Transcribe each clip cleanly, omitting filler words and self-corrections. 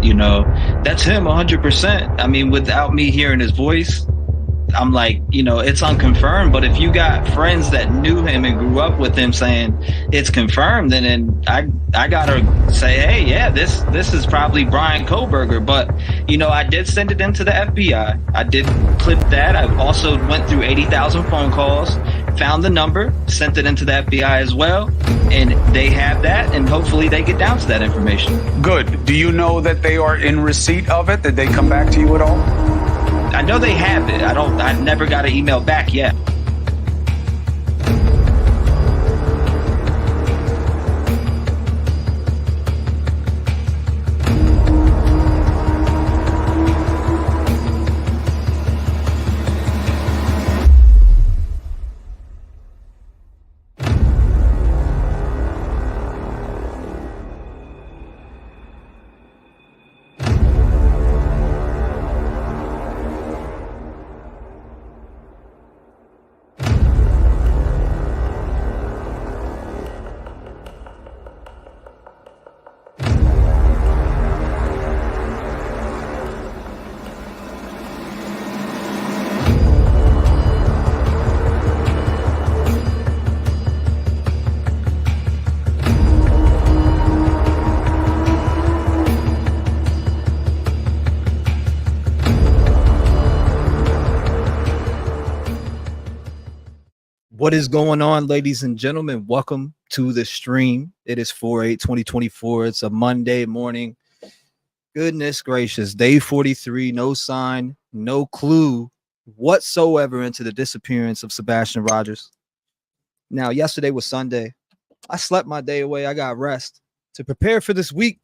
You know, that's him 100%. I mean, without me hearing his voice, I'm like, you know, it's unconfirmed. But if you got friends that knew him and grew up with him saying it's confirmed, then I gotta say, hey, yeah, this is probably Brian Koberger. But you know, I did send it into the FBI. I did clip that. I also went through 80,000 phone calls, found the number, sent it into the FBI as well, and they have that, and hopefully they get down to that information. Good. Do you know that they are in receipt of it? Did they come back to you at all? I know they have it. I never got an email back yet. What is going on, ladies and gentlemen? Welcome to the stream. It is 4/8/2024. It's a Monday morning. Goodness gracious, day 43. No sign, no clue whatsoever into the disappearance of Sebastian Rogers. Now, yesterday was Sunday. I slept my day away. I got rest to prepare for this week.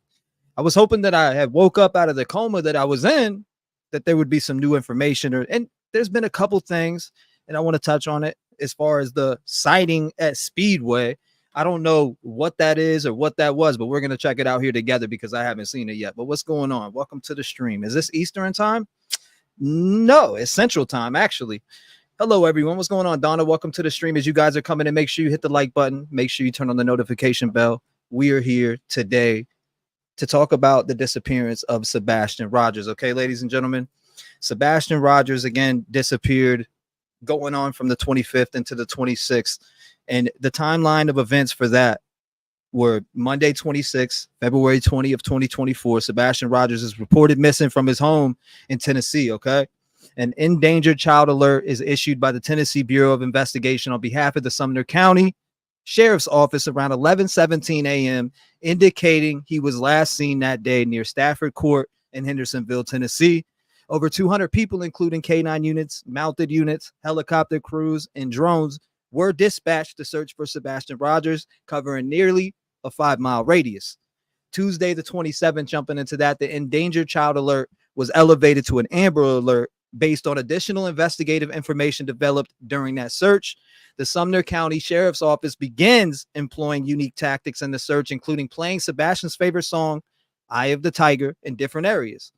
I was hoping that I had woke up out of the coma that I was in, that there would be some new information, and there's been a couple things, and I want to touch on it. As far as the sighting at Speedway, I don't know what that is or what that was, but we're going to check it out here together because I haven't seen it yet. But what's going on? Welcome to the stream. Is this Eastern time? No, it's Central time, actually. Hello, everyone. What's going on? Donna, welcome to the stream. As you guys are coming in, make sure you hit the like button. Make sure you turn on the notification bell. We are here today to talk about the disappearance of Sebastian Rogers. Okay, ladies and gentlemen, Sebastian Rogers, again, disappeared going on from the 25th into the 26th. And the timeline of events for that were Monday 26th, February 20 of 2024. Sebastian Rogers is reported missing from his home in Tennessee. Okay. An endangered child alert is issued by the Tennessee Bureau of Investigation on behalf of the Sumner County Sheriff's Office around 11:17 a.m., indicating he was last seen that day near Stafford Court in Hendersonville, Tennessee. Over 200 people, including K9 units, mounted units, helicopter crews, and drones, were dispatched to search for Sebastian Rogers, covering nearly a 5-mile radius. Tuesday, the 27th, jumping into that, the endangered child alert was elevated to an Amber Alert based on additional investigative information developed during that search. The Sumner County Sheriff's Office begins employing unique tactics in the search, including playing Sebastian's favorite song, Eye of the Tiger, in different areas.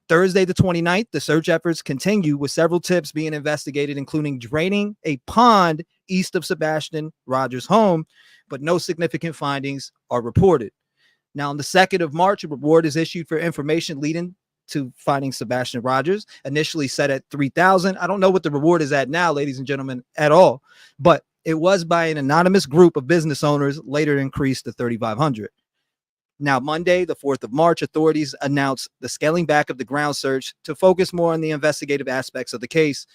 Thursday, the 29th, the search efforts continue with several tips being investigated, including draining a pond east of Sebastian Rogers' home, but no significant findings are reported. Now, on the 2nd of March, a reward is issued for information leading to finding Sebastian Rogers, initially set at $3,000. I don't know what the reward is at now, ladies and gentlemen, at all, but it was by an anonymous group of business owners, later increased to $3,500. Now, Monday, the 4th of March, authorities announced the scaling back of the ground search to focus more on the investigative aspects of the case.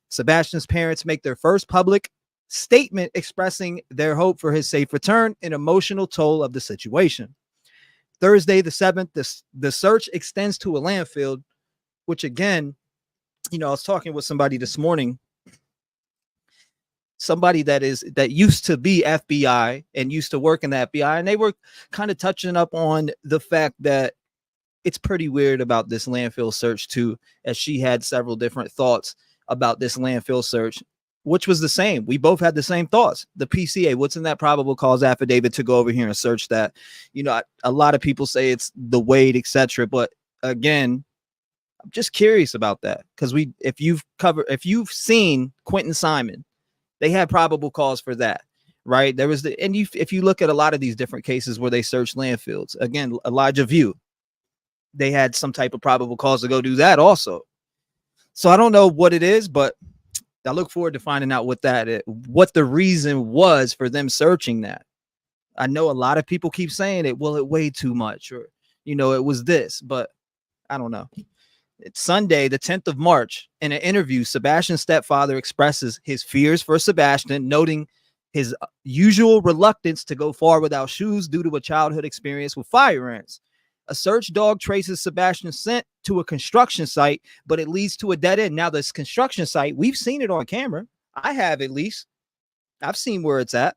Sebastian's parents make their first public statement expressing their hope for his safe return and emotional toll of the situation. Thursday, the 7th, the search extends to a landfill, which again, I was talking with somebody this morning, somebody that used to be FBI and used to work in the FBI, and they were kind of touching up on the fact that it's pretty weird about this landfill search too, as she had several different thoughts about this landfill search, which was the same. We both had the same thoughts. The PCA, what's in that probable cause affidavit to go over here and search that? A lot of people say it's the weight, etc. But again, I'm just curious about that, because if you've seen Quentin Simon, they had probable cause for that, right? There was if you look at a lot of these different cases where they search landfills, again, Elijah View, they had some type of probable cause to go do that also. So I don't know what it is, but I look forward to finding out what the reason was for them searching that. I know a lot of people keep saying it weighed too much, or it was this, but I don't know. It's Sunday, the 10th of March. In an interview, Sebastian's stepfather expresses his fears for Sebastian, noting his usual reluctance to go far without shoes due to a childhood experience with fire ants. A search dog traces Sebastian's scent to a construction site, but it leads to a dead end. Now, this construction site, we've seen it on camera. I have, at least. I've seen where it's at.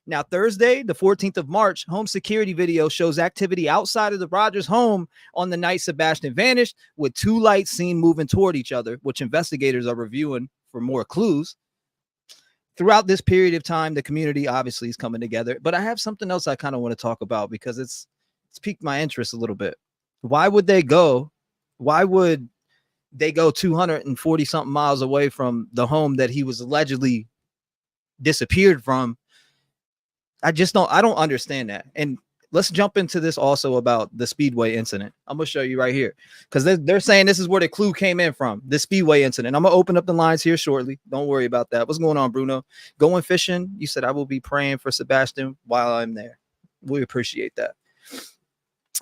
Now, Thursday, the 14th of March, home security video shows activity outside of the Rogers home on the night Sebastian vanished, with two lights seen moving toward each other, which investigators are reviewing for more clues. Throughout this period of time, the community obviously is coming together. But I have something else I kind of want to talk about because it's piqued my interest a little bit. Why would they go 240 something miles away from the home that he was allegedly disappeared from? I don't understand that. And let's jump into this also about the Speedway incident. I'm going to show you right here because they're saying this is where the clue came in from, the Speedway incident. I'm going to open up the lines here shortly. Don't worry about that. What's going on, Bruno? Going fishing? You said I will be praying for Sebastian while I'm there. We appreciate that.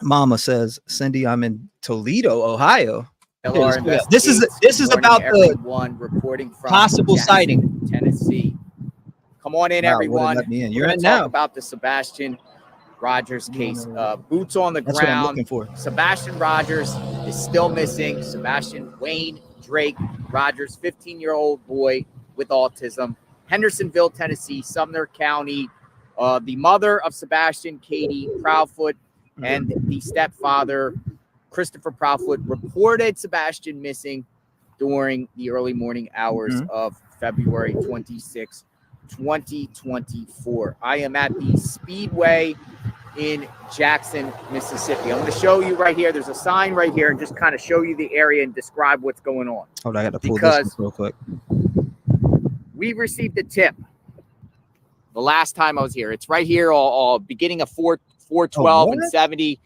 Mama says, Cindy, I'm in Toledo, Ohio. This is about the reporting from possible Jackson, sighting, Tennessee. Come on in, everyone. You're in now. Talk about the Sebastian Rogers case. Boots on the That's ground. what I'm looking for. Sebastian Rogers is still missing. Sebastian Wayne Drake Rogers, 15-year-old boy with autism. Hendersonville, Tennessee, Sumner County. The mother of Sebastian, Katie Proudfoot, and the stepfather, Christopher Proudfoot, reported Sebastian missing during the early morning hours of February 26, 2024. I am at the Speedway in Jackson, Mississippi. I'm going to show you right here. There's a sign right here and just kind of show you the area and describe what's going on. Hold on, I got to pull this real quick. We received a tip the last time I was here. It's right here, all beginning of 412 and 70.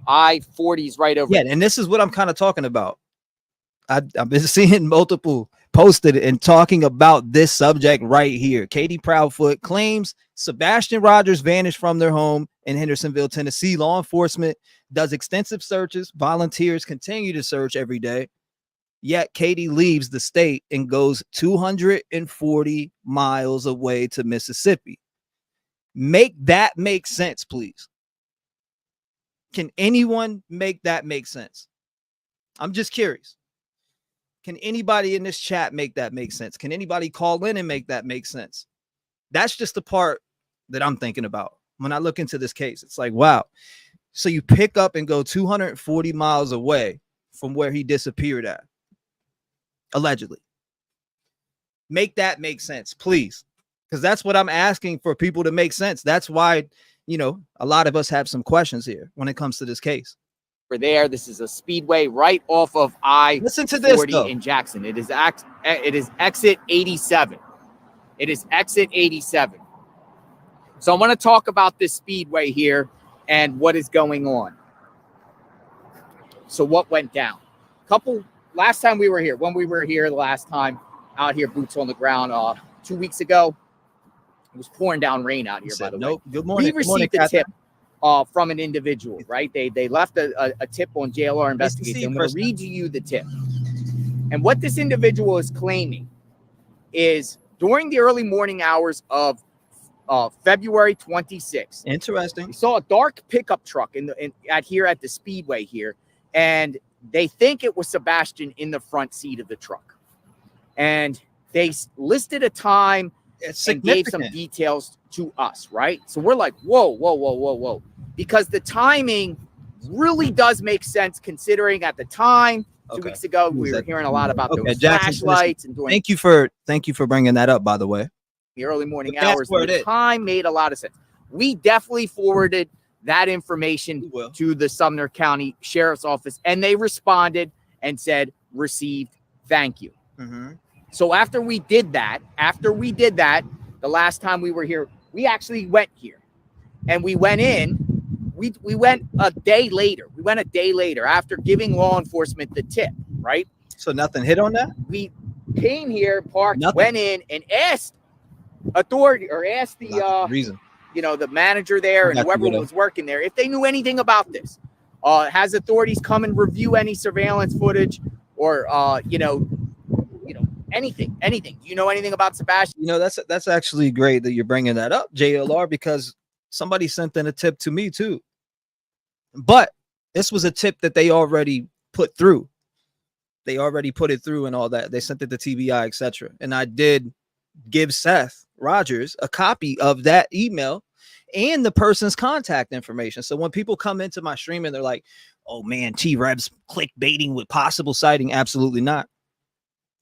I-40's right over. Yeah, and this is what I'm kind of talking about. I've been seeing multiple posted and talking about this subject right here. Katie Proudfoot claims Sebastian Rogers vanished from their home in Hendersonville, Tennessee. Law enforcement does extensive searches. Volunteers continue to search every day. Yet Katie leaves the state and goes 240 miles away to Mississippi. Make that make sense, please. Can anyone make that make sense? I'm just curious. Can anybody in this chat make that make sense? Can anybody call in and make that make sense? That's just the part that I'm thinking about when I look into this case. It's like, wow. So you pick up and go 240 miles away from where he disappeared at, allegedly. Make that make sense, please. Because that's what I'm asking for people to make sense. That's why, a lot of us have some questions here when it comes to this case. There, this is a Speedway right off of Listen to this, though. in Jackson. It is exit 87. It is exit 87. So I want to talk about this Speedway here and what is going on. So what went down? Last time we were here, when we were here the last time out here, boots on the ground, 2 weeks ago, it was pouring down rain out here, by the way. Good morning. We received a tip from an individual, right? They left a tip on JLR Investigation. I'm going to read you the tip. And what this individual is claiming is during the early morning hours of February 26th. Interesting. We saw a dark pickup truck here at the Speedway here, and they think it was Sebastian in the front seat of the truck. And they listed a time and gave some details to us, right? So we're like, whoa. Because the timing really does make sense considering at the time, 2 weeks ago, we were hearing a lot about those flashlights. And thank you for bringing that up, by the way. The early morning hours, the time made a lot of sense. We definitely forwarded that information to the Sumner County Sheriff's Office, and they responded and said, received, thank you. So after we did that, the last time we were here, we actually went here. And we went in we went a day later. We went a day later after giving law enforcement the tip, right? So nothing hit on that? We came here, parked, Nothing. went in, and asked authority or asked the reason. you know, the manager there and whoever was working there if they knew anything about this. Has authorities come and review any surveillance footage or you know, anything. Do you know anything about Sebastian? You know, that's actually great that you're bringing that up, JLR, because somebody sent in a tip to me too. But this was a tip that they already put through. They already put it through and all that. They sent it to TBI, etc. And I did give Seth Rogers a copy of that email and the person's contact information. So when people come into my stream and they're like, oh man, T-REV's clickbaiting with possible sighting, absolutely not.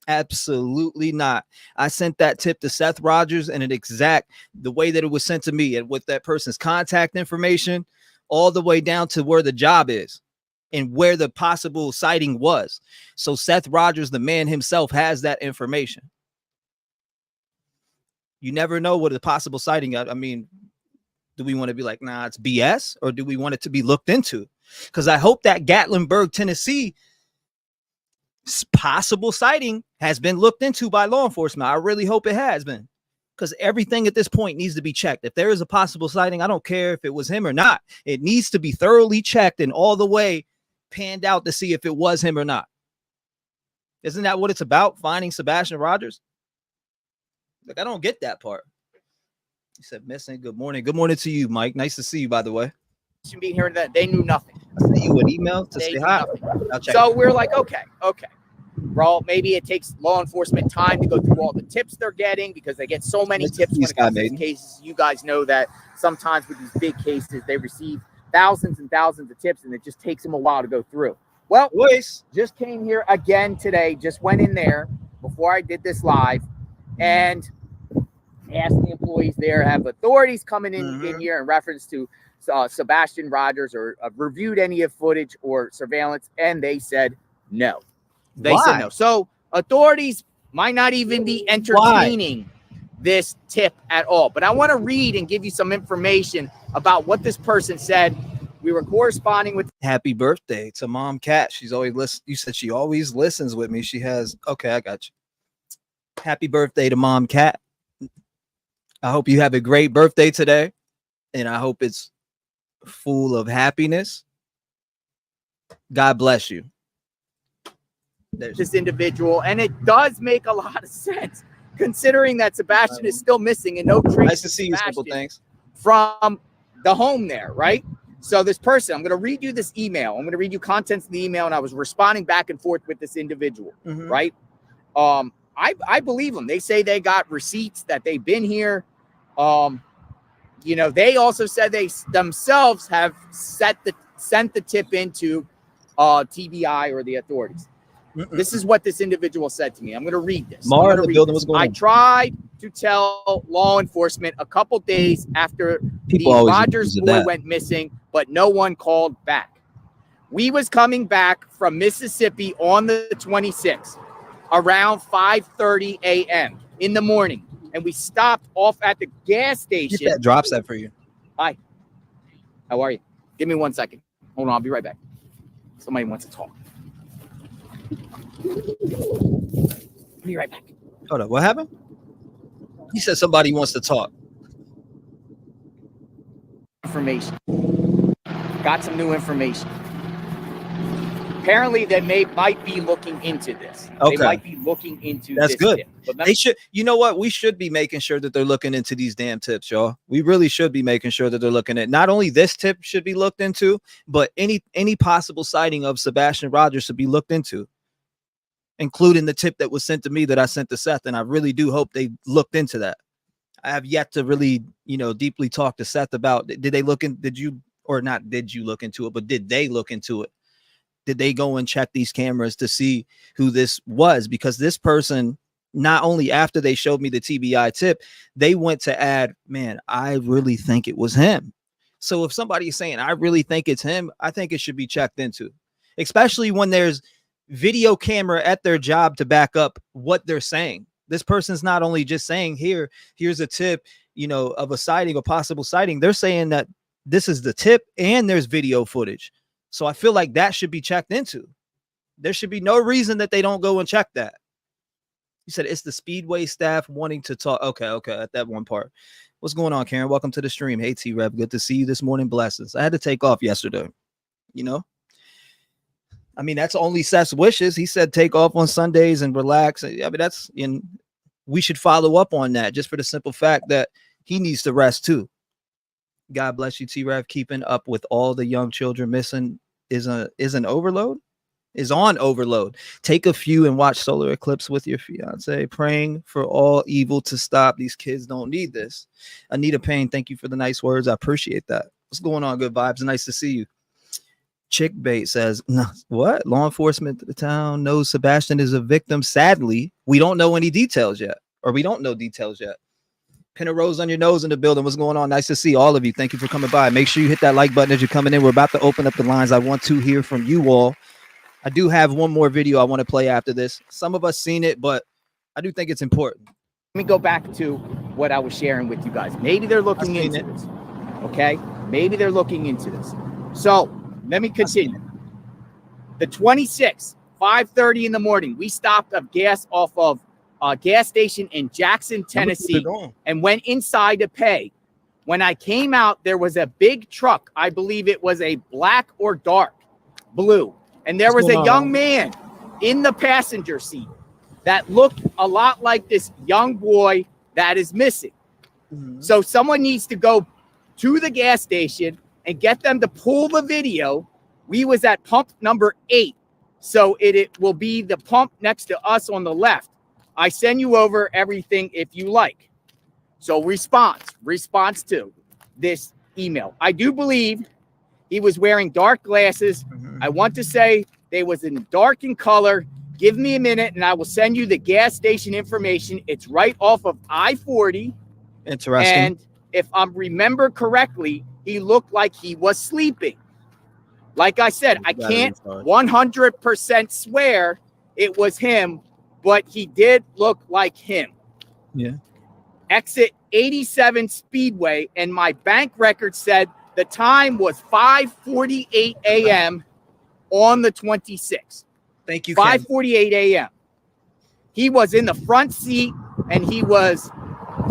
Absolutely not. I sent that tip to Seth Rogers and the way that it was sent to me, and with that person's contact information all the way down to where the job is and where the possible sighting was. So Seth Rogers, the man himself, has that information. You never know what a possible sighting. I mean, do we want to be like, nah, it's BS, or do we want it to be looked into? Because I hope that Gatlinburg, Tennessee possible sighting has been looked into by law enforcement. I really hope it has been, because everything at this point needs to be checked. If there is a possible sighting, I don't care if it was him or not. It needs to be thoroughly checked and all the way panned out to see if it was him or not. Isn't that what it's about? Finding Sebastian Rogers? Like, I don't get that part. He said missing. Good morning. Good morning to you, Mike. Nice to see you, by the way. Being here, that they knew nothing. I sent you an email to say hi. So we're like, okay. Well, maybe it takes law enforcement time to go through all the tips they're getting, because they get so many tips when it comes to these cases. You guys know that sometimes with these big cases, they receive thousands and thousands of tips, and it just takes them a while to go through. Well, just came here again today, just went in there before I did this live, and asked the employees there, have authorities coming in here in reference to Sebastian Rogers, or reviewed any of footage or surveillance, and they said no. They said no. So authorities might not even be entertaining this tip at all. But I want to read and give you some information about what this person said. We were corresponding with. Happy birthday to Mom Cat. She's always listen. You said she always listens with me. She has. Okay, I got you. Happy birthday to Mom Cat. I hope you have a great birthday today, and I hope it's full of happiness. God bless you. This individual, and it does make a lot of sense considering that Sebastian is still missing and no trace. Nice to see you. Simple things from the home there, right? So this person, I'm going to read you this email. I'm going to read you contents of the email, and I was responding back and forth with this individual, right? I believe them. They say they got receipts that they've been here. You know, they also said they themselves have sent the tip into TBI or the authorities. This is what this individual said to me. I'm going to read this. I tried to tell law enforcement a couple days after the Rogers boy went missing, but no one called back. We was coming back from Mississippi on the 26th around 5:30 a.m. in the morning, and we stopped off at the gas station. That drops that for you. Hi. How are you? Give me 1 second. Hold on. I'll be right back. Somebody wants to talk. I'll be right back. Hold up. What happened? He said somebody wants to talk. Information. Got some new information. Apparently, they might be looking into this. Okay. They might be looking into That's this good. tip. But they should. You know what? We should be making sure that they're looking into these damn tips, y'all. We really should be making sure that they're looking at. Not only this tip should be looked into, but any possible sighting of Sebastian Rogers should be looked into, including the tip that was sent to me that I sent to Seth. And I really do hope they looked into that. I have yet to really, deeply talk to Seth about, did they look in, did you look into it, but did they look into it? Did they go and check these cameras to see who this was? Because this person, not only after they showed me the TBI tip, they went to add, man, I really think it was him. So if somebody's saying, I really think it's him, I think it should be checked into, especially when there's video camera at their job to back up what they're saying. This person's not only just saying here's a tip, of a sighting, a possible sighting. They're saying that this is the tip and there's video footage. So I feel like that should be checked into. There should be no reason that they don't go and check that. You said it's the Speedway staff wanting to talk. Okay, at that one part. What's going on, Karen? Welcome to the stream. Hey, T-REV. Good to see you this morning. Blessings. I had to take off yesterday. You know? I mean, that's only Seth's wishes. He said take off on Sundays and relax. I mean, that's we should follow up on that just for the simple fact that he needs to rest too. God bless you, T-REV. Keeping up with all the young children missing is an overload. Is on overload. Take a few and watch solar eclipse with your fiance, praying for all evil to stop. These kids don't need this. Anita Payne, thank you for the nice words. I appreciate that. What's going on? Good vibes. Nice to see you. Chick Bait says, no, what? Law enforcement of the town knows Sebastian is a victim. Sadly, we don't know any details yet, or we don't know details yet. Pin a rose on your nose in the building. What's going on? Nice to see all of you. Thank you for coming by. Make sure you hit that like button as you're coming in. We're about to open up the lines. I want to hear from you all. I do have one more video I want to play after this. Some of us seen it, but I do think it's important. Let me go back to what I was sharing with you guys. Maybe they're looking into this. Okay? Maybe they're looking into this. So let me continue. The 26th, 5:30 in the morning, we stopped up gas off of a gas station in Jackson, Tennessee, and went inside to pay. When I came out, there was a big truck. I believe it was a black or dark blue. And there was a young man in the passenger seat that looked a lot like this young boy that is missing. Mm-hmm. So someone needs to go to the gas station and get them to pull the video. We was at pump number 8. So it will be the pump next to us on the left. I send you over everything if you like. So response to this email. I do believe he was wearing dark glasses. Mm-hmm. I want to say they was in dark in color. Give me a minute and I will send you the gas station information. It's right off of I-40. Interesting. And if I remember correctly, he looked like he was sleeping. Like I said, I can't 100% swear it was him, but he did look like him. Yeah. Exit 87 Speedway, and my bank record said the time was 5:48 a.m. on the 26th. Thank you. 5:48 a.m. He was in the front seat and he was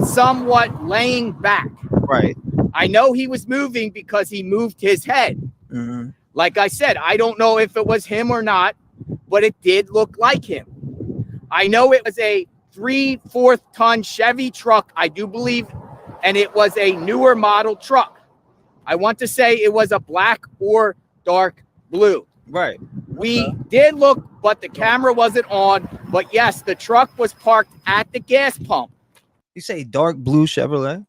somewhat laying back. Right. I know he was moving because he moved his head. Mm-hmm. Like I said, I don't know if it was him or not, but it did look like him. I know it was a 3/4 ton Chevy truck, I do believe, and it was a newer model truck. I want to say it was a black or dark blue. Right. We did look, but the camera wasn't on. But yes, the truck was parked at the gas pump. You say dark blue Chevrolet?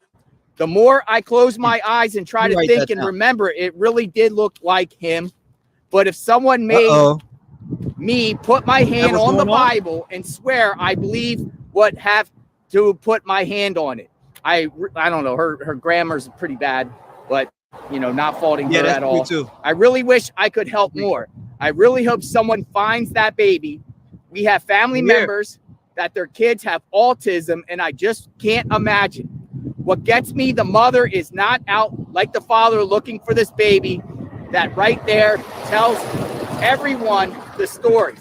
The more I close my eyes and try to think and remember, it really did look like him. But if someone made me put my hand on the Bible and swear, I believe would have to put my hand on it. I don't know. Her grammar's pretty bad, but not faulting her at all. Too. I really wish I could help more. I really hope someone finds that baby. We have family members that their kids have autism, and I just can't imagine. What gets me, the mother is not out like the father looking for this baby. That right there tells everyone the story.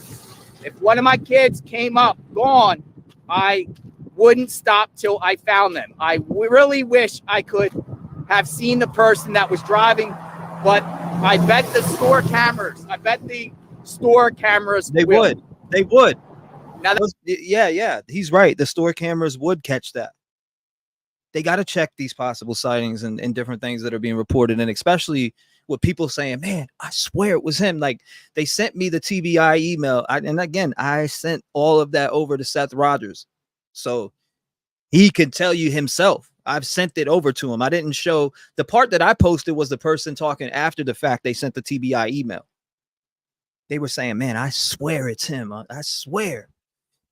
If one of my kids came up gone, I wouldn't stop till I found them. I really wish I could have seen the person that was driving, but I bet the store cameras. They would. Now, yeah. He's right. The store cameras would catch that. They got to check these possible sightings and different things that are being reported, and especially with people saying, "Man, I swear it was him." Like they sent me the TBI email, and again, I sent all of that over to Seth Rogers, so he could tell you himself. I've sent it over to him. I didn't show the part that I posted was the person talking after the fact. They sent the TBI email. They were saying, "Man, I swear it's him. I swear."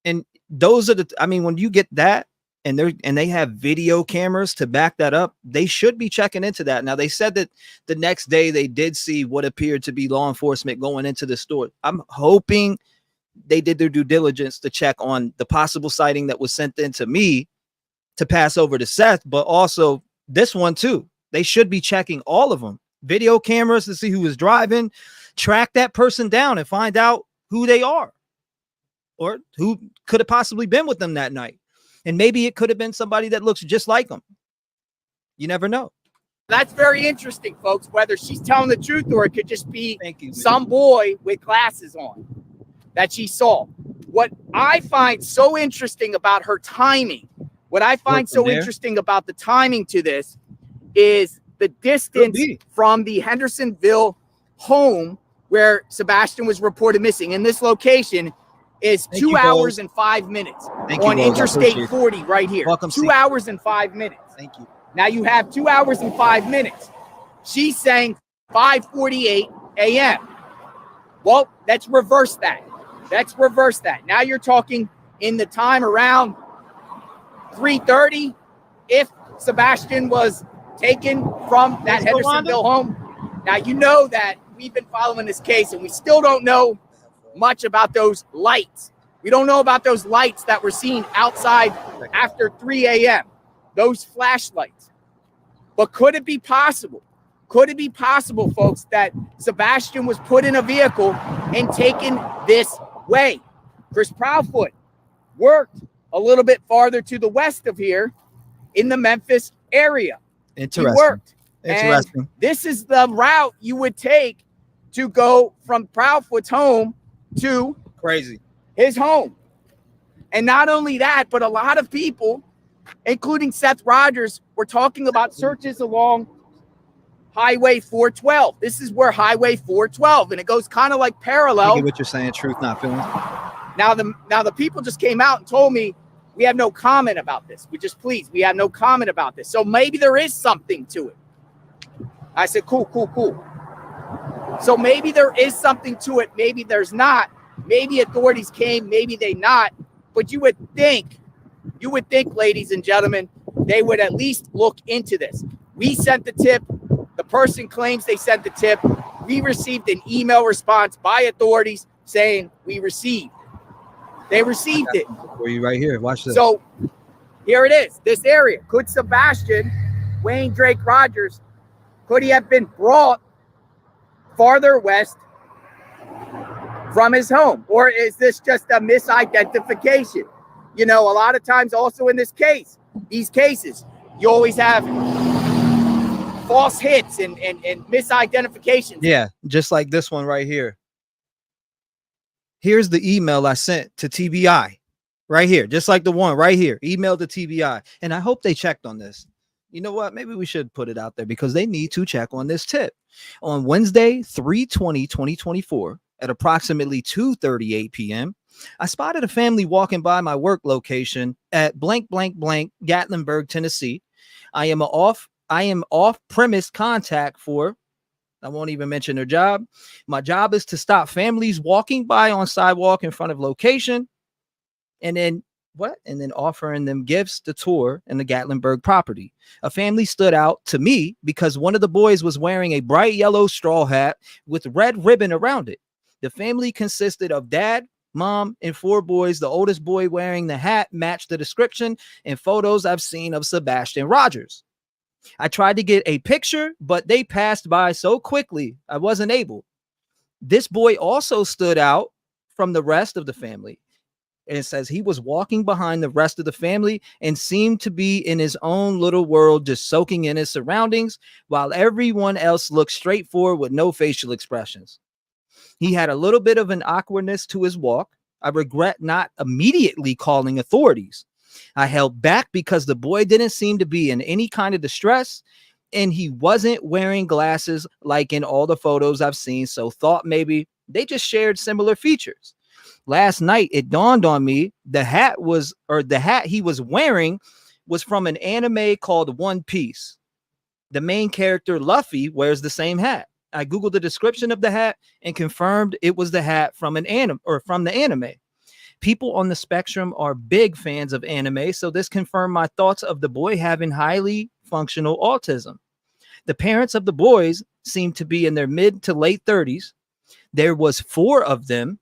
And those are when you get that and they have video cameras to back that up, they should be checking into that. Now, they said that the next day they did see what appeared to be law enforcement going into the store. I'm hoping they did their due diligence to check on the possible sighting that was sent in to me to pass over to Seth, but also this one too. They should be checking all of them. Video cameras to see who was driving, track that person down and find out who they are or who could have possibly been with them that night. And maybe it could have been somebody that looks just like them. You never know. That's very interesting, folks, whether she's telling the truth or it could just be some man. boy with glasses on that she saw. What I find so interesting about her timing, what I find so interesting about the timing to this is the distance from the Hendersonville home where Sebastian was reported missing. In this location is 2 hours and 5 minutes on Interstate 40 right here. 2 hours and 5 minutes. Thank you. Now you have 2 hours and 5 minutes. She's saying 5:48 a.m. Well, let's reverse that. Let's reverse that. Now you're talking in the time around 3:30 if Sebastian was taken from that Hendersonville home. Now, you know that we've been following this case and we still don't know much about those lights. We don't know about those lights that were seen outside after 3 a.m., those flashlights. But could it be possible? Could it be possible, folks, that Sebastian was put in a vehicle and taken this way? Chris Proudfoot worked a little bit farther to the west of here in the Memphis area. Interesting. He worked. Interesting. And this is the route you would take to go from Proudfoot's home to his home. And not only that, but a lot of people, including Seth Rogers, were talking about searches along Highway 412. This is where Highway 412, and it goes kind of like parallel. I get what you're saying, truth, not feelings. Now the people just came out and told me we have no comment about this. We have no comment about this. So maybe there is something to it. I said, cool. So maybe there is something to it. Maybe there's not. Maybe authorities came, maybe they not. But you would think, ladies and gentlemen, they would at least look into this. We sent the tip. The person claims they sent the tip. We received an email response by authorities saying we received. They received it. For you right here. Watch this. So here it is. This area. Could Sebastian, Wayne Drake Rogers, could he have been brought farther west from his home? Or is this just a misidentification? You know, a lot of times also in these cases, you always have false hits and misidentifications. Yeah, just like this one right here. Here's the email I sent to TBI right here, just like the one right here, email to TBI. And I hope they checked on this. You know what? Maybe we should put it out there because they need to check on this tip. On Wednesday, 3/20/2024 at approximately 2:38 p.m., I spotted a family walking by my work location at blank, blank, blank, Gatlinburg, Tennessee. I am off-premise contact for, I won't even mention their job. My job is to stop families walking by on sidewalk in front of location and then offering them gifts to tour in the Gatlinburg property. A family stood out to me because one of the boys was wearing a bright yellow straw hat with red ribbon around it. The family consisted of dad, mom, and 4 boys. The oldest boy wearing the hat matched the description and photos I've seen of Sebastian Rogers. I tried to get a picture, but they passed by so quickly I wasn't able. This boy also stood out from the rest of the family. And it says he was walking behind the rest of the family and seemed to be in his own little world, just soaking in his surroundings, while everyone else looked straight forward with no facial expressions. He had a little bit of an awkwardness to his walk. I regret not immediately calling authorities. I held back because the boy didn't seem to be in any kind of distress, and he wasn't wearing glasses like in all the photos I've seen, so thought maybe they just shared similar features. Last night, it dawned on me the hat he was wearing was from an anime called One Piece. The main character, Luffy, wears the same hat. I Googled the description of the hat and confirmed it was the hat from the anime. People on the spectrum are big fans of anime, so this confirmed my thoughts of the boy having highly functional autism. The parents of the boys seemed to be in their mid to late 30s. There was 4 of them,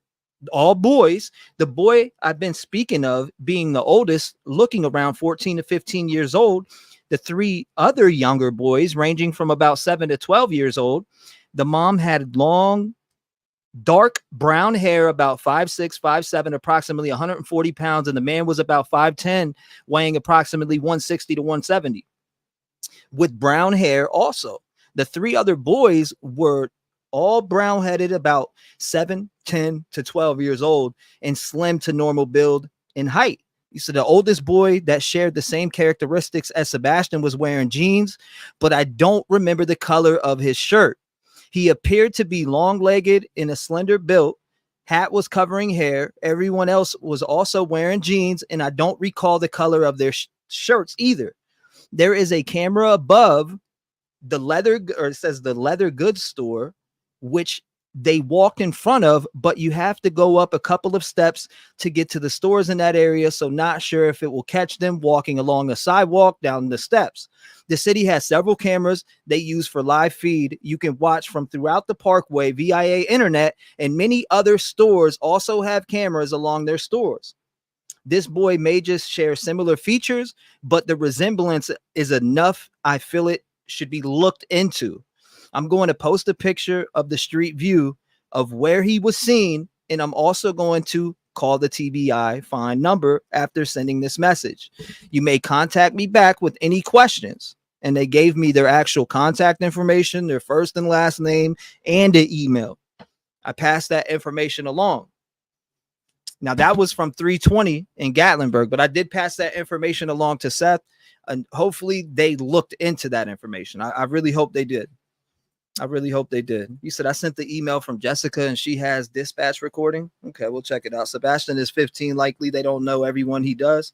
all boys. The boy I've been speaking of being the oldest, looking around 14 to 15 years old. The 3 other younger boys, ranging from about 7 to 12 years old, the mom had long, dark brown hair, about 5'6", 5'7", approximately 140 pounds, and the man was about 5'10", weighing approximately 160 to 170, with brown hair also. The 3 other boys were all brown-headed, about 7, 10 to 12 years old, and slim to normal build and height. So the oldest boy that shared the same characteristics as Sebastian was wearing jeans, but I don't remember the color of his shirt. He appeared to be long-legged in a slender build. Hat was covering hair. Everyone else was also wearing jeans, and I don't recall the color of their shirts either. There is a camera above the leather, or it says the leather goods store, which they walked in front of, but you have to go up a couple of steps to get to the stores in that area. So not sure if it will catch them walking along the sidewalk down the steps. The city has several cameras they use for live feed. You can watch from throughout the parkway via internet, and many other stores also have cameras along their stores. This boy may just share similar features, but the resemblance is enough. I feel it should be looked into. I'm going to post a picture of the street view of where he was seen, and I'm also going to call the TBI fine number after sending this message. You may contact me back with any questions. And they gave me their actual contact information, their first and last name, and an email. I passed that information along. Now, that was from 320 in Gatlinburg, but I did pass that information along to Seth, and hopefully they looked into that information. I really hope they did. I really hope they did. You said I sent the email from Jessica and she has dispatch recording. Okay, we'll check it out. Sebastian is 15. Likely they don't know everyone he does.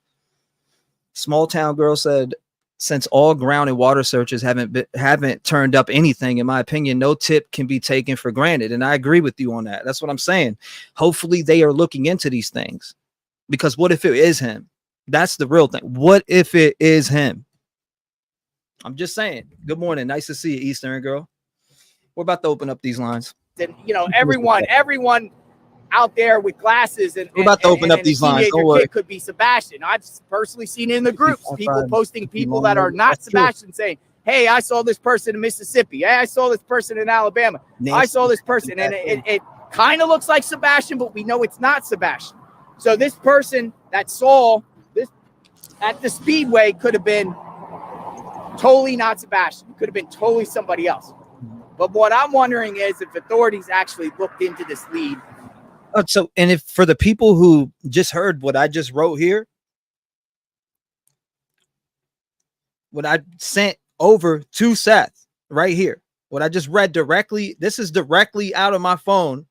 Small town girl said, since all ground and water searches haven't turned up anything, in my opinion, no tip can be taken for granted. And I agree with you on that. That's what I'm saying. Hopefully they are looking into these things, because what if it is him? That's the real thing. What if it is him? I'm just saying. Good morning. Nice to see you, Eastern girl. We're about to open up these lines. And, you know, everyone out there with glasses and we're about to open up these lines. Don't worry. Could be Sebastian. I've personally seen it in the groups. People posting people that are not Sebastian saying, hey, I saw this person in Mississippi. Hey, I saw this person in Alabama. I saw this person. And it kind of looks like Sebastian, but we know it's not Sebastian. So this person that saw this at the Speedway could have been totally not Sebastian. Could have been totally somebody else. But what I'm wondering is if authorities actually looked into this lead. So, and if for the people who just heard what I just wrote here, what I sent over to Seth right here, what I just read directly, this is directly out of my phone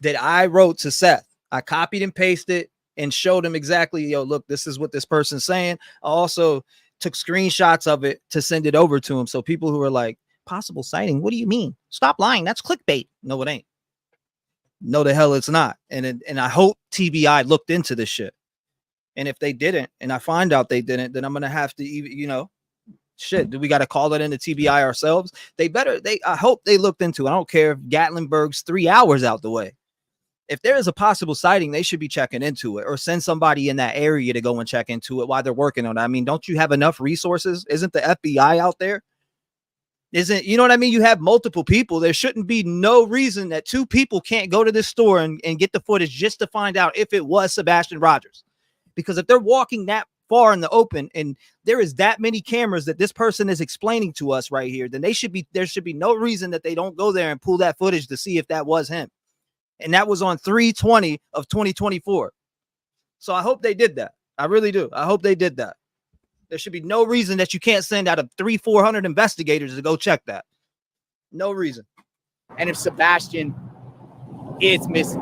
that I wrote to Seth. I copied and pasted and showed him exactly, yo, look, this is what this person's saying. I also took screenshots of it to send it over to him. So people who are like, possible sighting, what do you mean? Stop lying. That's clickbait. No, it ain't. No, the hell it's not. And I hope TBI looked into this shit. And if they didn't, and I find out they didn't, then I'm gonna have to, you know, shit. Do we got to call it into TBI ourselves? I hope they looked into it. I don't care if Gatlinburg's 3 hours out the way. If there is a possible sighting, they should be checking into it, or send somebody in that area to go and check into it while they're working on it. I mean, don't you have enough resources? Isn't the FBI out there? Isn't, you know what I mean? You have multiple people. There shouldn't be no reason that 2 people can't go to this store and get the footage just to find out if it was Sebastian Rogers. Because if they're walking that far in the open and there is that many cameras that this person is explaining to us right here, then there should be no reason that they don't go there and pull that footage to see if that was him. And that was on 3/20 of 2024. So I hope they did that. I really do. I hope they did that. There should be no reason that you can't send out of 300-400 investigators to go check that. No reason. And if Sebastian is missing,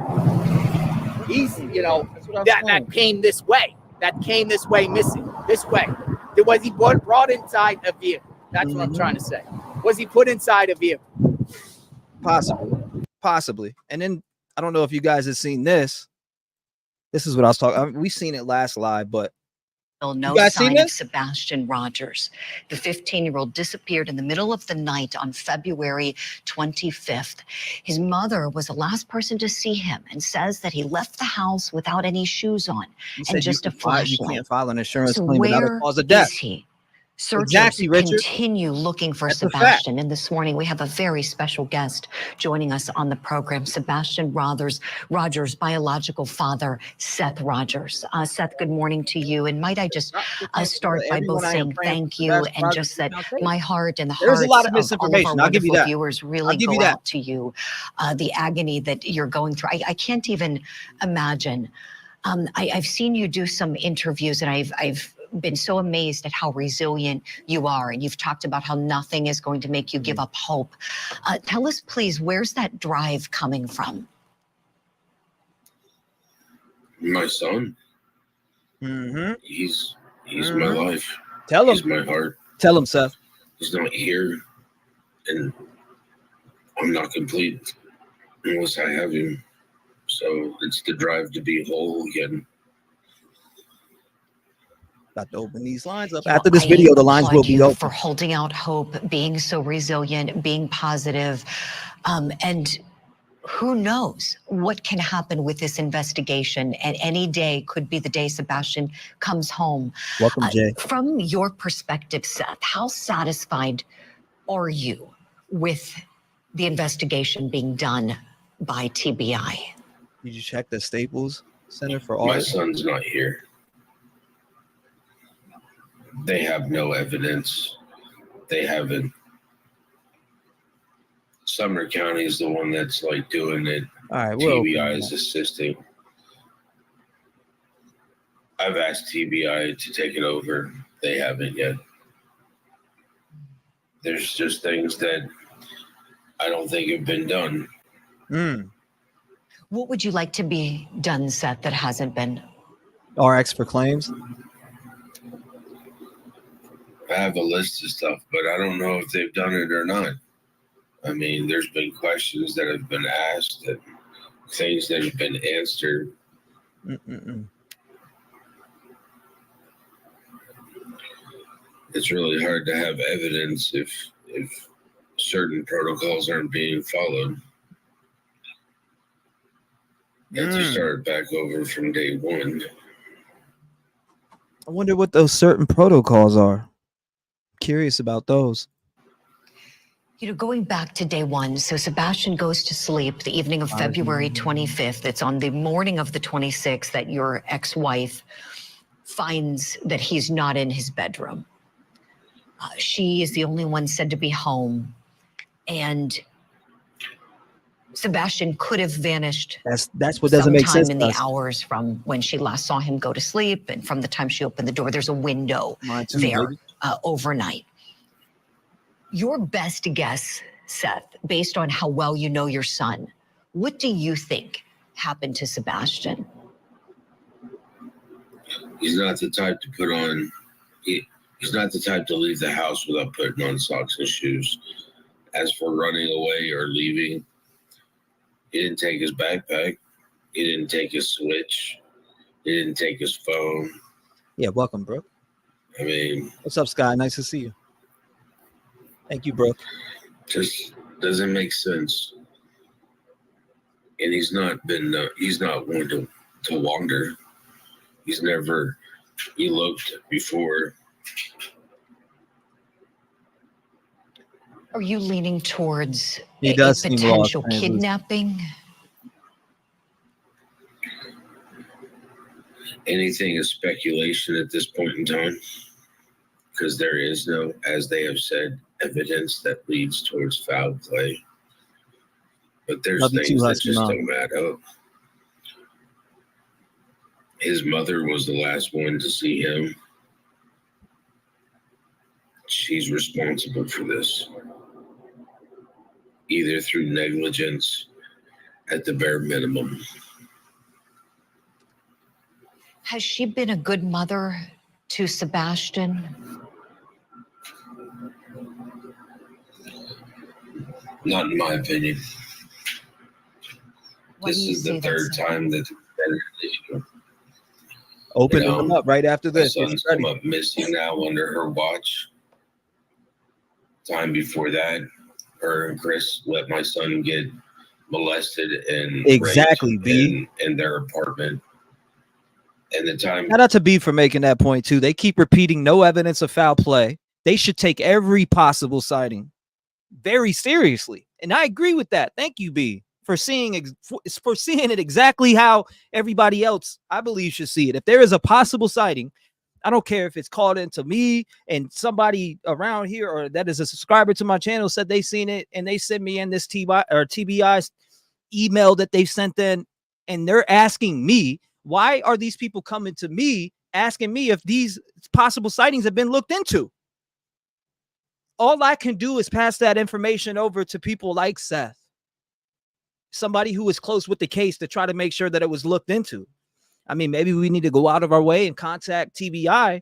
he's, you know, that came this way. That came this way missing. This way. Was he brought inside a vehicle? That's what I'm trying to say. Was he put inside a vehicle? Possibly. And then I don't know if you guys have seen this. This is what I was talking. We've seen it last live, but no sign of Sebastian Rogers. The 15-year-old disappeared in the middle of the night on February 25th. His mother was the last person to see him and says that he left the house without any shoes on and just a flashlight. You can't file an insurance so claim without a cause of death. Is he? Searchers continue looking for Sebastian, and this morning we have a very special guest joining us on the program, Sebastian Rogers' biological father, Seth Rogers. Seth, good morning to you, and might I just start by both saying thank you and just that my heart and the hearts of all of our wonderful viewers really go out to you. The agony that you're going through, I can't even imagine. I've seen you do some interviews, and I've been so amazed at how resilient you are, and you've talked about how nothing is going to make you give up hope. Tell us, please, where's that drive coming from? My son. He's my life. Tell him. He's my heart. Tell him, Seth. He's not here, and I'm not complete unless I have him. So it's the drive to be whole again. About to open these lines up. After this video, the lines will be open. For holding out hope, being so resilient, being positive, and who knows what can happen with this investigation, and any day could be the day Sebastian comes home. Welcome, Jay. From your perspective, Seth, how satisfied are you with the investigation being done by TBI? Did you check the Staples Center for audit? My son's not here. They have no evidence. They haven't. Sumner County is the one that's like doing it. All right, well, TBI is assisting. I've asked TBI to take it over. They haven't yet. There's just things that I don't think have been done. What would you like to be done, Seth, that hasn't been? RX for claims. I have a list of stuff, but I don't know if they've done it or not. I mean, there's been questions that have been asked and things that have been answered. It's really hard to have evidence if certain protocols aren't being followed. You have to start back over from day one. I wonder what those certain protocols are. Curious about those. You know, going back to day one, so Sebastian goes to sleep the evening of February 25th. It's on the morning of the 26th that your ex-wife finds that he's not in his bedroom. She is the only one said to be home, and Sebastian could have vanished. That's what doesn't make sense. Sometime in the hours from when she last saw him go to sleep, and from the time she opened the door, there's a window there overnight. Your best guess, Seth, based on how well you know your son, what do you think happened to Sebastian? He's not the type to put on. He's not the type to leave the house without putting on socks and shoes. As for running away or leaving, he didn't take his backpack. He didn't take his switch. He didn't take his phone. Yeah, welcome, bro. I mean, what's up, Sky? Nice to see you. Thank you, bro. Just doesn't make sense. And he's not one to wander. He's never eloped before. Are you leaning towards a potential kidnapping? Anything is speculation at this point in time, because there is no, as they have said, evidence that leads towards foul play. But there's things that just don't add up. His mother was the last one to see him. She's responsible for this, either through negligence at the bare minimum. Has she been a good mother to Sebastian? Not in my opinion. This is the third time that open them up right after this. My son's come up missing now under her watch. Time before that, her and Chris let my son get molested and raped in their apartment. And the time. Shout out to B for making that point too. They keep repeating no evidence of foul play. they should take every possible sighting very seriously. And I agree with that. Thank you, B, for seeing it exactly how everybody else, I believe, should see it. If there is a possible sighting, I don't care if it's called into me and somebody around here or that is a subscriber to my channel said they seen it and they sent me in this TBI email that they've sent in, and they're asking me, why are these people coming to me asking me if these possible sightings have been looked into? All I can do is pass that information over to people like Seth, somebody who is close with the case, to try to make sure that it was looked into. I mean, maybe we need to go out of our way and contact TBI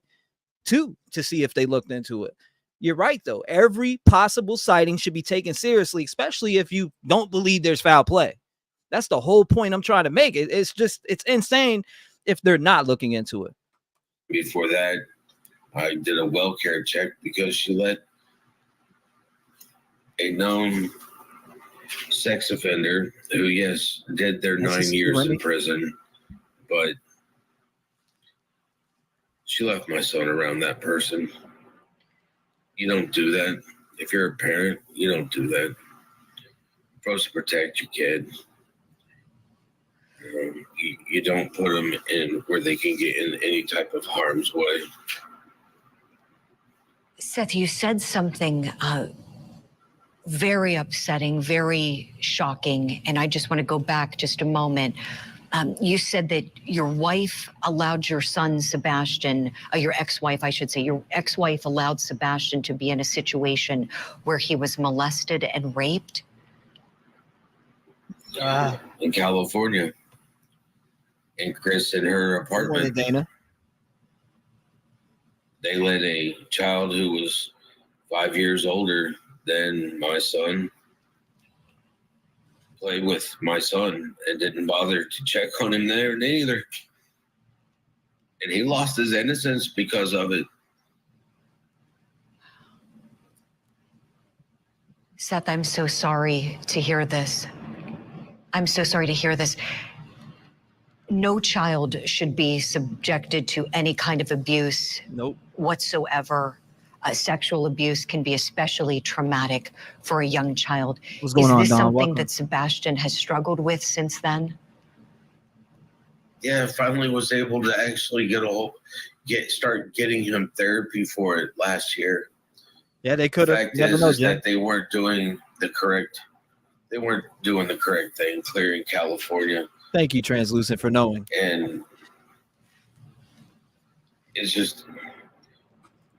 too to see if they looked into it. You're right, though. Every possible sighting should be taken seriously, especially if you don't believe there's foul play. That's the whole point I'm trying to make. It's insane if they're not looking into it. Before that, I did a well care check because she let a known sex offender who, yes, did their 9 years in prison, but she left my son around that person. You don't do that. If you're a parent, you don't do that. You're supposed to protect your kid. You don't put them in where they can get in any type of harm's way. Seth, you said something very upsetting, very shocking, and I just want to go back just a moment. You said that your wife allowed your son, Sebastian, your ex-wife, I should say, your ex-wife allowed Sebastian to be in a situation where he was molested and raped? In California. And Chris in her apartment. Dana. They let a child who was 5 years older than my son play with my son and didn't bother to check on him there either. And he lost his innocence because of it. Seth, I'm so sorry to hear this. I'm so sorry to hear this. No child should be subjected to any kind of abuse whatsoever. Sexual abuse can be especially traumatic for a young child. What's going on, Is this Don? something Welcome. that Sebastian has struggled with since then? Yeah, finally was able to actually start getting him therapy for it last year. Yeah, they could have. The fact is that they weren't doing the correct thing, clearing California. Thank you, Translucent, for knowing. And it's just,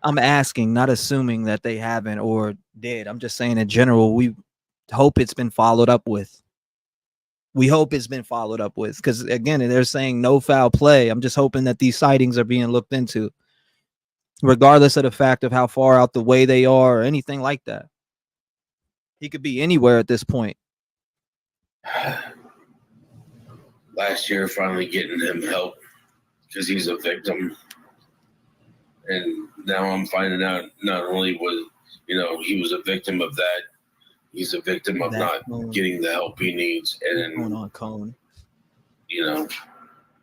I'm asking, not assuming that they haven't or did. I'm just saying in general, we hope it's been followed up with. We hope it's been followed up with, because again, they're saying no foul play. I'm just hoping that these sightings are being looked into, regardless of the fact of how far out the way they are or anything like that. He could be anywhere at this point. last year finally getting him help because he's a victim. And now I'm finding out not only was, he was a victim of that, he's a victim of not getting the help he needs. And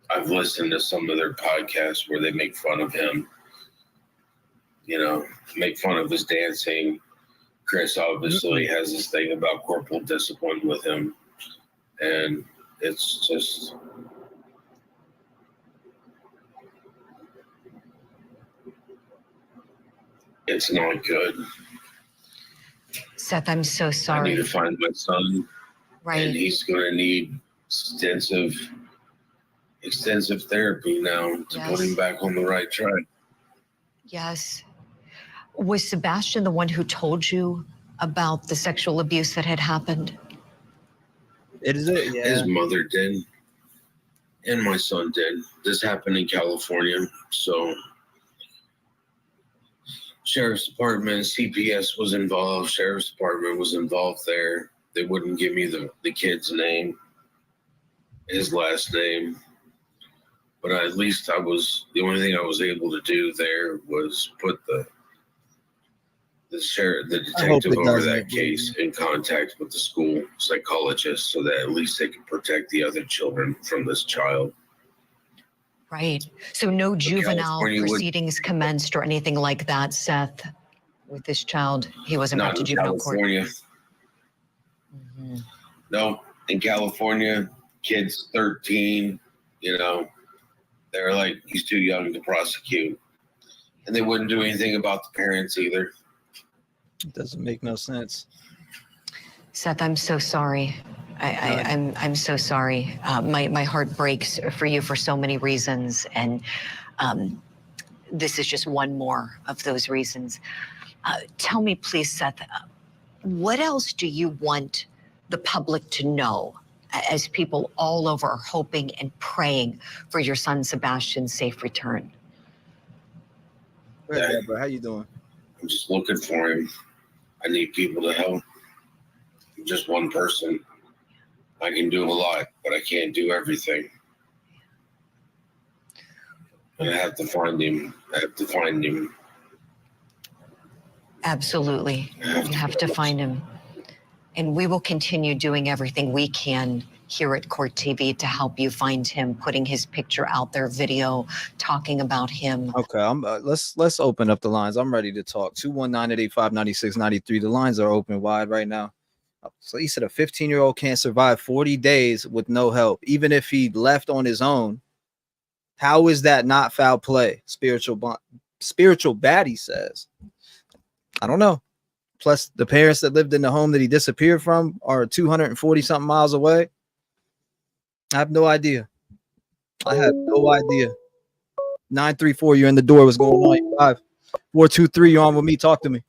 I've listened to some of their podcasts where they make fun of him, make fun of his dancing. Chris obviously has this thing about corporal discipline with him. And it's just, it's not good. Seth, I'm so sorry. I need to find my son. Right. And he's going to need extensive therapy now to put him back on the right track. Yes. Was Sebastian the one who told you about the sexual abuse that had happened? His mother did. And my son did. This happened in California. So Sheriff's Department, CPS was involved. Sheriff's Department was involved there. They wouldn't give me the kid's name, his last name. But at least the only thing I was able to do there was put the detective over that case in contact with the school psychologist so that at least they can protect the other children from this child. Right. So no juvenile proceedings commenced or anything like that, Seth? with this child. He wasn't brought Not to in juvenile court. California. Mhm. No, in California, kids 13, you know, they're like, he's too young to prosecute. And they wouldn't do anything about the parents either. It doesn't make no sense. Seth, I'm so sorry. I'm so sorry. My heart breaks for you for so many reasons, and this is just one more of those reasons. Tell me, please, Seth, what else do you want the public to know as people all over are hoping and praying for your son Sebastian's safe return? Go ahead, Deborah. How you doing? I'm just looking for him. I need people to help. I'm just one person. I can do a lot, but I can't do everything. And I have to find him. I have to find him. Absolutely. You have to find him. And we will continue doing everything we can here at Court TV to help you find him, putting his picture out there, video, talking about him. Okay, let's open up the lines. I'm ready to talk. 219-885-9693. The lines are open wide right now. So he said a 15-year-old can't survive 40 days with no help, even if he left on his own. How is that not foul play? Spiritual bad, he says. I don't know. Plus, the parents that lived in the home that he disappeared from are 240 something miles away. I have no idea. I have no idea. 934, you're in the door. What's going on? You're live. 423, you're on with me. Talk to me.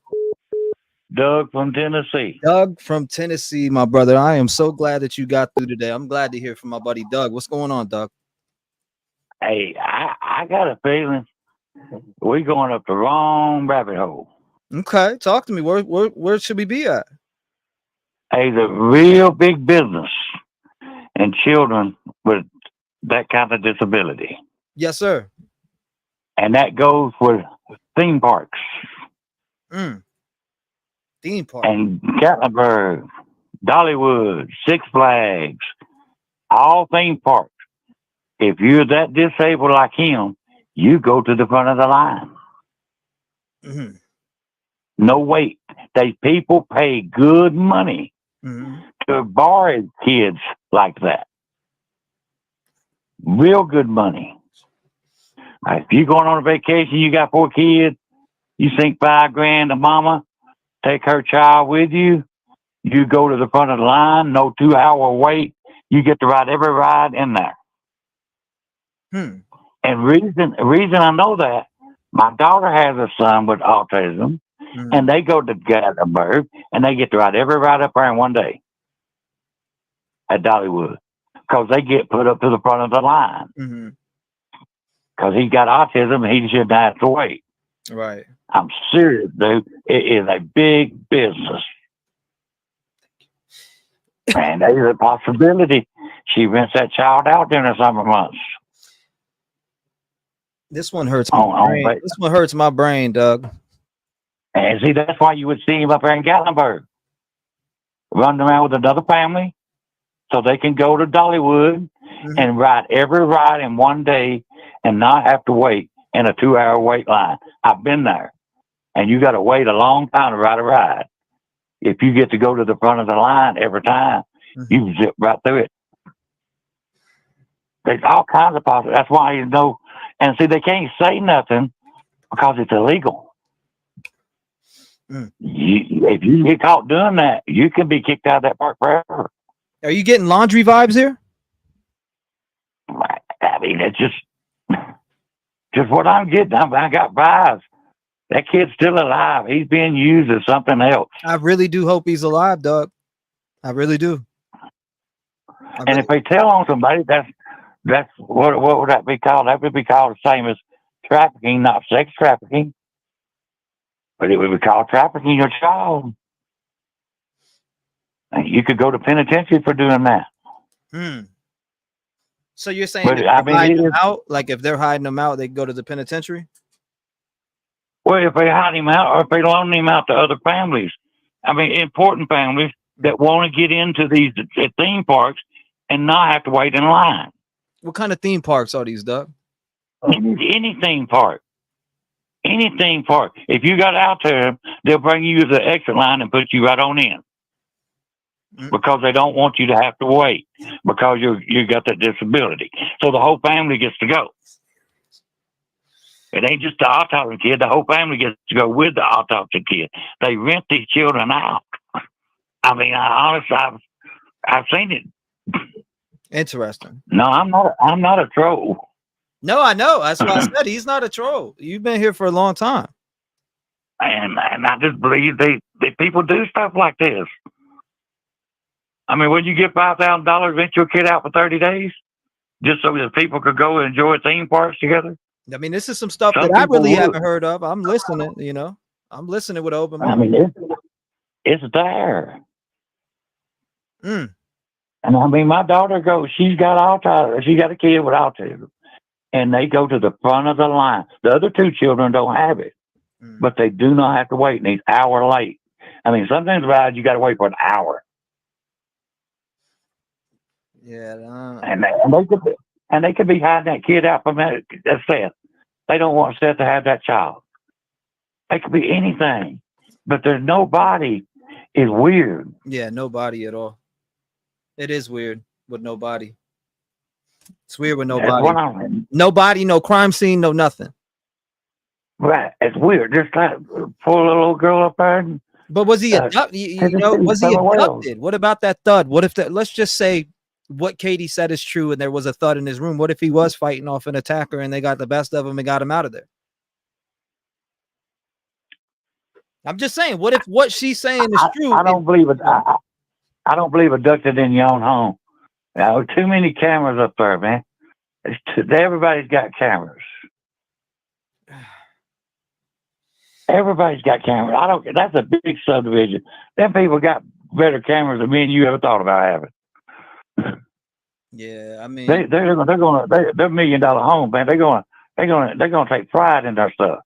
Doug from Tennessee. Doug from Tennessee, my brother. I am so glad that you got through today. I'm glad to hear from my buddy Doug. What's going on, Doug? Hey, I got a feeling we're going up the wrong rabbit hole. Okay, talk to me. Where should we be at? Hey, the real big business and children with that kind of disability. Yes, sir. And that goes with theme parks. Theme park. And Gatlinburg, Dollywood, Six Flags, all theme parks. If you're that disabled like him, you go to the front of the line. Mm-hmm. No wait. People pay good money to borrow kids like that. Real good money. If you're going on a vacation, you got 4 kids, you sink $5,000 to mama, take her child with you, you go to the front of the line, no 2-hour wait, you get to ride every ride in there. And reason I know that, my daughter has a son with autism, and they go to Gatlinburg, and they get to ride every ride up there in one day at Dollywood, because they get put up to the front of the line. Because he's got autism, and he shouldn't have to wait. Right. I'm serious, dude. It is a big business. And there's a possibility she rents that child out during the summer months. This one hurts my brain. This one hurts my brain, Doug. And see, that's why you would see him up there in Gatlinburg, running around with another family, so they can go to Dollywood and ride every ride in one day and not have to wait in a 2-hour wait line. I've been there, and you got to wait a long time to ride a ride. If you get to go to the front of the line every time, you zip right through it. There's all kinds of possibilities. That's why you know. And see, they can't say nothing because it's illegal. If you get caught doing that, you can be kicked out of that park forever. Are you getting laundry vibes here? I mean, it's just what I'm getting. I got vibes. That kid's still alive. He's being used as something else. I really do hope he's alive, Doug. I really do. And if they tell on somebody, that's what would that be called? That would be called the same as trafficking, not sex trafficking. But it would be called trafficking your child. And you could go to penitentiary for doing that. So you're saying if they're hiding them out, like if they're hiding them out, they go to the penitentiary? Well, if they hide him out or if they loan him out to other families, I mean, important families that want to get into these theme parks and not have to wait in line. What kind of theme parks are these, Doug? Any theme park. anything for it. If you got out there, they'll bring you to the exit line and put you right on in. Because they don't want you to have to wait because you got that disability. So the whole family gets to go. It ain't just the autopsy kid. The whole family gets to go with the autopsy kid. They rent these children out. I mean, honestly, I've seen it. Interesting. No, I'm not a troll. No, I know. That's why I said he's not a troll. You've been here for a long time. And I just believe they people do stuff like this. I mean, when you get $5,000, rent your kid out for 30 days, just so that people could go and enjoy theme parks together. I mean, this is some stuff that I really haven't heard of. I'm listening, I'm listening with open mind. I mean, it's there. And I mean, my daughter goes, she's got autism. She got a kid with autism. And they go to the front of the line. The other two children don't have it, but they do not have to wait. And he's an hour late. I mean, sometimes you got to wait for an hour. Yeah, and they could be hiding that kid out from that Seth. They don't want Seth to have that child. It could be anything, but there's nobody. Is weird. Yeah, nobody at all. It is weird with nobody. It's weird with nobody. Nobody, no crime scene, no nothing. Right, it's weird. Just like poor little girl up there. But was he abducted? Was he abducted? What about that thud? What if that? Let's just say what Katie said is true, and there was a thud in his room. What if he was fighting off an attacker, and they got the best of him and got him out of there? I'm just saying. What if what she's saying is true? I don't believe it. I don't believe abducted in your own home. Now, too many cameras up there, man. Everybody's got cameras. Everybody's got cameras. I don't. That's a big subdivision. Them people got better cameras than me and you ever thought about having. Yeah, I mean, they're $1 million homes, man. They're gonna take pride in their stuff.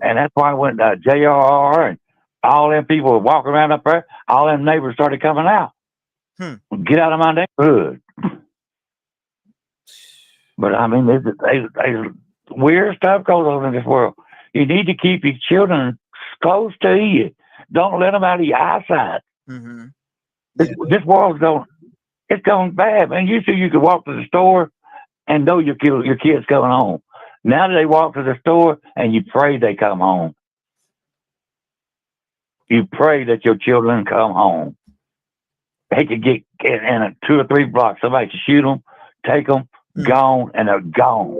And that's why when JRR and all them people were walking around up there, all them neighbors started coming out. Get out of my neighborhood. But I mean, there's weird stuff goes on in this world. You need to keep your children close to you. Don't let them out of your eyesight. This world's going bad, man. Usually you could walk to the store and know your kid's coming home. Now they walk to the store and you pray they come home. You pray that your children come home. They could get in a 2 or 3 blocks. Somebody could shoot them, take them, gone, and they're gone.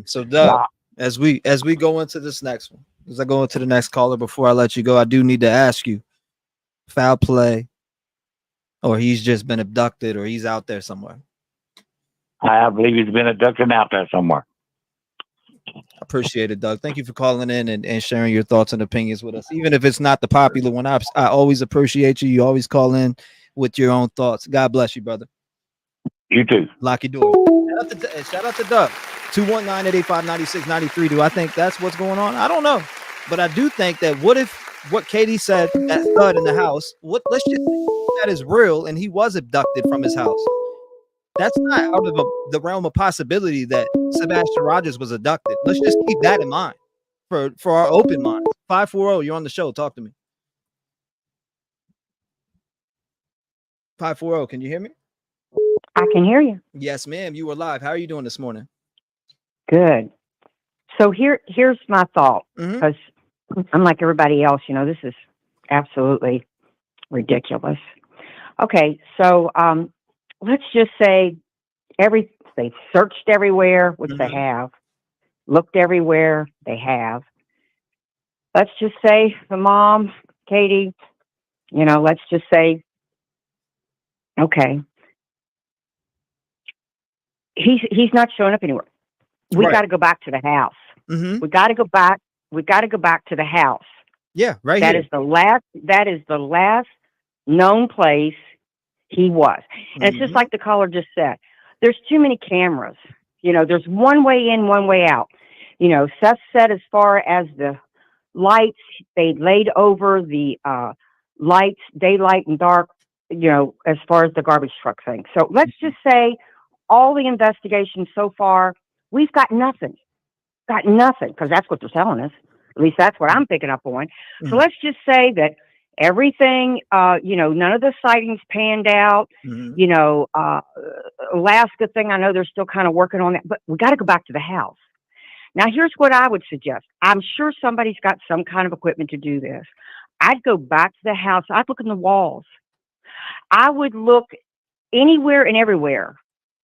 So, Doug, as we go into this next one, as I go into the next caller, before I let you go, I do need to ask you: foul play, or he's just been abducted, or he's out there somewhere? I believe he's been abducted out there somewhere. Appreciate it, Doug. Thank you for calling in and sharing your thoughts and opinions with us. Even if it's not the popular one, I always appreciate you. You always call in with your own thoughts. God bless you, brother. You too. Lock your door. Shout out to Doug. 219-885-9693. Do I think that's what's going on? I don't know. But I do think that what Katie said, that thud in the house, let's just say that is real and he was abducted from his house. That's not out of the realm of possibility that Sebastian Rogers was abducted. Let's just keep that in mind for our open mind. 540, you're on the show. Talk to me. 540, can you hear me? I can hear you. Yes, ma'am. You were live. How are you doing this morning? Good. So here's my thought, because unlike everybody else, this is absolutely ridiculous. Okay, so let's just say they've searched everywhere, which they have, looked everywhere, they have. Let's just say the mom, Katie, let's just say, okay, he's not showing up anywhere. We got to go back to the house. We got to go back. We got to go back to the house. Yeah, right. That is the last known place he was. And it's just like the caller just said. There's too many cameras. There's one way in, one way out. Seth said as far as the lights, they laid over the lights, daylight and dark, as far as the garbage truck thing. So let's just say all the investigations so far We've got nothing. Got nothing, because that's what they're telling us. At least that's what I'm picking up on. So let's just say that everything, none of the sightings panned out. Alaska thing, I know they're still kind of working on that, but we got to go back to the house. Now, here's what I would suggest. I'm sure somebody's got some kind of equipment to do this. I'd go back to the house. I'd look in the walls. I would look anywhere and everywhere.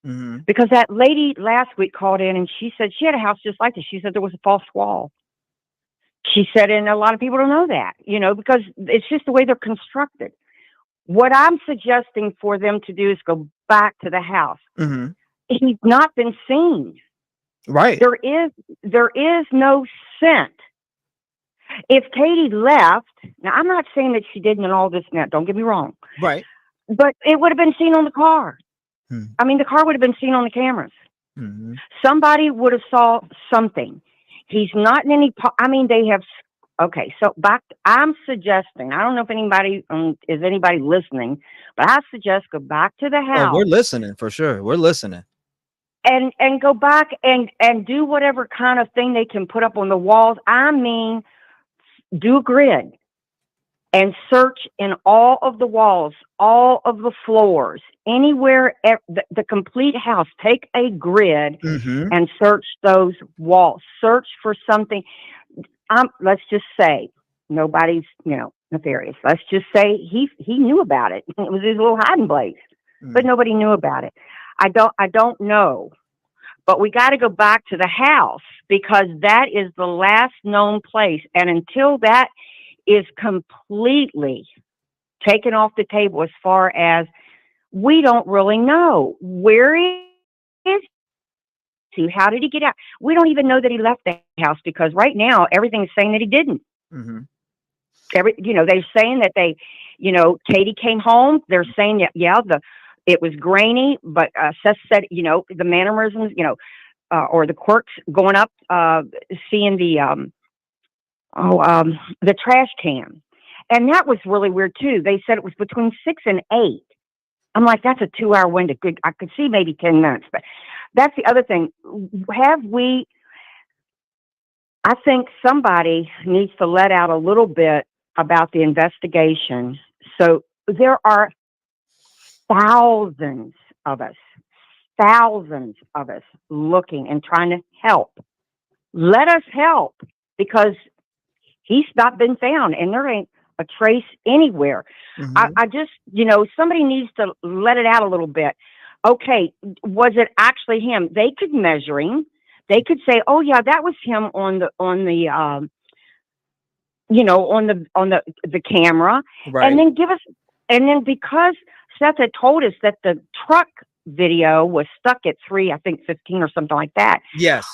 Because that lady last week called in and she said she had a house just like this. She said there was a false wall. She said, and a lot of people don't know that, because it's just the way they're constructed. What I'm suggesting for them to do is go back to the house. He's not been seen. Right. There is no scent. If Katie left, now I'm not saying that she didn't and all this now, don't get me wrong. Right. But it would have been seen on the car. I mean, the car would have been seen on the cameras. Somebody would have saw something. He's not in any, they have, okay, so I'm suggesting, I don't know if anybody, is anybody listening, but I suggest go back to the house. Oh, we're listening for sure. We're listening. And go back and do whatever kind of thing they can put up on the walls. I mean, do a grid and search in all of the walls, all of the floors, anywhere, the complete house. Take a grid and search those walls. Search for something. Let's just say nobody's, nefarious. Let's just say he knew about it. It was his little hiding place, but nobody knew about it. I don't know, but we got to go back to the house because that is the last known place. And until that is completely taken off the table, as far as we don't really know where is he, how did he get out? We don't even know that he left the house because right now everything's saying that he didn't. They're saying that Katie came home. They're saying that it was grainy, but Seth said the mannerisms, or the quirks going up, seeing the trash can. And that was really weird too. They said it was between 6 and 8. I'm like, that's a 2-hour window. I could see maybe 10 minutes, but that's the other thing. I think somebody needs to let out a little bit about the investigation. So there are thousands of us looking and trying to help. Let us help because he's not been found and there ain't a trace anywhere. I just, somebody needs to let it out a little bit. Okay, was it actually him? They could measure him. They could say, "Oh yeah, that was him on the camera," right. And then because Seth had told us that the truck video was stuck at 3:15 or something like that. Yes,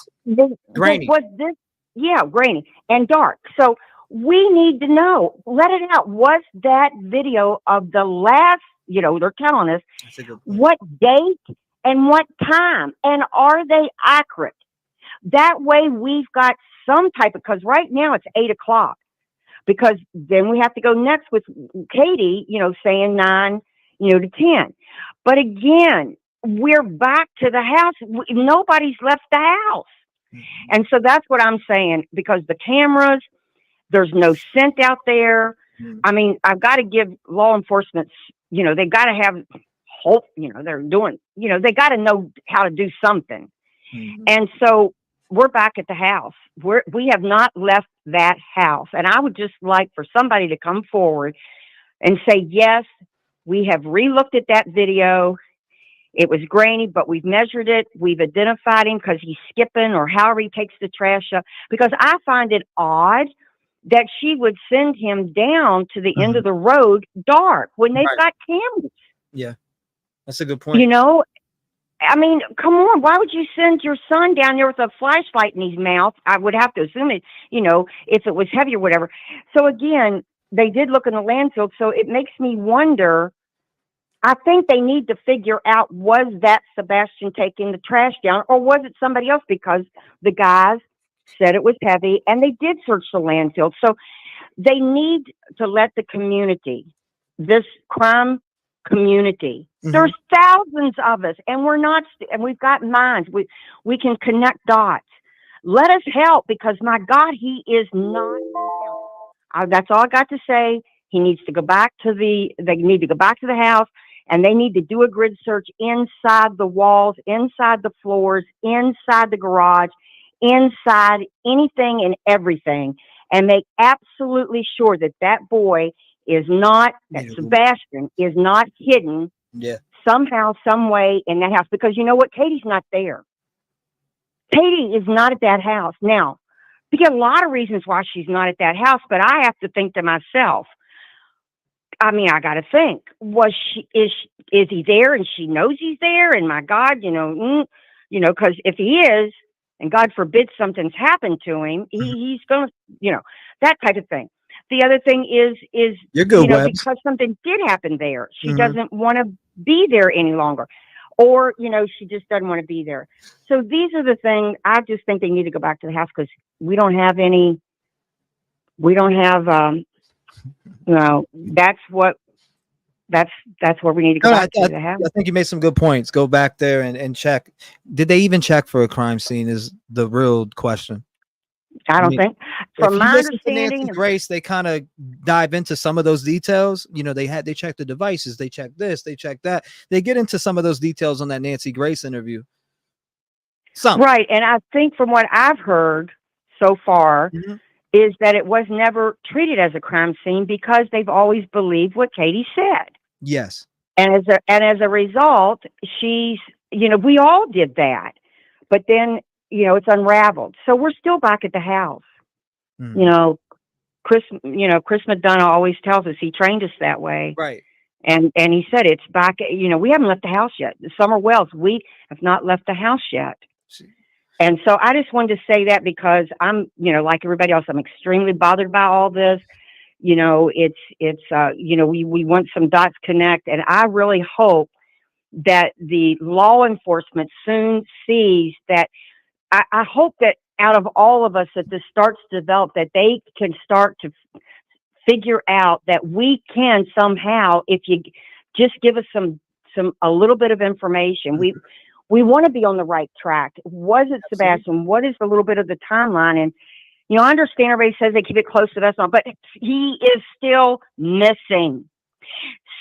grainy. Was this? Yeah, grainy and dark. So we need to know. Let it out. Was that video of the last? They're telling us what date and what time, and are they accurate? That way, we've got some type of. Because right now it's 8:00. Because then we have to go next with Katie, saying 9, to 10. But again, we're back to the house. Nobody's left the house. And so that's what I'm saying, because the cameras, there's no scent out there. I mean, I've got to give law enforcement, they got to have hope, they're doing, they got to know how to do something. And so we're back at the house. We have not left that house. And I would just like for somebody to come forward and say, yes, we have re-looked at that video. It was grainy, but we've measured it. We've identified him because he's skipping or however he takes the trash up. Because I find it odd that she would send him down to the end of the road dark when they've got cameras. Yeah, that's a good point. I mean, come on. Why would you send your son down there with a flashlight in his mouth? I would have to assume it, if it was heavy or whatever. So again, they did look in the landfill. So it makes me wonder. I think they need to figure out, was that Sebastian taking the trash down or was it somebody else? Because the guys said it was heavy and they did search the landfill. So they need to let the community, this crime community. There's thousands of us, and and we've got minds. We can connect dots. Let us help, because my God, he is not. That's all I got to say. He needs to go back to they need to go back to the house, and they need to do a grid search inside the walls, inside the floors, inside the garage, inside anything and everything, and make absolutely sure that that boy is not, that Sebastian is not hidden somehow, some way in that house. Because you know what? Katie's not there. Katie is not at that house. Now, we get a lot of reasons why she's not at that house, but I have to think to myself, I mean, I got to think, is he there and she knows he's there? And my God, because if he is, and God forbid something's happened to him, he's going to, that type of thing. The other thing is you're good, because something did happen there, she doesn't want to be there any longer. Or, she just doesn't want to be there. So these are the things. I just think they need to go back to the house, because we don't have, that's where we need to go back to the house. I think you made some good points. Go back there and check. Did they even check for a crime scene is the real question. I don't think. From my understanding, Nancy Grace, they kind of dive into some of those details. They check the devices, they check this, they check that. They get into some of those details on that Nancy Grace interview. Right, and I think from what I've heard so far is that it was never treated as a crime scene, because they've always believed what Katie said. Yes, and as a result, she's we all did that, but then. It's unraveled. So we're still back at the house. Chris McDonough always tells us, he trained us that way. Right. And he said, it's back, we haven't left the house yet. Summer Wells, we have not left the house yet. And so I just wanted to say that, because I'm, like everybody else, I'm extremely bothered by all this. We want some dots connect. And I really hope that the law enforcement soon sees that. I hope that out of all of us, that this starts to develop, that they can start to figure out that we can somehow, if you just give us a little bit of information, we want to be on the right track. Was it Sebastian? What is a little bit of the timeline? And, I understand everybody says they keep it close to us, but he is still missing.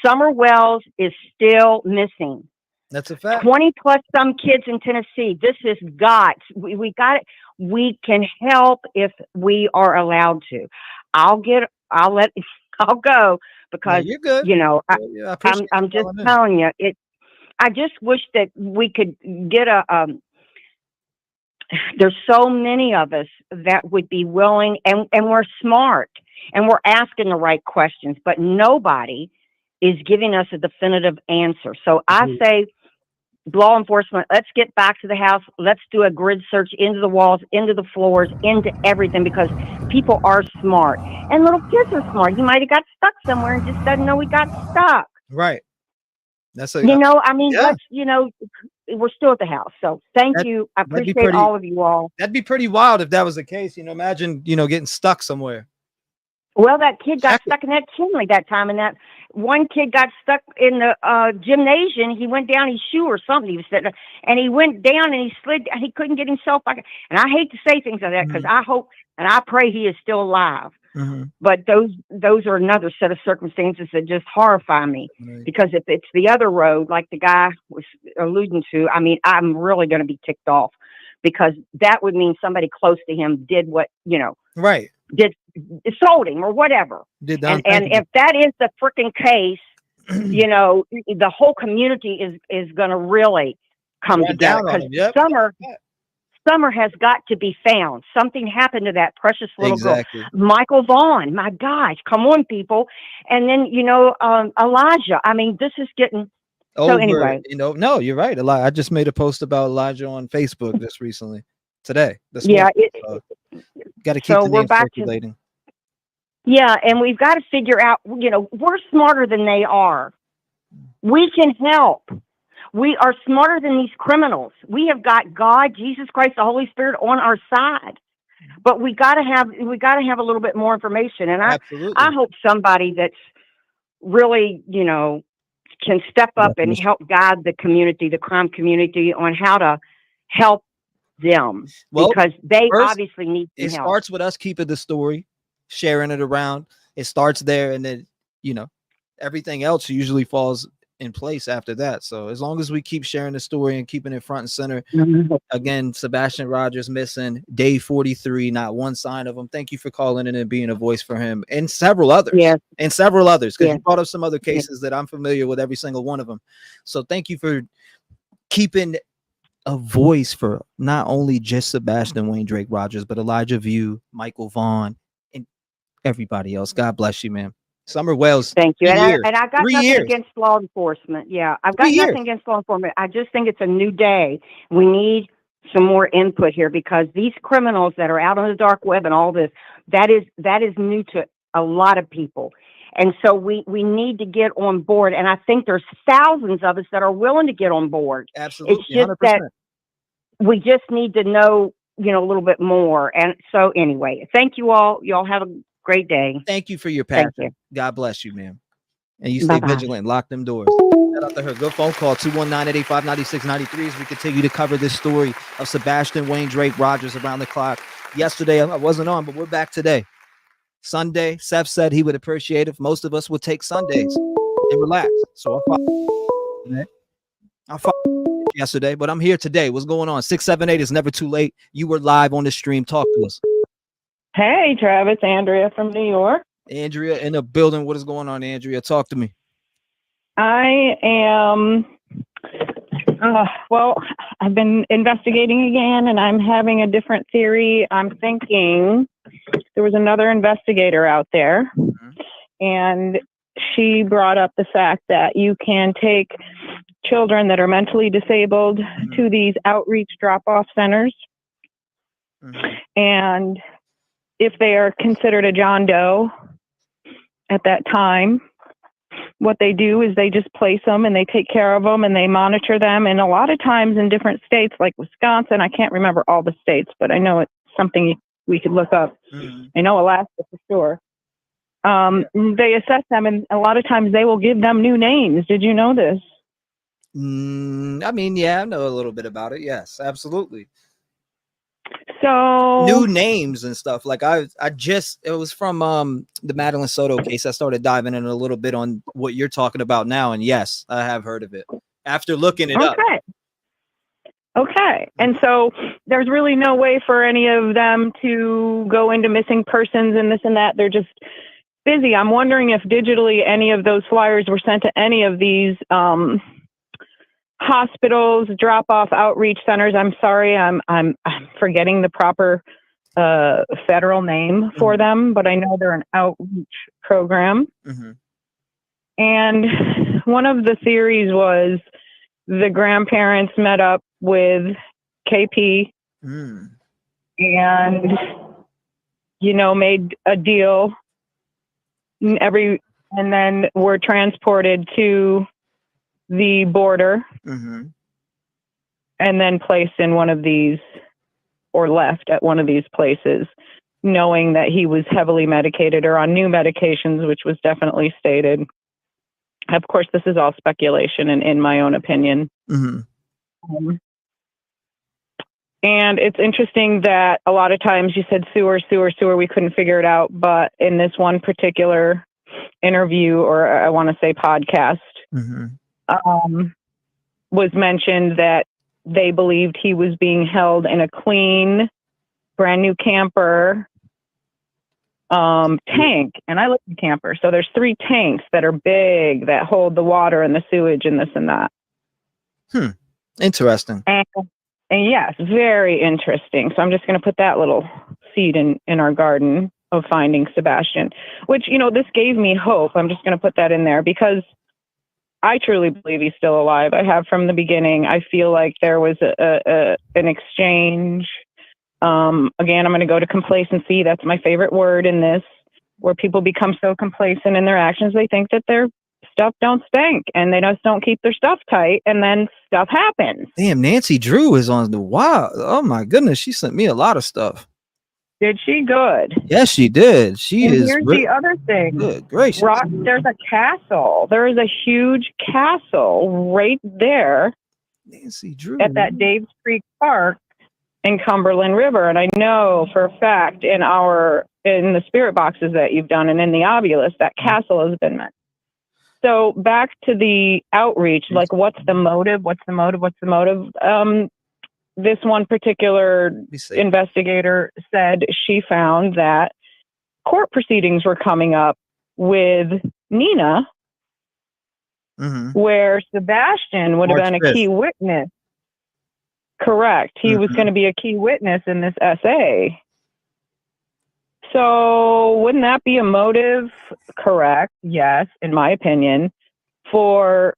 Summer Wells is still missing. That's a fact. 20 plus some kids in Tennessee. This is we got it. We can help if we are allowed to. I'll go, because you're good. I'm just telling you it. I just wish that we could get there's so many of us that would be willing, and we're smart, and we're asking the right questions, but nobody is giving us a definitive answer. So I say, law enforcement, let's get back to the house. Let's do a grid search into the walls, into the floors, into everything, because people are smart, and little kids are smart. He might have got stuck somewhere and just doesn't know he got stuck. Right. That's we're still at the house. So thank you. I appreciate all of you all. That'd be pretty wild if that was the case. Imagine, getting stuck somewhere. Well, that kid got stuck in that chimney that time, and that one kid got stuck in the gymnasium. He went down his shoe or something. He was sitting there, and he went down and he slid. He couldn't get himself back. And I hate to say things like that, because I hope and I pray he is still alive. But those are another set of circumstances that just horrify me. Because if it's the other road, like the guy was alluding to, I mean, I'm really going to be ticked off, because that would mean somebody close to him did what right. Sold him or whatever. And if that is the freaking case, the whole community is going to really come together, because Summer has got to be found. Something happened to that precious little girl. Michael Vaughn, my gosh, come on, people. And then, Elijah. I mean, this is getting over. So anyway, no, you're right. I just made a post about Elijah on Facebook just recently. Today. Yeah. Got to keep the name circulating. And we've got to figure out, we're smarter than they are. We can help. We are smarter than these criminals. We have got God, Jesus Christ, the Holy Spirit on our side. But we got to have a little bit more information. And I hope somebody that's really, can step up and help guide the community, the crime community, on how to help them, because they obviously need some help. It starts with us keeping the story, sharing it around. It starts there, and then, you know, everything else usually falls in place after that. So as long as we keep sharing the story and keeping it front and center. Again, Sebastian Rogers missing, day 43, not one sign of him. Thank you for calling in and being a voice for him, and several others. And several others, because you brought up some other cases that I'm familiar with, every single one of them. So thank you for keeping a voice for not only just Sebastian Wayne Drake Rogers, but Elijah View, Michael Vaughn, and everybody else. God bless you, man. Summer Wells. Thank you. And years. I got 3 nothing years. against law enforcement. Yeah, I've got nothing against law enforcement. I just think it's a new day. We need some more input here, because these criminals that are out on the dark web and all this, that is new to a lot of people. And so we need to get on board. And I think there's thousands of us that are willing to get on board. Absolutely. It's just 100%. that we just need to know, you know, a little bit more. And so anyway, thank you all. Y'all have a great day. Thank you for your passion. Thank you. God bless you, man. And you stay vigilant. Lock them doors. Shout out to her. Good phone call. 219-885-9693 as we continue to cover this story of Sebastian Wayne Drake Rogers around the clock. Yesterday, I wasn't on, but we're back today. Sunday, Seth said he would appreciate if most of us would take Sundays and relax. So I fought yesterday, but I'm here today. What's going on? 678 is never too late. You were live on the stream. Talk to us. Hey, Travis, Andrea from New York. Andrea in the building. What is going on, Andrea? Talk to me. I am, well, I've been investigating again, and I'm having a different theory. I'm thinking there was another investigator out there, and she brought up the fact that you can take children that are mentally disabled to these outreach drop-off centers, and if they are considered a John Doe at that time, what they do is they just place them and they take care of them and they monitor them. And a lot of times in different states like Wisconsin, I can't remember all the states, but I know it's something we could look up. I know Alaska for sure. They assess them, and a lot of times they will give them new names. Did you know this? I mean, yeah, I know a little bit about it. Yes, absolutely. So new names and stuff. Like it was from the Madeline Soto case. I started diving in a little bit on what you're talking about now, and yes, I have heard of it after looking it up. Okay. And so there's really no way for any of them to go into missing persons and this and that. They're just busy. I'm wondering if digitally any of those flyers were sent to any of these hospitals, drop-off outreach centers. I'm sorry, I'm forgetting the proper federal name for them, but I know they're an outreach program. And one of the theories was the grandparents met up with KP and, you know, made a deal and then were transported to the border and then placed in one of these, or left at one of these places, knowing that he was heavily medicated or on new medications, which was definitely stated. Of course, this is all speculation and in my own opinion. And it's interesting that a lot of times you said sewer, we couldn't figure it out. But in this one particular interview, or I want to say podcast, was mentioned that they believed he was being held in a clean, brand new camper tank. And I live in a camper. So there's 3 tanks that are big that hold the water and the sewage and this and that. Interesting. And yes, very interesting. So I'm just going to put that little seed in our garden of finding Sebastian, which, you know, this gave me hope. I'm just going to put that in there because I truly believe he's still alive. I have from the beginning. I feel like there was an exchange. Again, I'm going to go to complacency. That's my favorite word in this, where people become so complacent in their actions. They think that their stuff don't stink and they just don't keep their stuff tight. And then stuff happens. Damn, Nancy Drew is on the wild. Oh my goodness. She sent me a lot of stuff. Did she? Good. Yes, she did. She And is. here's the other thing. Good gracious. There's a castle. There is a huge castle right there Nancy Drew at that Dave's Creek Park in Cumberland River. And I know for a fact in the spirit boxes that you've done and in the Ovilus, that castle has been met. So back to the outreach, like what's the motive? This one particular investigator said she found that court proceedings were coming up with Nina, where Sebastian would have been a key witness. Correct. He was going to be a key witness in this essay. So wouldn't that be a motive? Correct. Yes, in my opinion, for,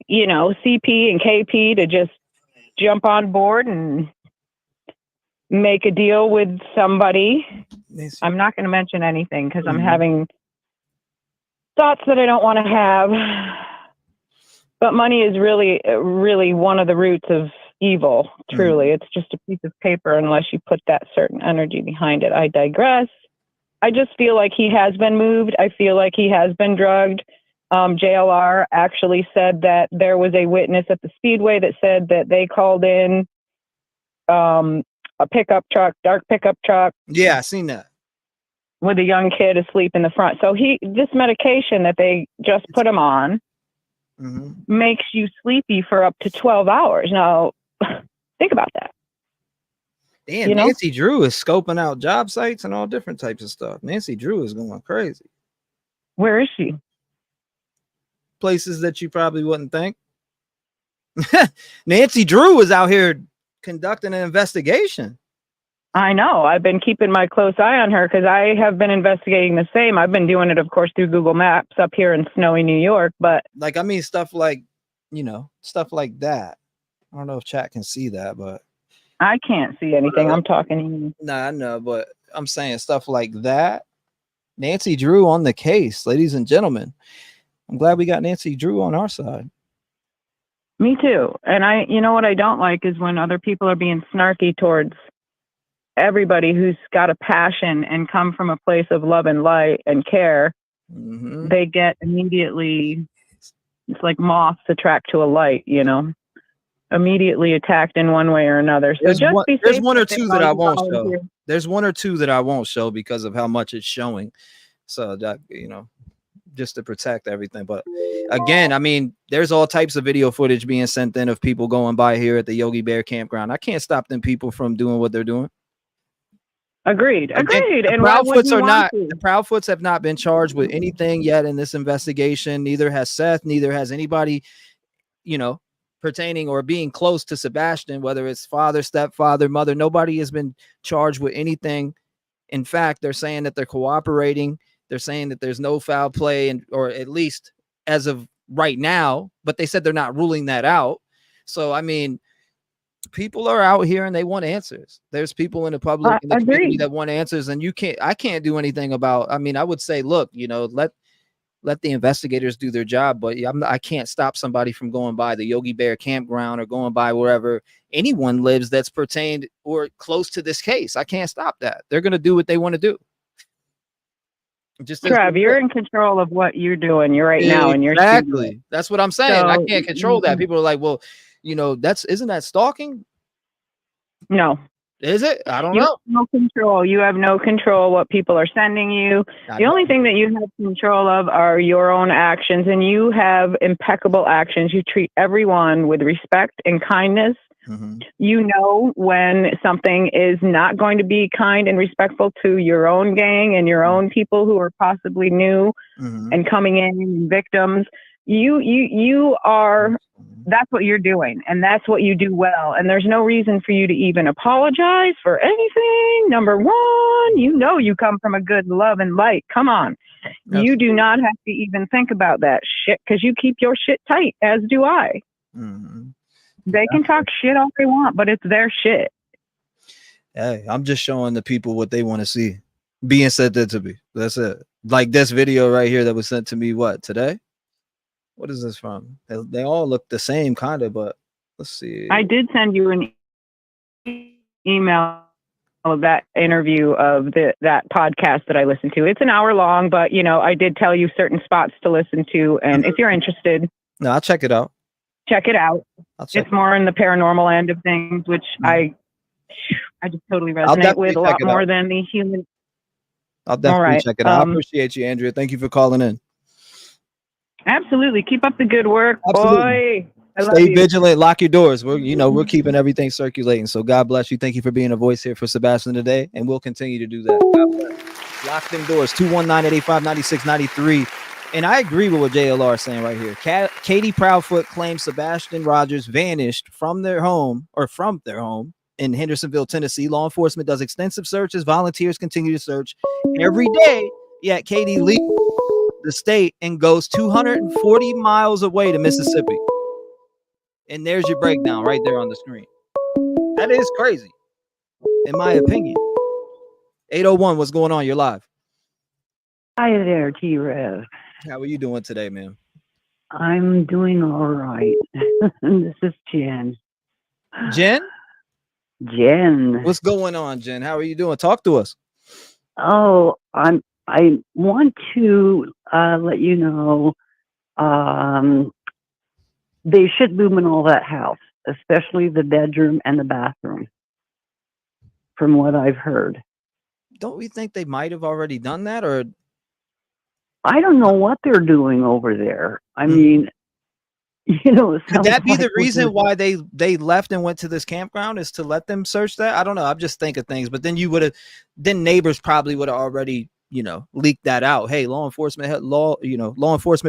CP and KP to just jump on board and make a deal with somebody. I'm not going to mention anything because I'm having thoughts that I don't want to have. But money is really, really one of the roots of evil. Truly, it's just a piece of paper unless you put that certain energy behind it. I digress. I just feel like he has been moved. I feel like he has been drugged. JLR actually said that there was a witness at the Speedway that said that they called in a pickup truck, dark pickup truck. Yeah, I seen that. With a young kid asleep in the front. So this medication that they just put him on makes you sleepy for up to 12 hours. Now, think about that. Damn, Nancy Drew is scoping out job sites and all different types of stuff. Nancy Drew is going crazy. Where is she? Places that you probably wouldn't think. Nancy Drew is out here conducting an investigation. I know. I've been keeping my close eye on her because I have been investigating the same. I've been doing it, of course, through Google Maps up here in snowy New York. But stuff like, stuff like that. I don't know if chat can see that, but I can't see anything. I'm talking to you. Nah, I know, but I'm saying stuff like that. Nancy Drew on the case, ladies and gentlemen. I'm glad we got Nancy Drew on our side. Me too. And what I don't like is when other people are being snarky towards everybody who's got a passion and come from a place of love and light and care. They get immediately, it's like moths attract to a light, immediately attacked in one way or another. So there's one or two that I won't show. There's one or two that I won't show because of how much it's showing. So that, just to protect everything. But again, I mean, there's all types of video footage being sent in of people going by here at the Yogi Bear campground. I can't stop them people from doing what they're doing. Agreed. And the Proudfoots have not been charged with anything yet in this investigation. Neither has Seth, neither has anybody, pertaining or being close to Sebastian, whether it's father, stepfather, mother. Nobody has been charged with anything. In fact, they're saying that they're cooperating. They're saying that there's no foul play, or at least as of right now, but they said they're not ruling that out. So, I mean, people are out here and they want answers. There's people in the public in the community that want answers, and I can't do anything about. I mean, I would say, look, let the investigators do their job, but I can't stop somebody from going by the Yogi Bear campground or going by wherever anyone lives that's pertained or close to this case. I can't stop that. They're going to do what they want to do. Trev, you're in control of what you're doing. You're right now, and you're exactly. That's what I'm saying. So, I can't control that. People are like, well, isn't that stalking? No. Is it? I don't know. No control. You have no control what people are sending you. The only thing that you have control of are your own actions, and you have impeccable actions. You treat everyone with respect and kindness. You know when something is not going to be kind and respectful to your own gang and your own people who are possibly new and coming in and victims. You are, that's what you're doing, and that's what you do well. And there's no reason for you to even apologize for anything. Number one, you come from a good love and light. Come on. Absolutely. You do not have to even think about that shit because you keep your shit tight, as do I. They can talk shit all they want, but it's their shit. Hey, I'm just showing the people what they want to see being sent to me. That's it. Like this video right here that was sent to me, today? What is this from? They all look the same, kind of, but let's see. I did send you an email that interview of that podcast that I listened to. It's an hour long, but I did tell you certain spots to listen to, and if you're interested, no, I'll check it out. Check it out. It's more in the paranormal end of things, which I just totally resonate with a lot more than the human. I'll definitely check it out. I appreciate you, Andrea. Thank you for calling in. Absolutely. Keep up the good work, boy. Stay vigilant. Lock your doors. We're keeping everything circulating. So God bless you. Thank you for being a voice here for Sebastian today, and we'll continue to do that. God bless. Lock them doors. 219-885-9693. And I agree with what JLR is saying right here. Katie Proudfoot claims Sebastian Rogers vanished from their home in Hendersonville, Tennessee. Law enforcement does extensive searches. Volunteers continue to search every day. Yet Katie leaves the state and goes 240 miles away to Mississippi. And there's your breakdown right there on the screen. That is crazy, in my opinion. 801, what's going on? You're live. Hi there, T-REV. How are you doing today, man? I'm doing all right. This is Jen. Jen? Jen. What's going on, Jen? How are you doing? Talk to us. Oh, I want to let you know they should luminol that house, especially the bedroom and the bathroom, from what I've heard. Don't we think they might have already done that? Or I don't know what they're doing over there. I mean, could that be the reason why they left and went to this campground, is to let them search that? I don't know. I'm just thinking things, but then neighbors probably would have already, leaked that out. Hey, law enforcement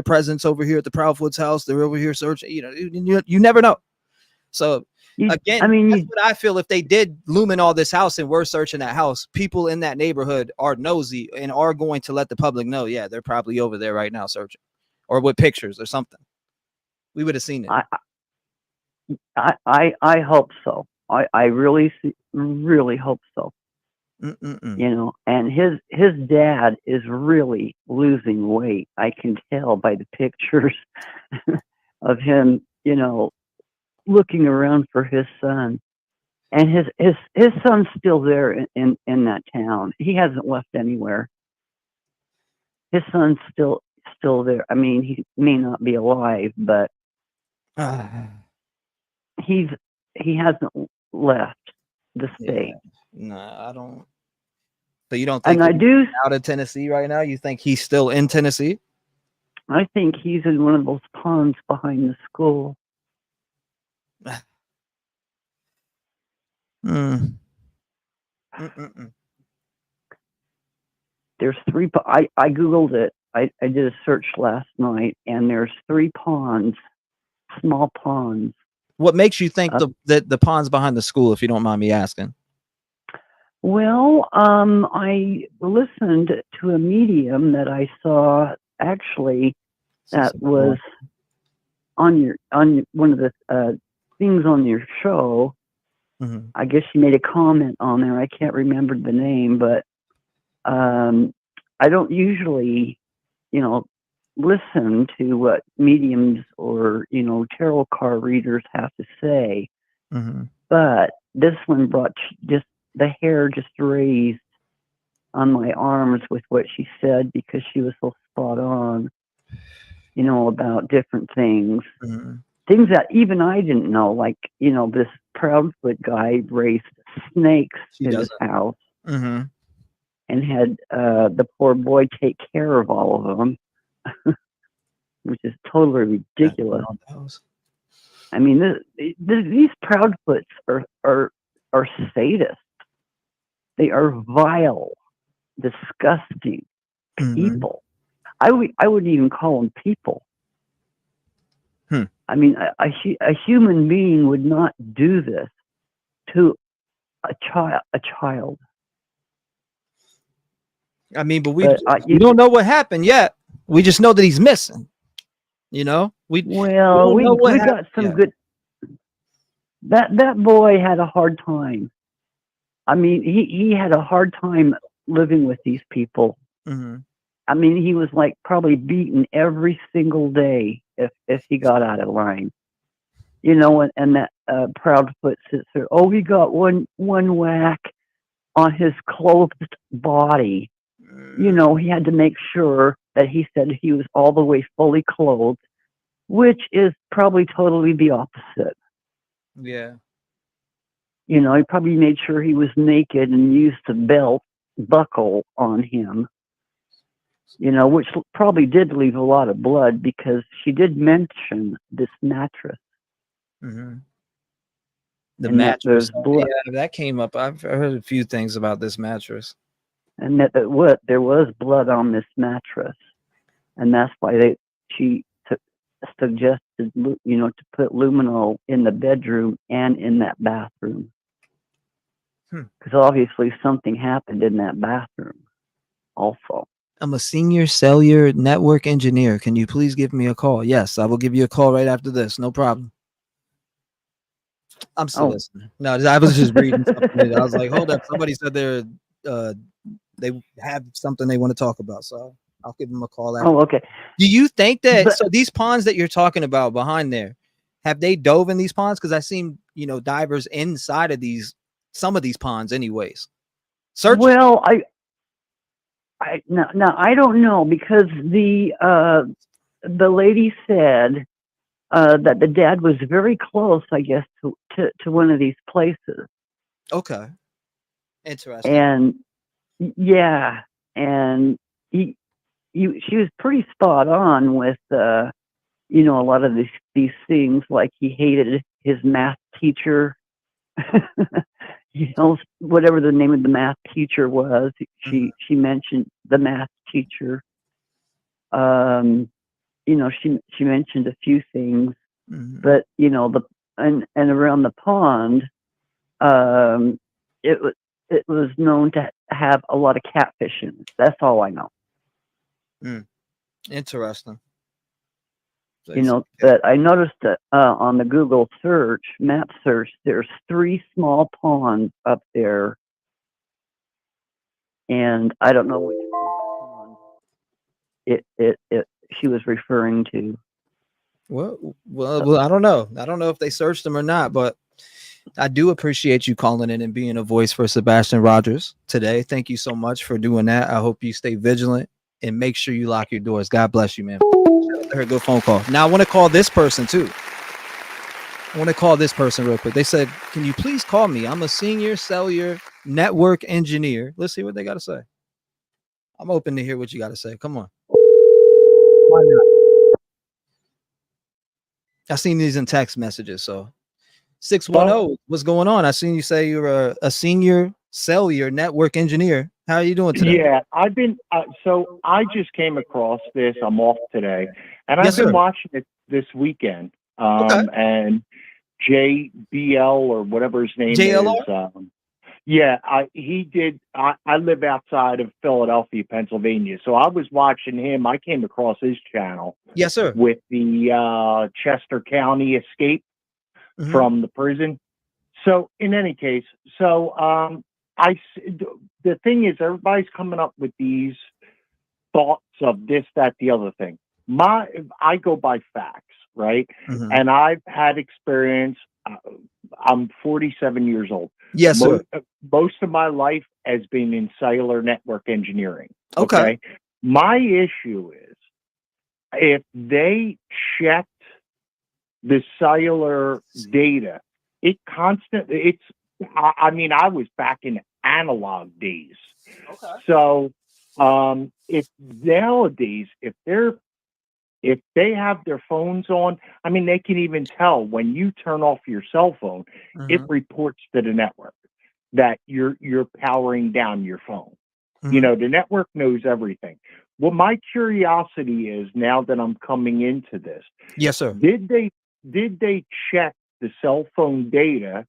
presence over here at the Proudfoots house. They're over here searching. You never know. So again, that's what I feel. If they did luminol this house and we're searching that house, people in that neighborhood are nosy and are going to let the public know. Yeah, they're probably over there right now searching, or with pictures or something. We would have seen it. I hope so. I really hope so. And his dad is really losing weight. I can tell by the pictures of him, looking around for his son. And his son's still there in that town. He hasn't left anywhere. His son's still there. I mean, he may not be alive, but he hasn't left the state. No, I don't. So you don't think he's out of Tennessee right now? You think he's still in Tennessee? I think he's in one of those ponds behind the school. There's 3. I Googled it. I did a search last night, and there's 3 ponds, small ponds. What makes you think the ponds behind the school, if you don't mind me asking? Well, I listened to a medium that I saw actually that was on one of the things on your show. Mm-hmm. I guess she made a comment on there. I can't remember the name, but I don't usually, listen to what mediums or, tarot card readers have to say. Mm-hmm. But this one brought just the hair just raised on my arms with what she said, because she was so spot on, about different things. Mm-hmm. Things that even I didn't know, like, this Proudfoot guy raised snakes in his house. Mm-hmm. And had the poor boy take care of all of them, which is totally ridiculous. I mean, these Proudfoots are sadists. They are vile, disgusting people. I wouldn't even call them people. I mean, a human being would not do this to a child. I mean, but we don't know what happened yet. We just know that he's missing. We got some good. That boy had a hard time. I mean, he had a hard time living with these people. Mm-hmm. I mean, he was like probably beaten every single day if he got out of line. And that Proudfoot sits there. Oh, he got one whack. on his clothed body. You know, he had to make sure that he said he was all the way fully clothed, which is probably totally the opposite. Yeah. You know, he probably made sure he was naked and used the belt buckle on him, you know, which probably did leave a lot of blood because she did mention this mattress. Mm-hmm. The and mattress. there's blood. Yeah, that came up. I've heard a few things about this mattress. And that there was blood on this mattress. And that's why she suggested, you know, to put luminol in the bedroom and in that bathroom. Because obviously something happened in that bathroom also. I'm a senior cellular network engineer. Can you please give me a call? Yes, I will give you a call right after this. No problem. I'm still listening. No, I was just reading something. I was like, hold up. Somebody said they have something they want to talk about. So I'll give them a call after. Oh, okay. Do you think that so these ponds that you're talking about behind there, have they dove in these ponds? Because I seen, you know, divers inside of some of these ponds anyways. Search. Well, I don't know, because the lady said that the dad was very close, I guess, to one of these places. Okay. Interesting. And yeah, and she was pretty spot on with you know, a lot of these things, like he hated his math teacher. You know, whatever the name of the math teacher was, she mentioned the math teacher. You know, she mentioned a few things, but you know, and around the pond, it was known to have a lot of catfish in it. That's all I know. Interesting. You know, but I noticed that on the Google map search, there's 3 small ponds up there, and I don't know which pond she was referring to. Well, I don't know. I don't know if they searched them or not, but I do appreciate you calling in and being a voice for Sebastian Rogers today. Thank you so much for doing that. I hope you stay vigilant and make sure you lock your doors. God bless you, man. I heard a good phone call. Now I want to call this person too. I want to call this person real quick. They said, can you please call me? I'm a senior cellular network engineer. Let's see what they got to say. I'm open to hear what you got to say. Come on. Why not? I seen these in text messages. So 610, what's going on? I seen you say you're a senior cellular network engineer. How are you doing today? Yeah, I've been, so I just came across this. I'm off today, and I've been watching it this weekend. And JBL or whatever his name JLR? is. Yeah, he did. I live outside of Philadelphia, Pennsylvania. So I was watching him. I came across his channel. Yes, sir. With the Chester County escape from the prison. So in any case, the thing is, everybody's coming up with these thoughts of this, that, the other thing. I go by facts, right? And I've had experience. I'm 47 years old. Yes, sir. Most of my life has been in cellular network engineering. Okay. My issue is if they checked the cellular data, I mean, I was back in analog days. Okay. So, if nowadays, if they have their phones on, I mean, they can even tell when you turn off your cell phone, it reports to the network that you're powering down your phone. You know, the network knows everything. Well, my curiosity is, now that I'm coming into this, yes, sir. Did they check the cell phone data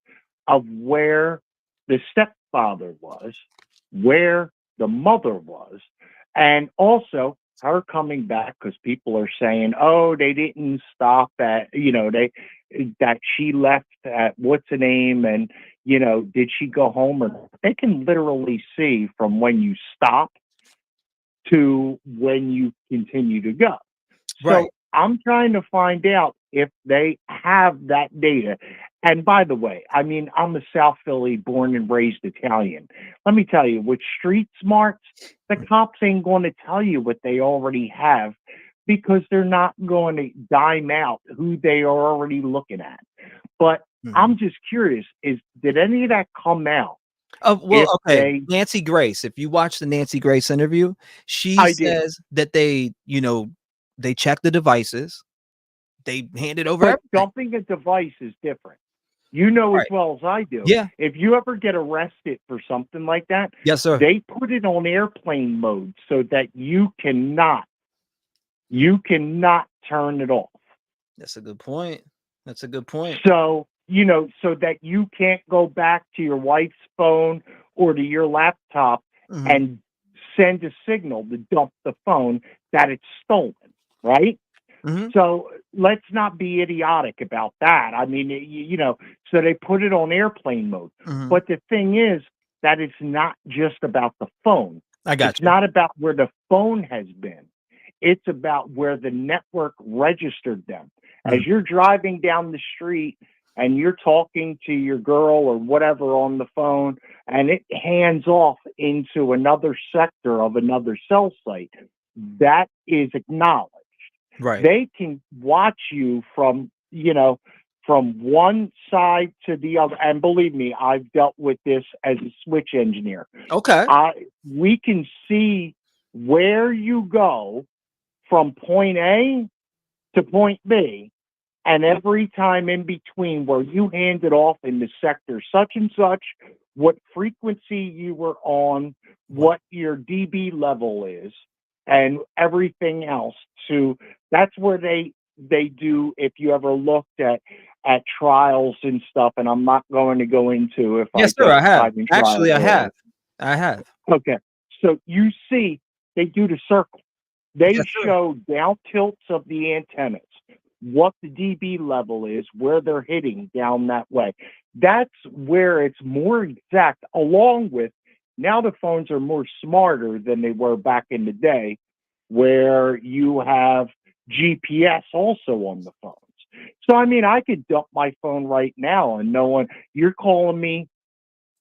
of where the stepfather was, where the mother was, and also her coming back? Because people are saying, oh, they didn't stop at, you know, that she left at what's the name, and, you know, did she go home? Or they can literally see from when you stop to when you continue to go. So I'm trying to find out if they have that data. And by the way, I mean, I'm a South Philly born and raised Italian. Let me tell you, with street smarts, the cops ain't going to tell you what they already have because they're not going to dime out who they are already looking at. But I'm just curious, did any of that come out? Well, okay. Nancy Grace, if you watch the Nancy Grace interview, she says that they check the devices. They handed over. But dumping a device is different. You know as well as I do. Yeah. If you ever get arrested for something like that, yes, sir, they put it on airplane mode so that you cannot turn it off. That's a good point. That's a good point. So, so that you can't go back to your wife's phone or to your laptop and send a signal to dump the phone that it's stolen, right? So let's not be idiotic about that. I mean, so they put it on airplane mode. But the thing is that it's not just about the phone. It's not about where the phone has been. It's about where the network registered them. As you're driving down the street and you're talking to your girl or whatever on the phone, and it hands off into another sector of another cell site, that is acknowledged. Right. They can watch you from one side to the other. And believe me, I've dealt with this as a switch engineer. Okay. We can see where you go from point A to point B, and every time in between where you hand it off in the sector such and such, what frequency you were on, what your dB level is, and everything else. That's where they do, if you ever looked at trials and stuff, and I'm not going to go into if yes, sir, I have. Actually, I have. Okay. So you see, they do the circle. They show down tilts of the antennas, what the dB level is, where they're hitting down that way. That's where it's more exact, along with now the phones are more smarter than they were back in the day, where you have GPS also on the phones. So, I mean, I could dump my phone right now and no one, you're calling me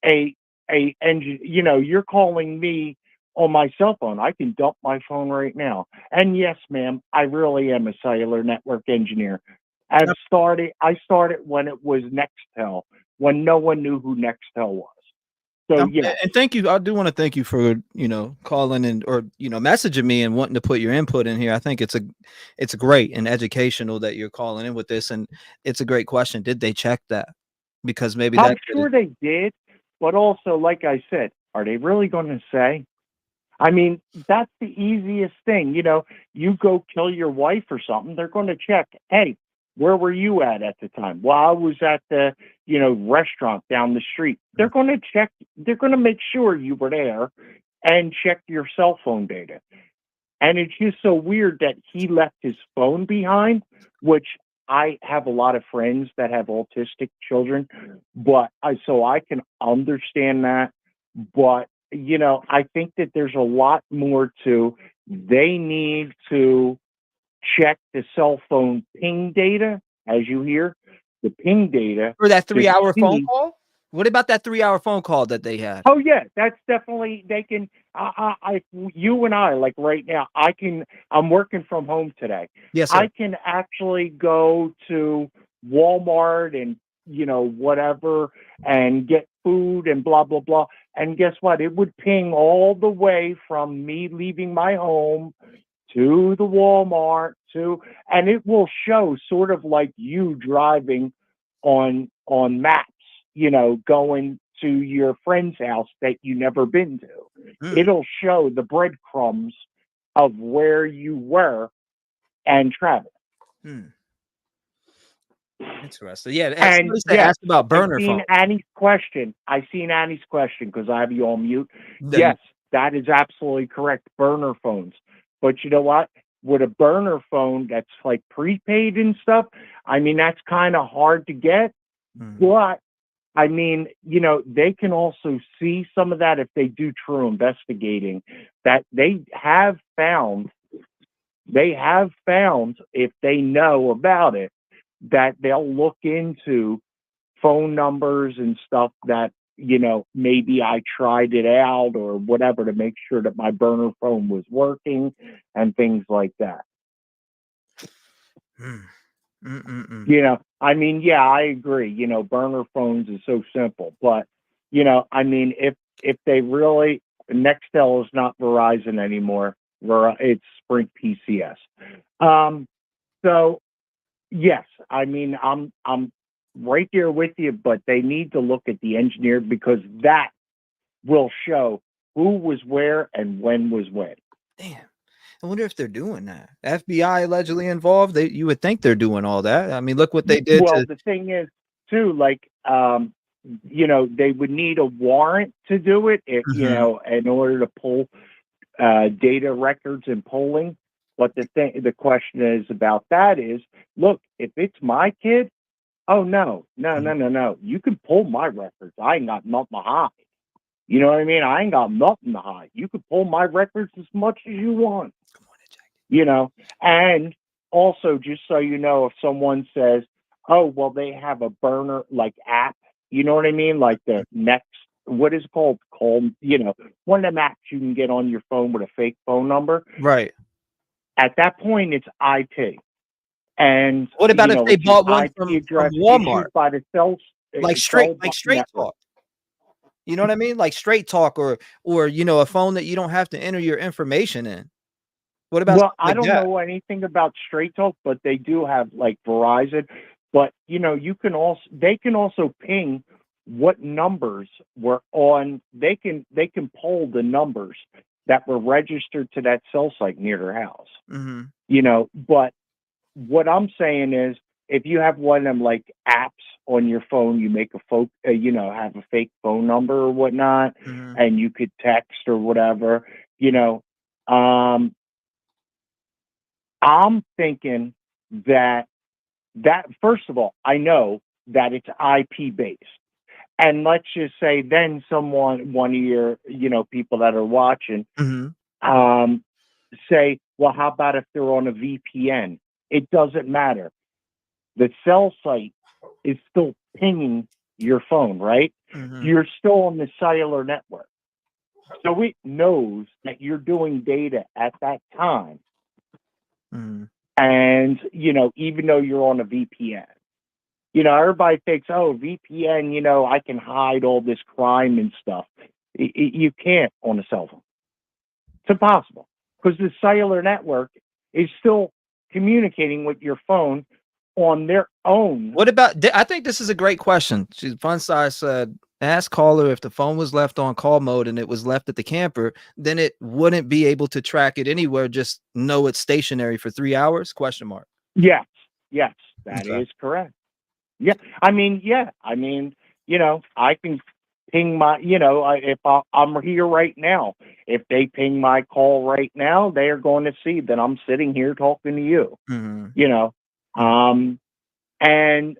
you're calling me on my cell phone. I can dump my phone right now. And yes, ma'am, I really am a cellular network engineer. I started when it was Nextel, when no one knew who Nextel was. So yeah, and thank you. I do want to thank you for calling and or messaging me and wanting to put your input in here. I think it's great and educational that you're calling in with this, and it's a great question. Did they check that? Because maybe I'm sure they did, but also, like I said, are they really going to say? I mean, that's the easiest thing. You go kill your wife or something, they're going to check. Hey, where were you at the time? Well, I was at the, restaurant down the street. They're going to check. They're going to make sure you were there and check your cell phone data. And it's just so weird that he left his phone behind, which I have a lot of friends that have autistic children, so I can understand that. But, I think that there's a lot more to, they need to check the cell phone ping data, as you hear, the ping data. For that 3-hour phone call? What about that 3-hour phone call that they had? Oh, yeah, that's definitely, they can, you and I, like right now, I'm working from home today. Yes, sir. I can actually go to Walmart and, whatever, and get food and blah, blah, blah. And guess what? It would ping all the way from me leaving my home to the Walmart and it will show sort of like you driving on maps, going to your friend's house that you never been to. It'll show the breadcrumbs of where you were and travel. Interesting. Yeah. And asked about burner phone. I seen Annie's question because I have you on mute. Yes, that is absolutely correct. Burner phones. But you know what? With a burner phone that's like prepaid and stuff, I mean, that's kind of hard to get. But I mean, they can also see some of that if they do true investigating, that they have found, if they know about it, that they'll look into phone numbers and stuff that, you know, maybe I tried it out or whatever to make sure that my burner phone was working and things like that. You know, I mean, yeah, I agree. You know, burner phones is so simple, but you know, I mean, if they really, Nextel is not Verizon anymore. It's Sprint PCS. So yes, I mean, I'm right there with you, but they need to look at the engineer because that will show who was where and when was when. Damn. I wonder if they're doing that. FBI allegedly involved. You would think they're doing all that. I mean, look what they did. Well, the thing is, too, like, you know, they would need a warrant to do it, if, you know, in order to pull data records and polling. But the question is about that is, look, if it's my kid, oh no. You can pull my records. I ain't got nothing to hide. You know what I mean? I ain't got nothing to hide. You can pull my records as much as you want. You know, and also just so you know, if someone says, oh, well, they have a burner like app, you know what I mean? Like the next, what is it called? You know, one of them apps you can get on your phone with a fake phone number. Right. At that point, it's IP. And what about you if know, they bought one from Walmart? By the like straight talk. You know what I mean? Like straight talk or you know, a phone that you don't have to enter your information in. What about? Well, I don't know anything about Straight Talk, but they do have like Verizon. But you know, they can also ping what numbers were on. They can poll the numbers that were registered to that cell site near their house. You know, but what I'm saying is, if you have one of them like apps on your phone, you make you know, have a fake phone number or whatnot, and you could text or whatever. You know, I'm thinking that first of all, I know that it's IP based. And let's just say then one of your, you know, people that are watching, say, well, how about if they're on a VPN? It doesn't matter. The cell site is still pinging your phone, right? You're still on the cellular network. So it knows that you're doing data at that time. And, you know, even though you're on a VPN, you know, everybody thinks, oh, VPN, you know, I can hide all this crime and stuff. You can't on a cell phone. It's impossible because the cellular network is still communicating with your phone on their own. What about, I think this is a great question. Fun Size said, ask caller if the phone was left on call mode and it was left at the camper, then it wouldn't be able to track it anywhere. Just know it's stationary for 3 hours? Question mark. Yes, that is correct. Yeah, I mean, you know, I can ping my, you know, if I'm here right now, if they ping my call right now, they are going to see that I'm sitting here talking to you. You know, and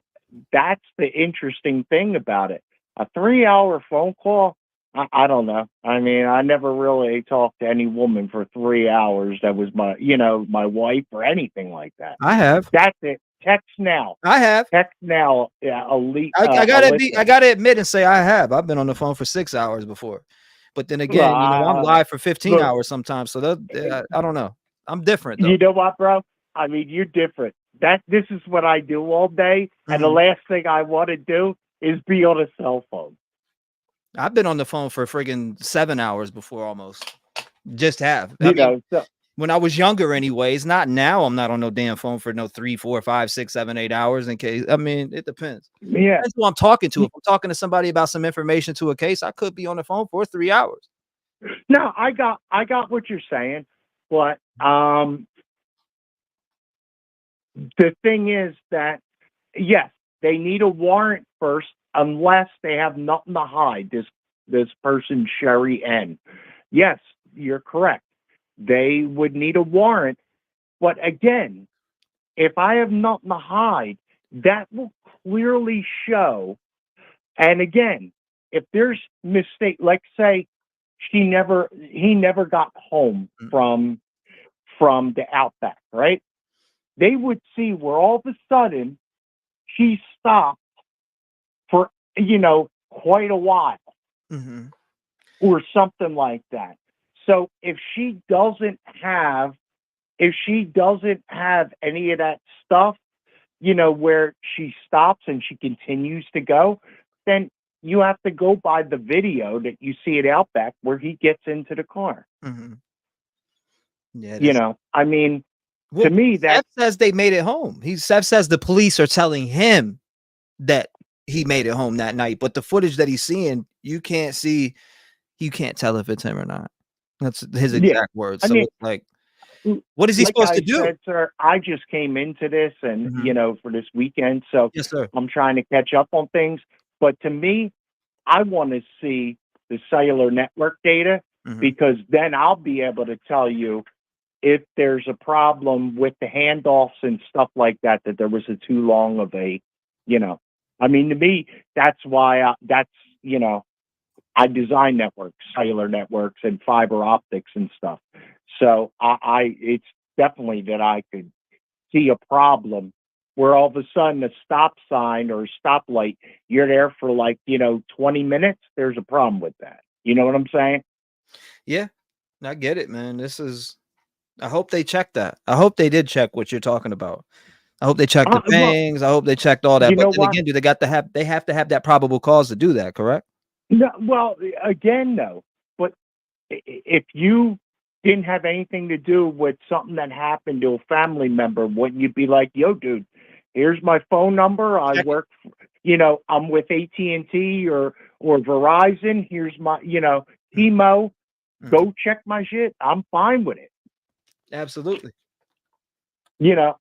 that's the interesting thing about it. A 3-hour phone call, I don't know. I mean, I never really talked to any woman for 3 hours that was my, you know, my wife or anything like that. I have. That's it. Text now. I have. Text now. Yeah, elite. I gotta admit and say I have. I've been on the phone for 6 hours before. But then again, you know, I'm live for 15 hours sometimes. So that I don't know. I'm different though. You know what, bro? I mean, you're different. This is what I do all day. And the last thing I want to do is be on a cell phone. I've been on the phone for friggin' 7 hours before almost. Just have. You know, so, when I was younger anyways, not now. I'm not on no damn phone for no 3, 4, 5, 6, 7, 8 hours in case. I mean, it depends. Yeah. That's who I'm talking to. If I'm talking to somebody about some information to a case, I could be on the phone for 3 hours. No, I got what you're saying, but the thing is that yes, they need a warrant first, unless they have nothing to hide. This person, Sherry N. Yes, you're correct. They would need a warrant, but again, if I have nothing to hide, that will clearly show. And again, if there's mistake, like say he never got home from the Outback, right? They would see where all of a sudden she stopped for quite a while or something like that. So if she doesn't have any of that stuff, where she stops and she continues to go, then you have to go by the video that you see at Outback where he gets into the car. Yeah, I mean, well, to me, that says they made it home. Seth says the police are telling him that he made it home that night, but the footage that he's seeing, you can't tell if it's him or not. That's his exact words. I So mean, it's like, what is he supposed to do? Said, sir, I just came into this and, for this weekend. So yes, sir. I'm trying to catch up on things. But to me, I want to see the cellular network data because then I'll be able to tell you if there's a problem with the handoffs and stuff like that, that there was a too long of a, I mean, to me, that's why I design networks, cellular networks and fiber optics and stuff. So it's definitely that I could see a problem where all of a sudden a stop sign or a stoplight, you're there for 20 minutes. There's a problem with that. You know what I'm saying? Yeah, I get it, man. I hope they checked that. I hope they did check what you're talking about. I hope they checked the things. I hope they checked all that. But then again, they have to have that probable cause to do that, correct? No, well, again, no. But if you didn't have anything to do with something that happened to a family member, wouldn't you be like, yo, dude, here's my phone number. I work, I'm with AT&T or Verizon. Here's my, T-Mo. Go check my shit. I'm fine with it. Absolutely.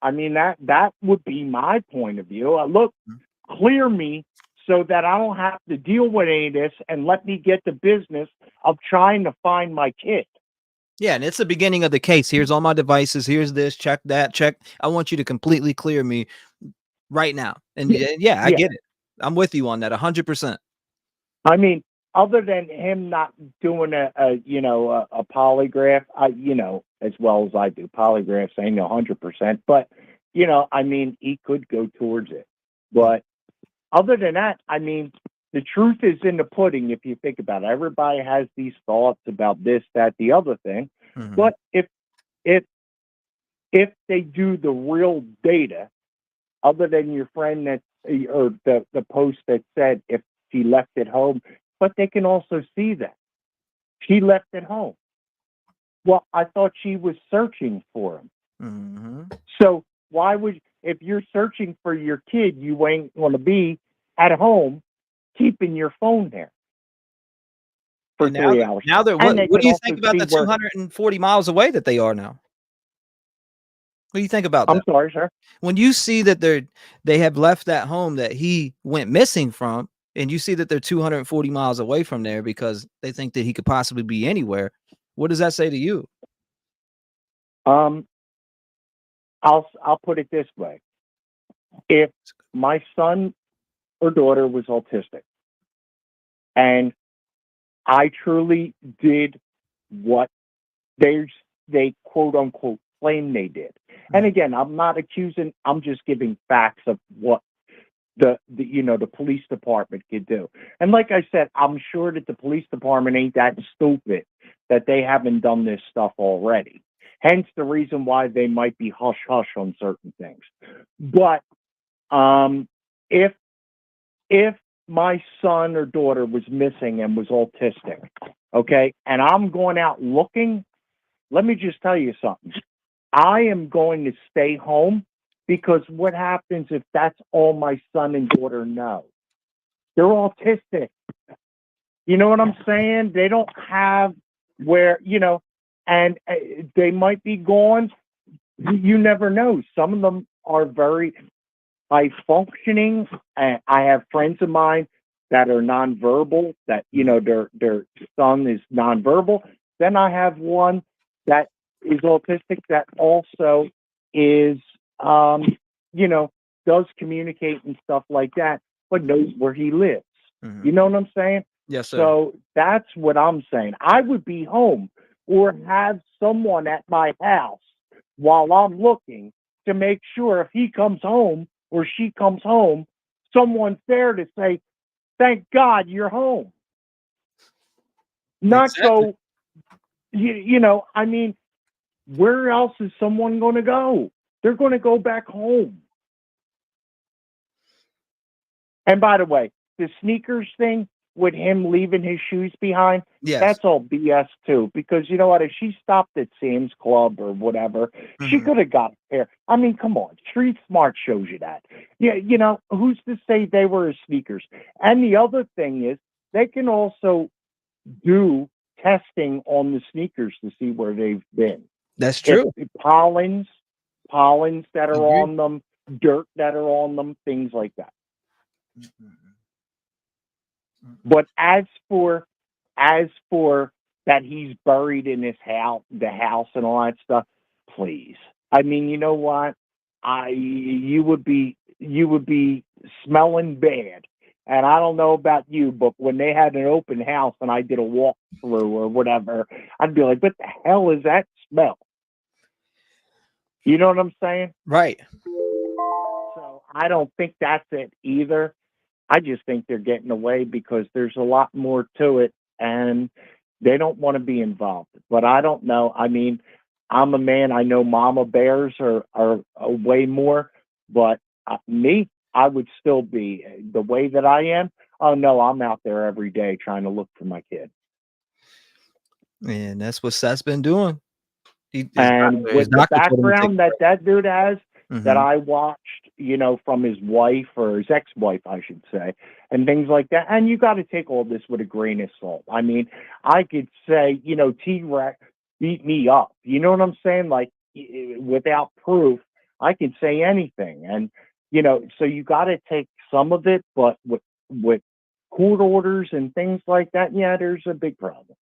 I mean, that would be my point of view. Look, clear me so that I don't have to deal with any of this and let me get the business of trying to find my kid. Yeah, and it's the beginning of the case. Here's all my devices. Here's this, check that, check. I want you to completely clear me right now. And I get it. I'm with you on that 100%. I mean, other than him not doing a polygraph, as well as I do polygraphs, ain't 100%, but I mean, he could go towards it. But other than that, I mean, the truth is in the pudding. If you think about it, everybody has these thoughts about this, that, the other thing. But if they do the real data, other than your friend or the post that said if she left at home, but they can also see that she left at home. Well, I thought she was searching for him. So why if you're searching for your kid, you ain't going to be at home keeping your phone there for 3 hours. Now what do you think about the 240 miles away that they are now? What do you think about that? I'm sorry, sir. When you see that they have left that home that he went missing from, and you see that they're 240 miles away from there because they think that he could possibly be anywhere, what does that say to you? I'll put it this way. If my son or daughter was autistic and I truly did what they quote unquote claim they did. And again, I'm not accusing, I'm just giving facts of what the police department could do. And like I said, I'm sure that the police department ain't that stupid that they haven't done this stuff already. Hence the reason why they might be hush hush on certain things. But if my son or daughter was missing and was autistic, okay, and I'm going out looking, let me just tell you something. I am going to stay home because what happens if that's all my son and daughter know? They're autistic. You know what I'm saying? They don't have where, and they might be gone. You never know. Some of them are very high functioning. I have friends of mine that are nonverbal, that, their son is nonverbal. Then I have one that is autistic that also is, does communicate and stuff like that, but knows where he lives. You know what I'm saying? Yes, sir. So that's what I'm saying. I would be home or have someone at my house while I'm looking to make sure if he comes home or she comes home, someone's there to say, thank God you're home. Not Exactly. go, you know, I mean, where else is someone going to go? They're going to go back home. And by the way, the sneakers thing with him leaving his shoes behind, Yes. that's all BS too. Because you know what? If she stopped at Sam's Club or whatever, she could have got a pair. I mean, come on. Street Smart shows you that. Yeah, you know, who's to say they were his sneakers? And the other thing is, they can also do testing on the sneakers to see where they've been. That's true. If pollens that are Agreed. on them, dirt that are on them, things like that. But as for that he's buried in his house, the house and all that stuff, please. I mean, you know what? You would be smelling bad. And I don't know about you, but when they had an open house and I did a walkthrough or whatever, I'd be like, what the hell is that smell? You know what I'm saying? Right. So I don't think that's it either. I just think they're getting away because there's a lot more to it and they don't want to be involved. But I don't know. I mean, I'm a man. I know mama bears are way more, but me, I would still be the way that I am. Oh no, I'm out there every day trying to look for my kid. And that's what Seth's been doing. And with the background that dude has, that I watched, you know, from his wife or his ex-wife, I should say, and things like that. And you got to take all this with a grain of salt. I mean, I could say, you know, T-REV beat me up. You know what I'm saying? Like, without proof, I can say anything. And, you know, so you got to take some of it, but with court orders and things like that, yeah, there's a big problem.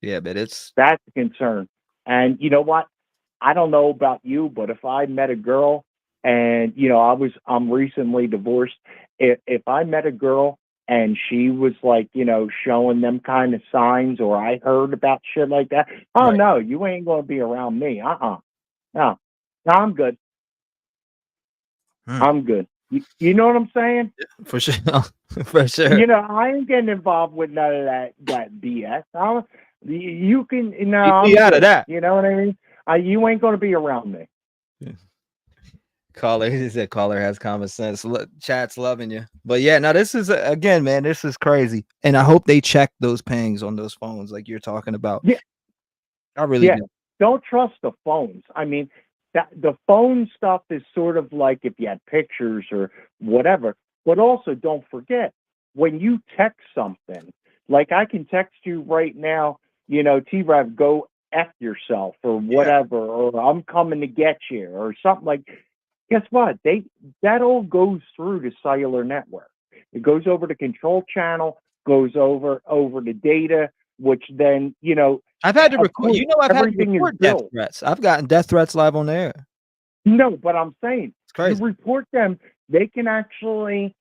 Yeah, but that's a concern. And you know what? I don't know about you, but if I met a girl and, you know, I'm recently divorced. If I met a girl and she was like, you know, showing them kind of signs, or I heard about shit like that, oh no, you ain't going to be around me. No, I'm good. I'm good. You know what I'm saying? For sure. For sure. You know, I ain't getting involved with none of that BS. You can, you know, I'm be out good. of that. You know what I mean? You ain't going to be around me. Yeah. Caller, he said caller has common sense. Chat's loving you. But yeah, now this is again, man, this is crazy. And I hope they check those pings on those phones like you're talking about. Yeah. I really do. Don't trust the phones. I mean, the phone stuff is sort of like if you had pictures or whatever. But also don't forget, when you text something, like I can text you right now, you know, T-REV, go F yourself or whatever, or I'm coming to get you or something like. Guess what? That all goes through the cellular network. It goes over the control channel, goes over the data, which then, you know, I've had to record. You know, I've had to report death built. threats. I've gotten death threats live on the air. No, but I'm saying it's crazy. You report them, they can actually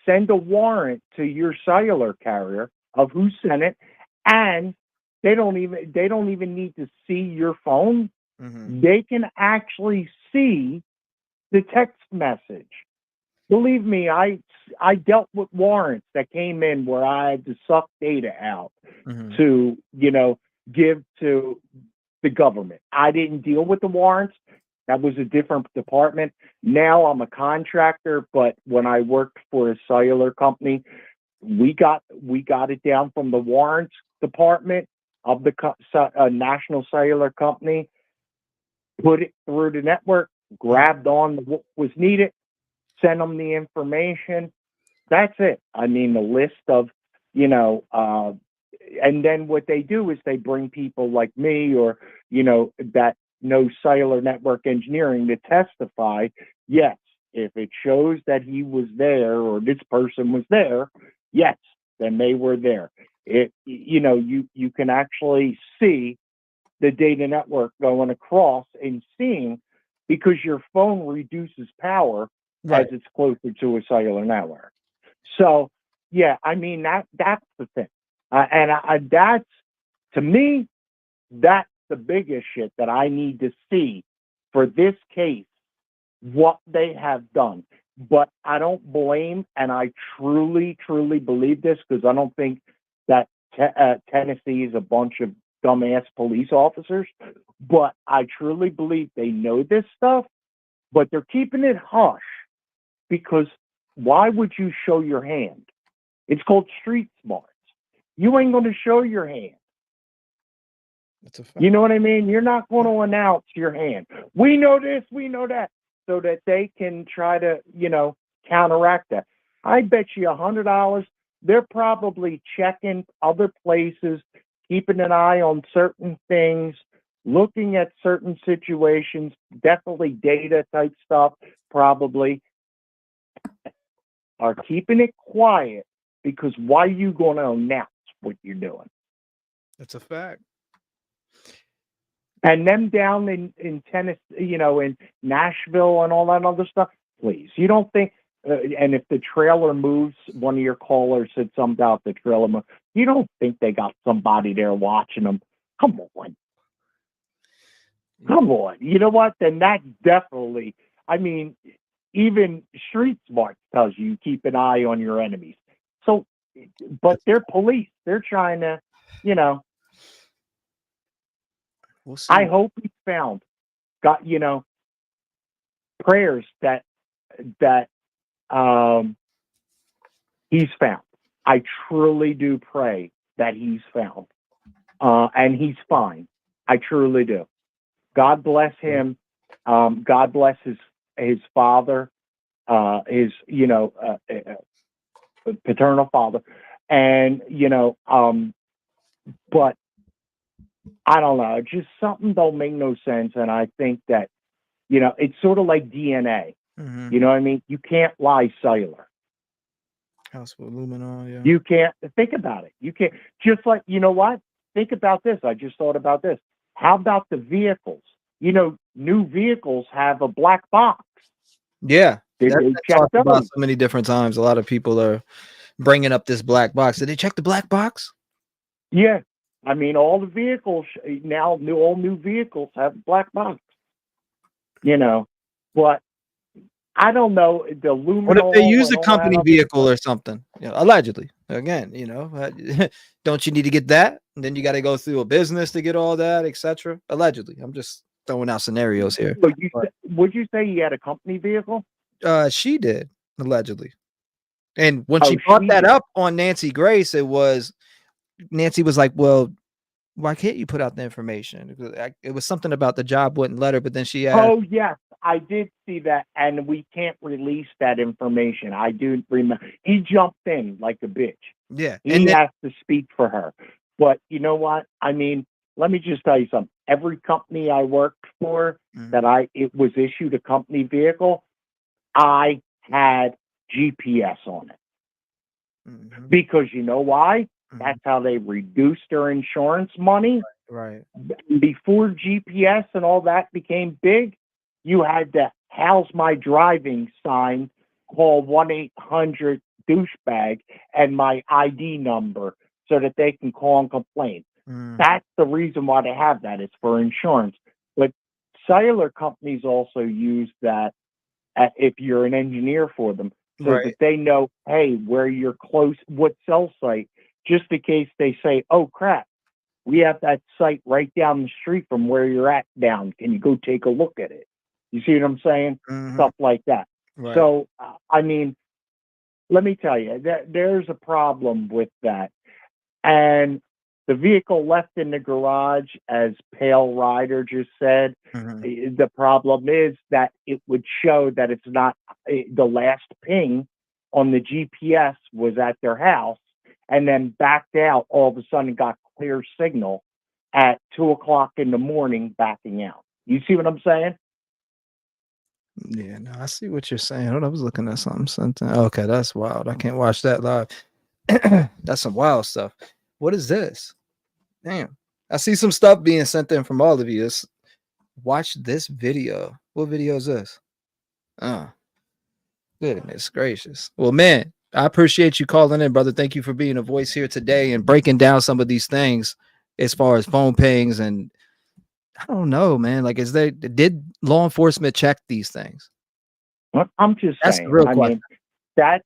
send a warrant to your cellular carrier of who sent it, and they don't even need to see your phone. They can actually see the text message. Believe me, I dealt with warrants that came in where I had to suck data out to, you know, give to the government. I didn't deal with the warrants. That was a different department. Now I'm a contractor, but when I worked for a cellular company, we got it down from the warrants department of the national cellular company, put it through the network, grabbed on what was needed, sent them the information. That's it. I mean, the list of, you know, and then what they do is they bring people like me or, you know, that know cellular network engineering to testify. Yes, if it shows that he was there or this person was there, yes, then they were there. You know, you can actually see the data network going across and seeing, because your phone reduces power as it's closer to a cellular network. So, yeah, I mean, that's the thing. And that's, to me, that's the biggest shit that I need to see for this case, what they have done. but I don't blame, and I truly, truly believe this because I don't think that Tennessee is a bunch of dumbass police officers, but I truly believe they know this stuff, but they're keeping it hush because why would you show your hand? It's called street smarts. You ain't going to show your hand. That's a fact. You know what I mean? You're not going to announce your hand. We know this, we know that, so that they can try to, counteract that. I bet you $100 they're probably checking other places, keeping an eye on certain things, looking at certain situations, definitely data type stuff, probably are keeping it quiet because why are you going to announce what you're doing? That's a fact. And them down in Tennessee, in Nashville and all that other stuff, please. You don't think, and if the trailer moves, one of your callers said something about the trailer move, you don't think they got somebody there watching them? Come on. Come on. You know what? Then that definitely, even Street Smart tells you keep an eye on your enemies. So, but they're police. They're trying to, We'll see. I hope he's found. Got prayers that he's found. I truly do pray that he's found, and he's fine. I truly do. God bless him. God bless his father, his paternal father, and but. I don't know. Just something don't make no sense. And I think that, it's sort of like DNA. Mm-hmm. You know what I mean? You can't lie cellular. House with luminol, yeah. You can't think about it. You can't. Just like, you know what? Think about this. I just thought about this. How about the vehicles? New vehicles have a black box. Yeah. Did they check talked those? about so many different times. A lot of people are bringing up this black box. Did they check the black box? Yeah. All the vehicles now, all new vehicles have black box. But I don't know the luminol. What if they use a and all company that vehicle other or something? Allegedly. Again, don't you need to get that? And then you got to go through a business to get all that, etc. Allegedly. I'm just throwing out scenarios here. Would you say he had a company vehicle? She did, allegedly. And when she brought that up on Nancy Grace, Nancy was like, well, why can't you put out the information? It was something about the job wouldn't let her, but then she had. Oh, yes, I did see that, and we can't release that information. I do remember. He jumped in like a bitch. Yeah. He has to speak for her. But you know what? Let me just tell you something. Every company I worked for it was issued a company vehicle, I had GPS on it. Mm-hmm. Because you know why? That's how they reduced their insurance money. Right. Before GPS and all that became big, you had the "How's my driving" sign, call 1-800-douchebag and my ID number so that they can call and complain. That's the reason why they have that. It's for insurance. But cellular companies also use that if you're an engineer for them, so that they know, hey, where you're close, what cell site, just in case they say, oh, crap, we have that site right down the street from where you're at down. Can you go take a look at it? You see what I'm saying? Mm-hmm. Stuff like that. Right. So, let me tell you, there's a problem with that. And the vehicle left in the garage, as Pale Rider just said, the problem is that it would show that it's not the last ping on the GPS was at their house, and then backed out. All of a sudden, got clear signal at 2:00 in the morning, backing out. You see what I'm saying? Yeah, no, I see what you're saying. Hold on, I was looking at something. Okay, that's wild. I can't watch that live. That's some wild stuff. What is this? Damn. I see some stuff being sent in from all of you. Watch this video. What video is this? Goodness gracious. Well, man, I appreciate you calling in, brother. Thank you for being a voice here today and breaking down some of these things as far as phone pings. And I don't know, man. Like, did law enforcement check these things? I'm just That's saying. the real I question. mean, that's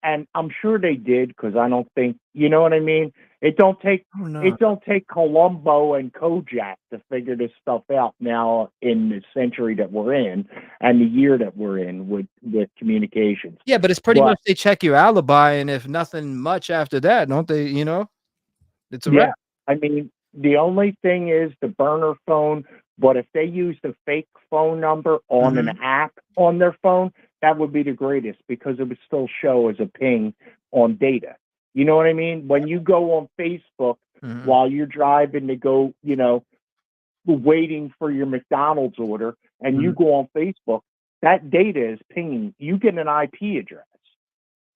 and I'm sure they did because I don't think you know what I mean. It don't take it don't take Columbo and Kojak to figure this stuff out now in the century that we're in and the year that we're in with communications. Yeah, but it's pretty much they check your alibi, and if nothing much after that, don't they? You know, it's a wrap. I mean, the only thing is the burner phone. But if they use the fake phone number on an app on their phone, that would be the greatest because it would still show as a ping on data. You know what I mean? When you go on Facebook while you're driving to go, you know, waiting for your McDonald's order and you go on Facebook, that data is pinging. You get an IP address.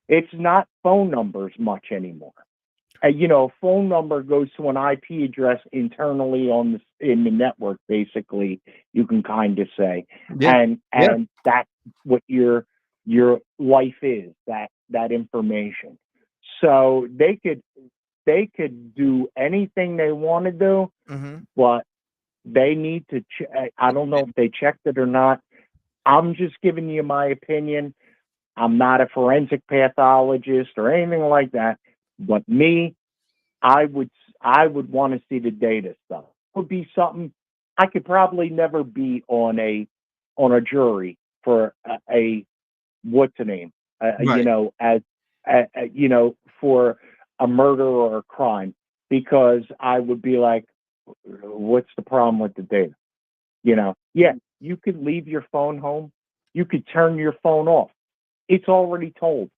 It's not phone numbers much anymore. You know, a phone number goes to an IP address internally in the network. Basically, you can kind of say, and that's what your life is. That information. So they could do anything they want to do, but they need to. I don't know if they checked it or not. I'm just giving you my opinion. I'm not a forensic pathologist or anything like that. But me, I would want to see the data stuff. It would be something I could probably never be on a jury for a what's the name? You know, as you know, for a murder or a crime, because I would be like, what's the problem with the data? You know, you could leave your phone home, you could turn your phone off. It's already told.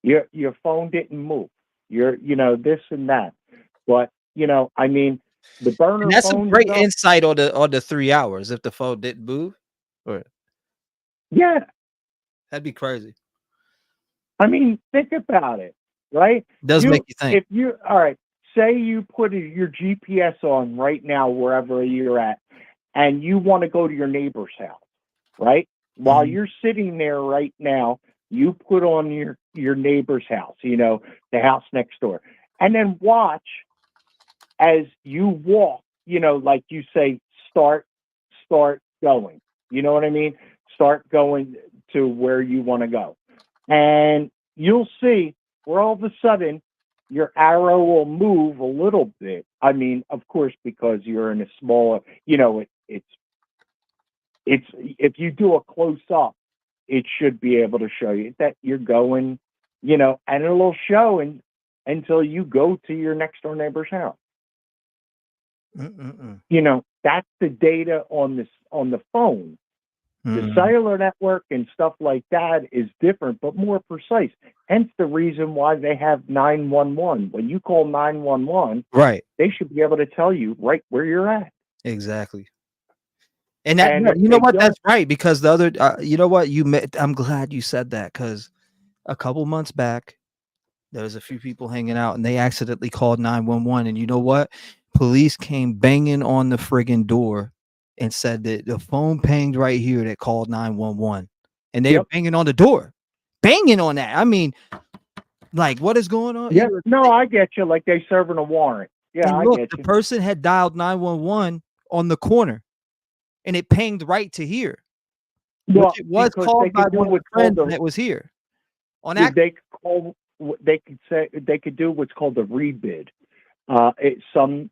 Your phone didn't move. You know, this and that. But, you know, I mean, the burner And that's phone some great stuff, insight on the 3 hours if the phone didn't move. Or that'd be crazy. I mean, think about it, right? Does make you think. If you all right, say you put your GPS on right now wherever you're at, and you want to go to your neighbor's house, right? While you're sitting there right now, you put on your neighbor's house, you know, the house next door, and then watch as you walk, you know, like you say, start going. You know what I mean? Start going to where you want to go. And you'll see where all of a sudden your arrow will move a little bit. I mean, of course, because you're in a smaller, you know, it's if you do a close up, it should be able to show you that you're going, you know, and it'll show until you go to your next door neighbor's house. You know, that's the data on the phone. The cellular network and stuff like that is different, but more precise. Hence the reason why they have 911. When you call 911, right, they should be able to tell you right where you're at. Exactly. And that, you know what? That's right. Because the other, you know what? I'm glad you said that, because a couple months back, there was a few people hanging out and they accidentally called 911. And you know what? Police came banging on the friggin' door and said that the phone pinged right here that called 911. And they were banging on the door, banging on that. I mean, like, what is going on? Yeah, no, I get you. Like they serving a warrant. Yeah, and I look, get the you. person had dialed 911 on the corner, and it pinged right to here. Well, which it was called by one of the friends that was here. On that, they could do what's called a rebid. Some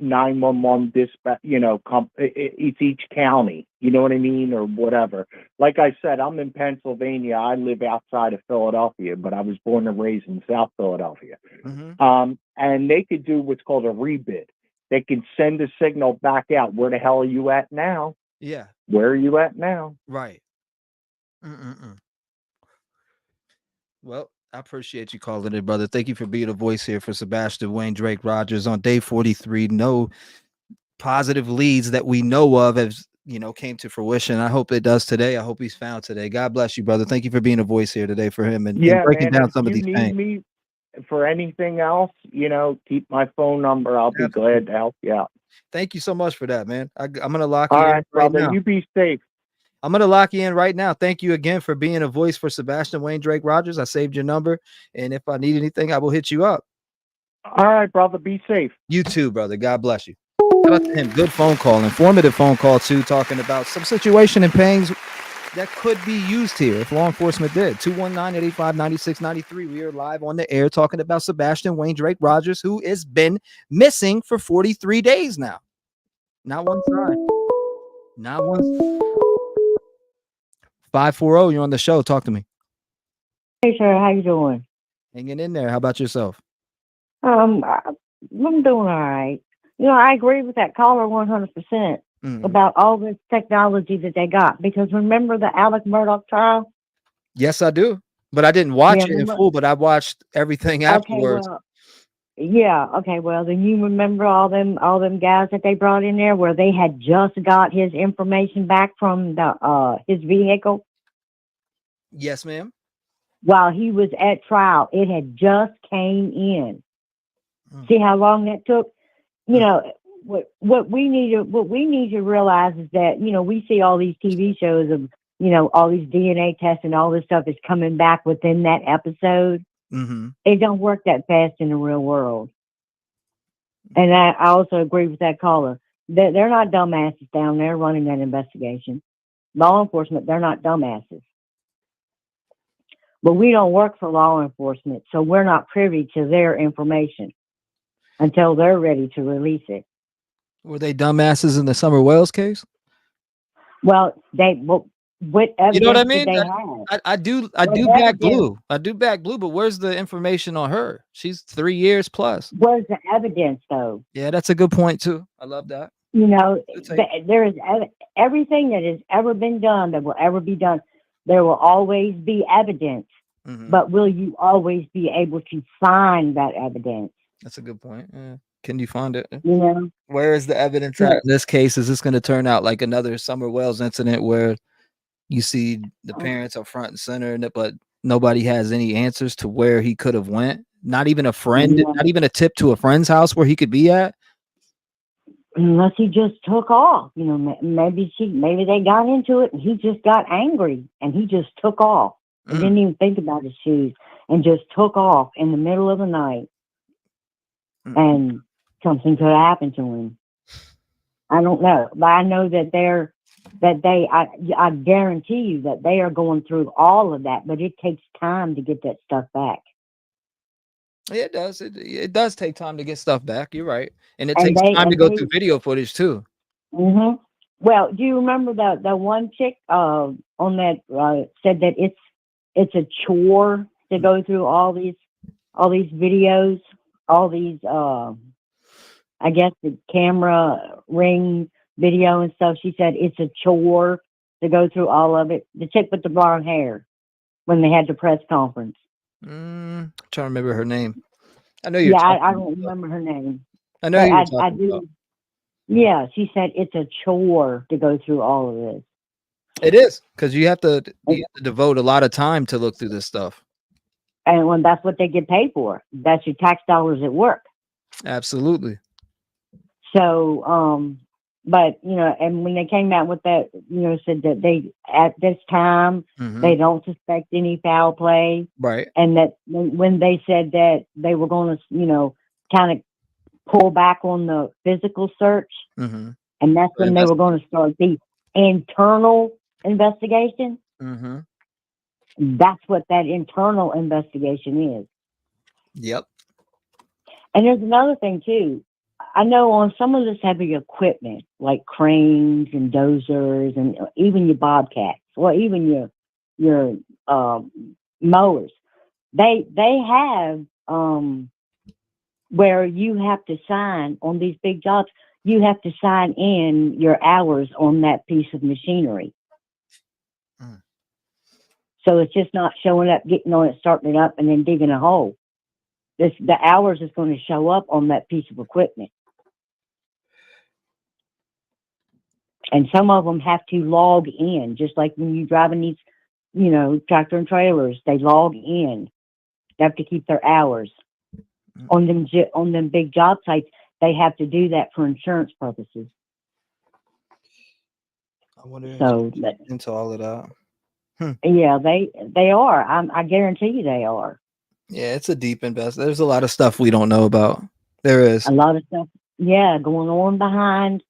911 dispatch, you know, it's each county, you know what I mean, or whatever. Like I said, I'm in Pennsylvania. I live outside of Philadelphia, but I was born and raised in South Philadelphia. And they could do what's called a rebid. They can send a signal back out. Where the hell are you at now? Yeah. Where are you at now? Right. Well, I appreciate you calling in, brother. Thank you for being a voice here for Sebastian Wayne Drake Rogers on day 43. No positive leads that we know of as, you know, came to fruition. I hope it does today. I hope he's found today. God bless you, brother. Thank you for being a voice here today for him and breaking down some of these things. Me for anything else, you know, keep my phone number. I'll be glad to help you out. Thank you so much for that, man. I'm going to lock you in right brother, now. You be safe. I'm going to lock you in right now. Thank you again for being a voice for Sebastian Wayne Drake Rogers. I saved your number, and if I need anything, I will hit you up. All right, brother. Be safe. You too, brother. God bless you. Shout out to him. Good phone call. Informative phone call, too, talking about some situation in Pangs that could be used here if law enforcement did. 219-885-9693. We are live on the air talking about Sebastian Wayne Drake Rogers, who has been missing for 43 days now. Not one sign. Not one. 540, you're on the show. Talk to me. Hey, sir, how you doing? Hanging in there. How about yourself? I'm doing all right. You know, I agree with that caller 100% about all this technology that they got. Because remember the Alec Murdoch trial? Yes, I do. But I didn't watch it in remember? full, but I watched everything afterwards. Okay, well, then you remember all them guys that they brought in there where they had just got his information back from the his vehicle? Yes, ma'am. While he was at trial, it had just came in. See how long that took? You know, what we need to realize is that, you know, we see all these TV shows of, you know, all these DNA tests and all this stuff is coming back within that episode. It don't work that fast in the real world. And I also agree with that caller. They're not dumbasses down there running that investigation. Law enforcement, they're not dumbasses. But we don't work for law enforcement, so we're not privy to their information until they're ready to release it. Were they dumbasses in the Summer Wells case? Well, what evidence you know what I mean? did they have? I do back Blue. I do back Blue, but where's the information on her? She's 3 years plus. Where's the evidence, though? Yeah, that's a good point too. I love that. You know, there is everything that has ever been done that will ever be done. There will always be evidence, but will you always be able to find that evidence? That's a good point. Yeah. Can you find it? You know, where is the evidence at in this case? Is this going to turn out like another Summer Wells incident where you see the parents are front and center, but nobody has any answers to where he could have went? Not even a friend, not even a tip to a friend's house where he could be at. Unless he just took off, you know, maybe they got into it and he just got angry and he just took off. He didn't even think about his shoes and just took off in the middle of the night. And something could happen to him. I don't know, but I know that I guarantee you that they are going through all of that, but it takes time to get that stuff back. Yeah, it does. It does take time to get stuff back. You're right, and it takes time to go through video footage too. Well, do you remember the one chick on that said that it's a chore to go through all these videos, all these I guess the camera ring video and stuff. She said it's a chore to go through all of it. The chick with the blonde hair when they had the press conference. I'm trying to remember her name. I know you. Yeah, I don't remember her name. I know I do. About. Yeah, she said it's a chore to go through all of this. It is, because you have to devote a lot of time to look through this stuff. And when that's what they get paid for, that's your tax dollars at work. Absolutely. So, but you know, and when they came out with that, you know, said that they at this time they don't suspect any foul play, right? And that when they said that they were going to, you know, kind of pull back on the physical search, and that's when they were going to start the internal investigation. That's what that internal investigation is. Yep. And there's another thing too. I know on some of this heavy equipment, like cranes and dozers, and even your bobcats, or even your mowers, they have where you have to sign on these big jobs. You have to sign in your hours on that piece of machinery. So it's just not showing up, getting on it, starting it up, and then digging a hole. The hours is going to show up on that piece of equipment. And some of them have to log in, just like when you're driving these, you know, tractor and trailers, they log in. They have to keep their hours. On them big job sites, they have to do that for insurance purposes. I wonder so into all of that. Yeah, they are. I guarantee you they are. Yeah, it's a deep investment. There's a lot of stuff we don't know about. There is a lot of stuff. Yeah, going on behind.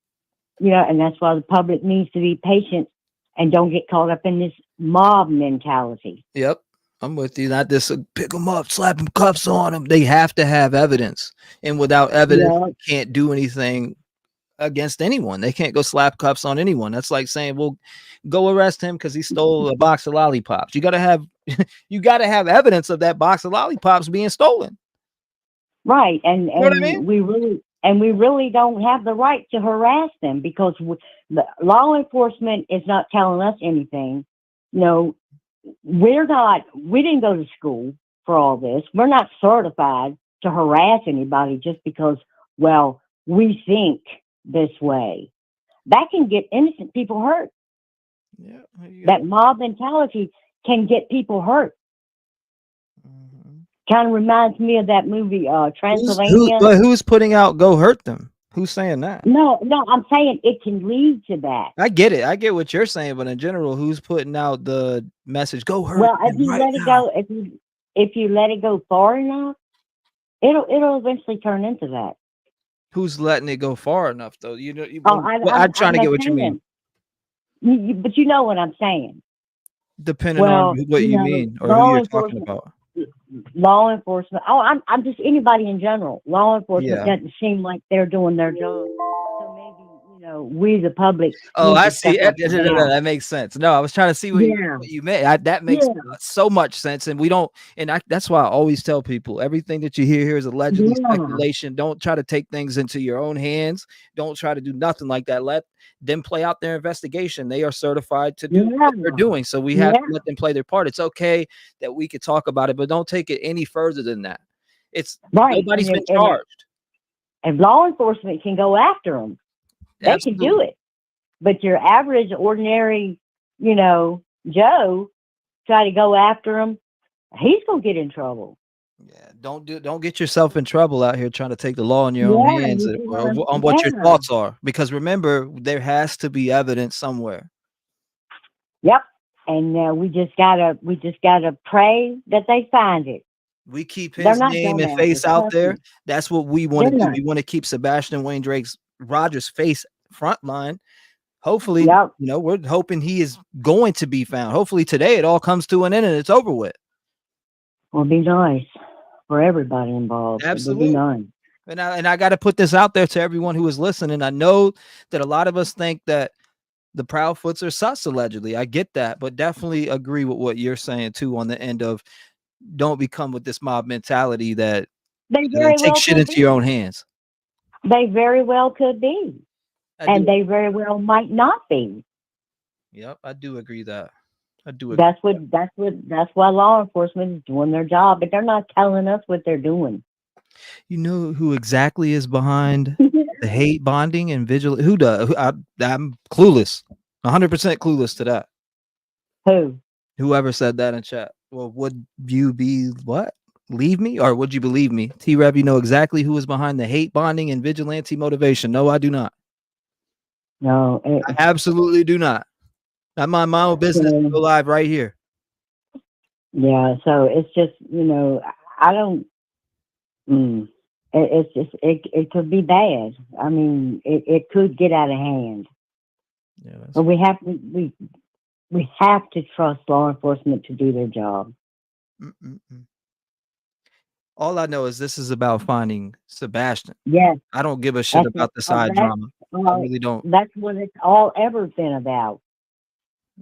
You know, and that's why the public needs to be patient and don't get caught up in this mob mentality. Yep. I'm with you. Not this pick them up, slap them cuffs on them. They have to have evidence. And without evidence, Yeah. you can't do anything against anyone. They can't go slap cuffs on anyone. That's like saying, well, go arrest him because he stole a box of lollipops. You gotta have evidence of that box of lollipops being stolen. Right. And You know what I mean? we really don't have the right to harass them because the law enforcement is not telling us anything. No, we didn't go to school for all this. We're not certified to harass anybody just because, well, we think this way. That can get innocent people hurt. Yeah, that mob mentality can get people hurt. Kind of reminds me of that movie, Transylvania. Who's putting out "Go Hurt Them"? Who's saying that? No, I'm saying it can lead to that. I get it. I get what you're saying, but in general, who's putting out the message? Go hurt. Well, if them you right let it now. go, if you let it go far enough, it'll eventually turn into that. Who's letting it go far enough, though? You know, I'm trying to get what you mean. But you know what I'm saying. Depending on what you mean or who you're talking about. Law enforcement. Oh, I'm just anybody in general. Law enforcement doesn't seem like they're doing their job. So maybe we the public. Oh, need I to see. step up and down. That makes sense. No, I was trying to see what you meant. That makes so much sense, and we don't. And that's why I always tell people everything that you hear here is allegedly speculation. Don't try to take things into your own hands. Don't try to do nothing like that. Let them play out their investigation. They are certified to do what they're doing, so we have to let them play their part. It's okay that we could talk about it, but don't take it any further than that. It's nobody's been charged. And law enforcement can go after them. They can do it. But your average, ordinary, Joe, try to go after him, he's gonna get in trouble. Yeah, don't get yourself in trouble out here trying to take the law in your own hands on what your thoughts are. Because remember, there has to be evidence somewhere. Yep, and we just gotta pray that they find it. We keep his name and face out there. That's what we want to do. We want to keep Sebastian Wayne Rogers' face front line. Hopefully, we're hoping he is going to be found. Hopefully today it all comes to an end and it's over with. Will be nice for everybody involved. Absolutely. It'll be nice. And I got to put this out there to everyone who is listening. I know that a lot of us think that the Proudfoots are sus allegedly. I get that, but definitely agree with what you're saying too on the end of don't become with this mob mentality that take shit into your own hands. They very well could be. And they very well might not be. Yep, I do agree that. I do agree. That's why law enforcement is doing their job, but they're not telling us what they're doing. You know who exactly is behind the hate bonding and vigilance? Who does? I'm clueless. 100% clueless to that. Who? Whoever said that in chat. Well, would you be what? Leave me or would you believe me? T-REV, you know exactly who is behind the hate bonding and vigilante motivation. No, I do not. No, I absolutely do not. I mind my own business. Go live right here. Yeah, so it's just I don't. It's just it could be bad. I mean, it could get out of hand. Yeah, but we have to trust law enforcement to do their job. All I know is this is about finding Sebastian. Yes. I don't give a shit about the side drama. I really don't. That's what it's all ever been about.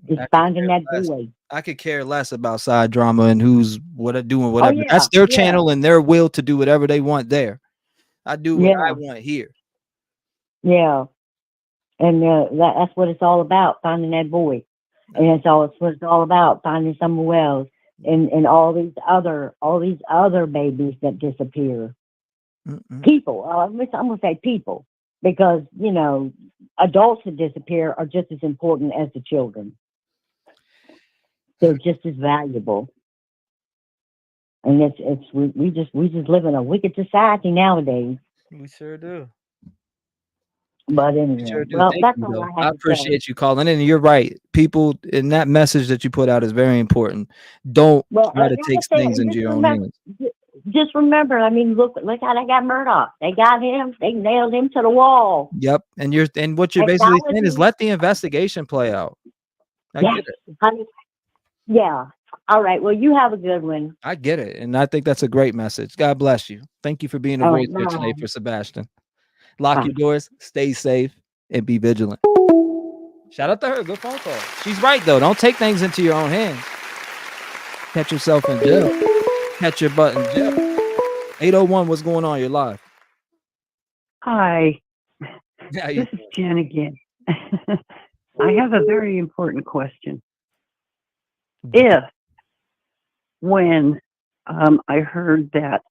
Is finding that boy. I could care less about side drama and who's doing whatever. Oh, yeah, that's their channel and their will to do whatever they want there. I do what I want here. Yeah. And that's what it's all about, finding that boy. And it's what it's all about, finding someone Wells. And all these other babies that disappear. People, I'm gonna say people, because adults that disappear are just as important as the children. They're just as valuable. And we just live in a wicked society nowadays. We sure do. But anyway, sure do. well, that's you, all I appreciate you calling in. And you're right. People, in that message that you put out is very important. Don't try to take things into your own hands. Just remember, I mean, look how they got Murdoch. They got him. They nailed him to the wall. Yep. And what you're basically saying is let the investigation play out. I get it. Yeah. All right. Well, you have a good one. I get it. And I think that's a great message. God bless you. Thank you for being a All voice right. here today Bye. for Sebastian. Lock Bye. your doors, stay safe, and be vigilant. Shout out to her. Good phone call. She's right, though. Don't take things into your own hands. Catch yourself in jail. Catch your butt in jail. 801, what's going on? You're live. Hi, Yeah, this is Jen again. I have a very important question. If, when I heard that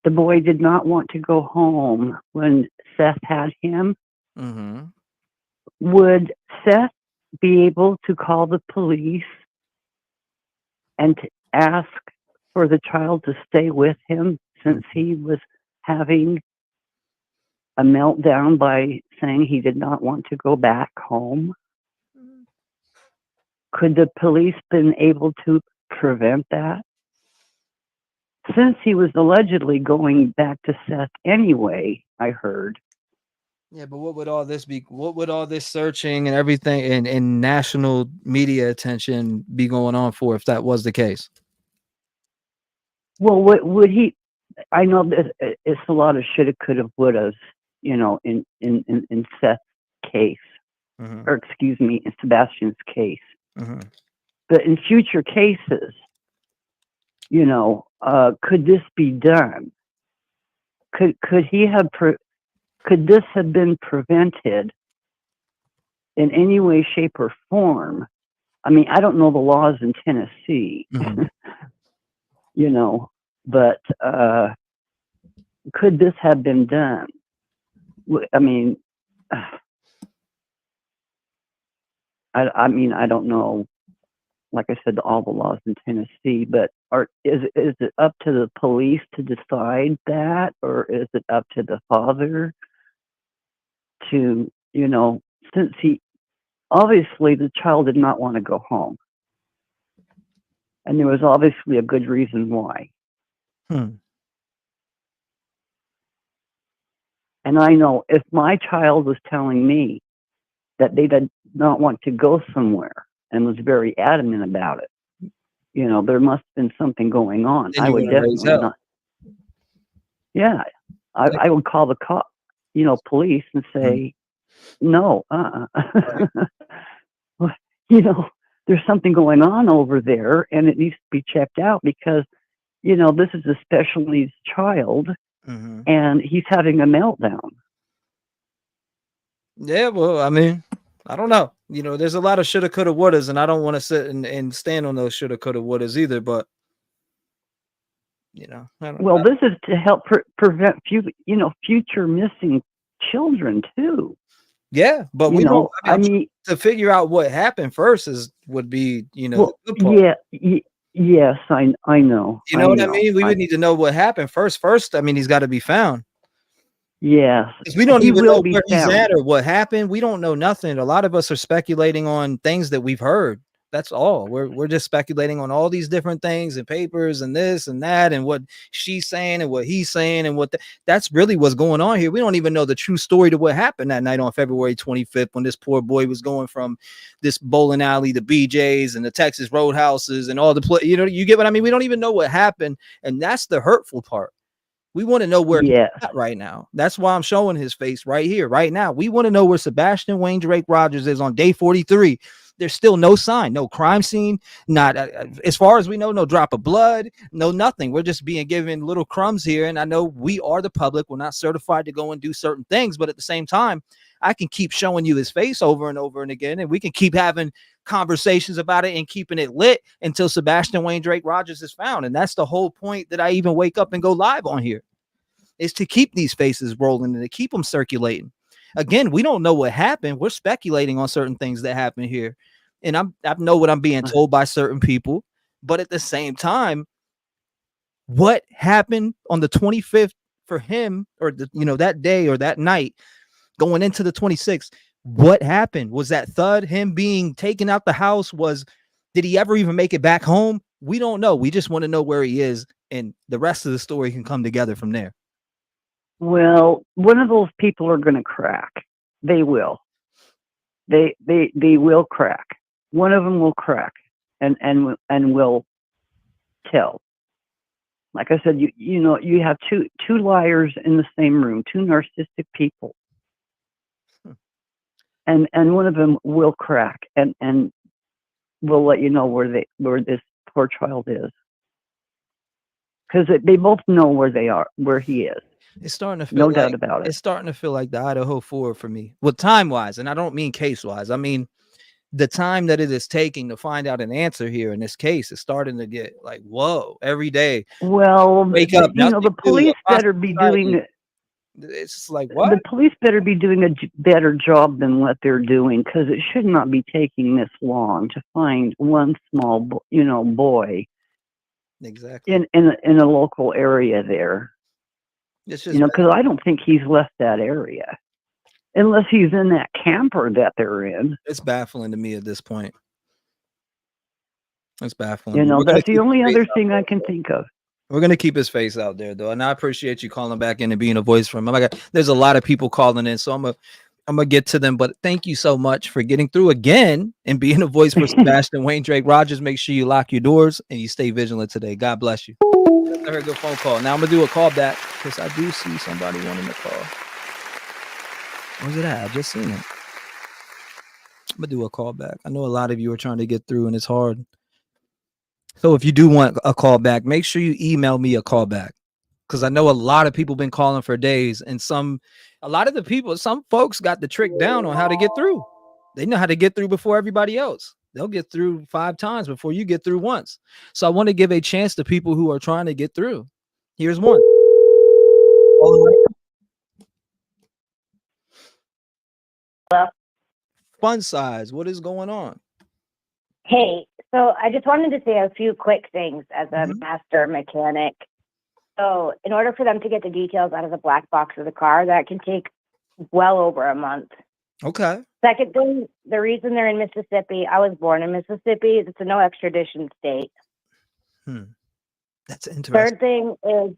the boy did not want to go home when Seth had him, would Seth be able to call the police and to ask for the child to stay with him since he was having a meltdown by saying he did not want to go back home? Could the police been able to prevent that? Since he was allegedly going back to Seth anyway, I heard. Yeah, but what would all this be? What would all this searching and everything and national media attention be going on for if that was the case? Well, what would he? I know that it's a lot of shoulda, coulda, wouldas, you know, in Seth's case, or excuse me, in Sebastian's case. But in future cases, you know, could this be done? Could he have? Could this have been prevented in any way, shape, or form? I mean, I don't know the laws in Tennessee, you know, but could this have been done? I mean, I mean, I don't know. Like I said, all the laws in Tennessee, but is it up to the police to decide that, or is it up to the father to, you know, since he obviously the child did not want to go home, and there was obviously a good reason why. And I know if my child was telling me that they did not want to go somewhere and was very adamant about it, you know, there must have been something going on. I would definitely not. Yeah, I would call the you know, police and say, no, you know, there's something going on over there and it needs to be checked out because, you know, this is a special needs child and he's having a meltdown. Yeah, well, I mean, I don't know. You know, there's a lot of shoulda, coulda, wouldas, and I don't want to sit and stand on those shoulda, coulda, wouldas either. But you know, well, this is to help prevent future missing children too. Yeah, but we don't. I mean, to figure out what happened first would be, you know, well, the good part. Yes, I know. You know what I mean? We would need to know what happened first. First, I mean, he's got to be found. Yes, because we don't even know where he's at or what happened. We don't know nothing. A lot of us are speculating on things that we've heard. That's all. We're just speculating on all these different things and papers and this and that and what she's saying and what he's saying and that's really what's going on here. We don't even know the true story to what happened that night on February 25th when this poor boy was going from this bowling alley to BJ's and the Texas Roadhouses and all the you know, you get what I mean? We don't even know what happened, and that's the hurtful part. We want to know where he's at right now. That's why I'm showing his face right here, right now. We want to know where Sebastian Wayne Drake Rogers is on day 43. There's still no sign, no crime scene, not as far as we know, no drop of blood, no nothing. We're just being given little crumbs here. And I know we are the public. We're not certified to go and do certain things, but at the same time, I can keep showing you his face over and over and again, and we can keep having conversations about it and keeping it lit until Sebastian Wayne Drake Rogers is found. And that's the whole point that I even wake up and go live on here, is to keep these faces rolling and to keep them circulating. Again, we don't know what happened. We're speculating on certain things that happen here. And I know what I'm being told by certain people, but at the same time, what happened on the 25th for him, or that day or that night going into the 26th, what happened? Was that thud, him being taken out the house? Did he ever even make it back home? We don't know. We just want to know where he is, and the rest of the story can come together from there. Well, one of those people are going to crack. They will. They will crack. one of them will crack and will tell. Like I said, you have two liars in the same room, two narcissistic people, and one of them will crack and will let you know where this poor child is, because they both know where he is. It's starting to feel doubt about it. It's starting to feel like the Idaho 4 for me. Well, time wise, and I don't mean case wise. I mean the time that it is taking to find out an answer here in this case is starting to get like, whoa, every day. Well, wake up. The police better be doing. It's like, what? The police better be doing a better job than what they're doing, because it should not be taking this long to find one small, boy. Exactly. In a local area there. It's just because I don't think he's left that area. Unless he's in that camper that they're in. It's baffling to me at this point. It's baffling. That's the only other thing I can think of. We're going to keep his face out there, though. And I appreciate you calling back in and being a voice for him. Oh my God, there's a lot of people calling in, so I'm going to get to them. But thank you so much for getting through again and being a voice for Sebastian Wayne Drake Rogers. Make sure you lock your doors and you stay vigilant today. God bless you. I heard a good phone call. Now I'm going to do a call back because I do see somebody wanting to call. Where's it at? I just seen it. I'm going to do a call back. I know a lot of you are trying to get through and it's hard. So if you do want a call back, make sure you email me a call back, because I know a lot of people been calling for days, and some folks got the trick down on how to get through. They know how to get through before everybody else. They'll get through 5 times before you get through once. So I want to give a chance to people who are trying to get through. Here's one. Fun size. What is going on? Hey, so I just wanted to say a few quick things as a master mechanic. So in order for them to get the details out of the black box of the car, that can take well over a month. Okay. Second thing, the reason they're in Mississippi, I was born in Mississippi. It's a no extradition state. That's interesting. Third thing is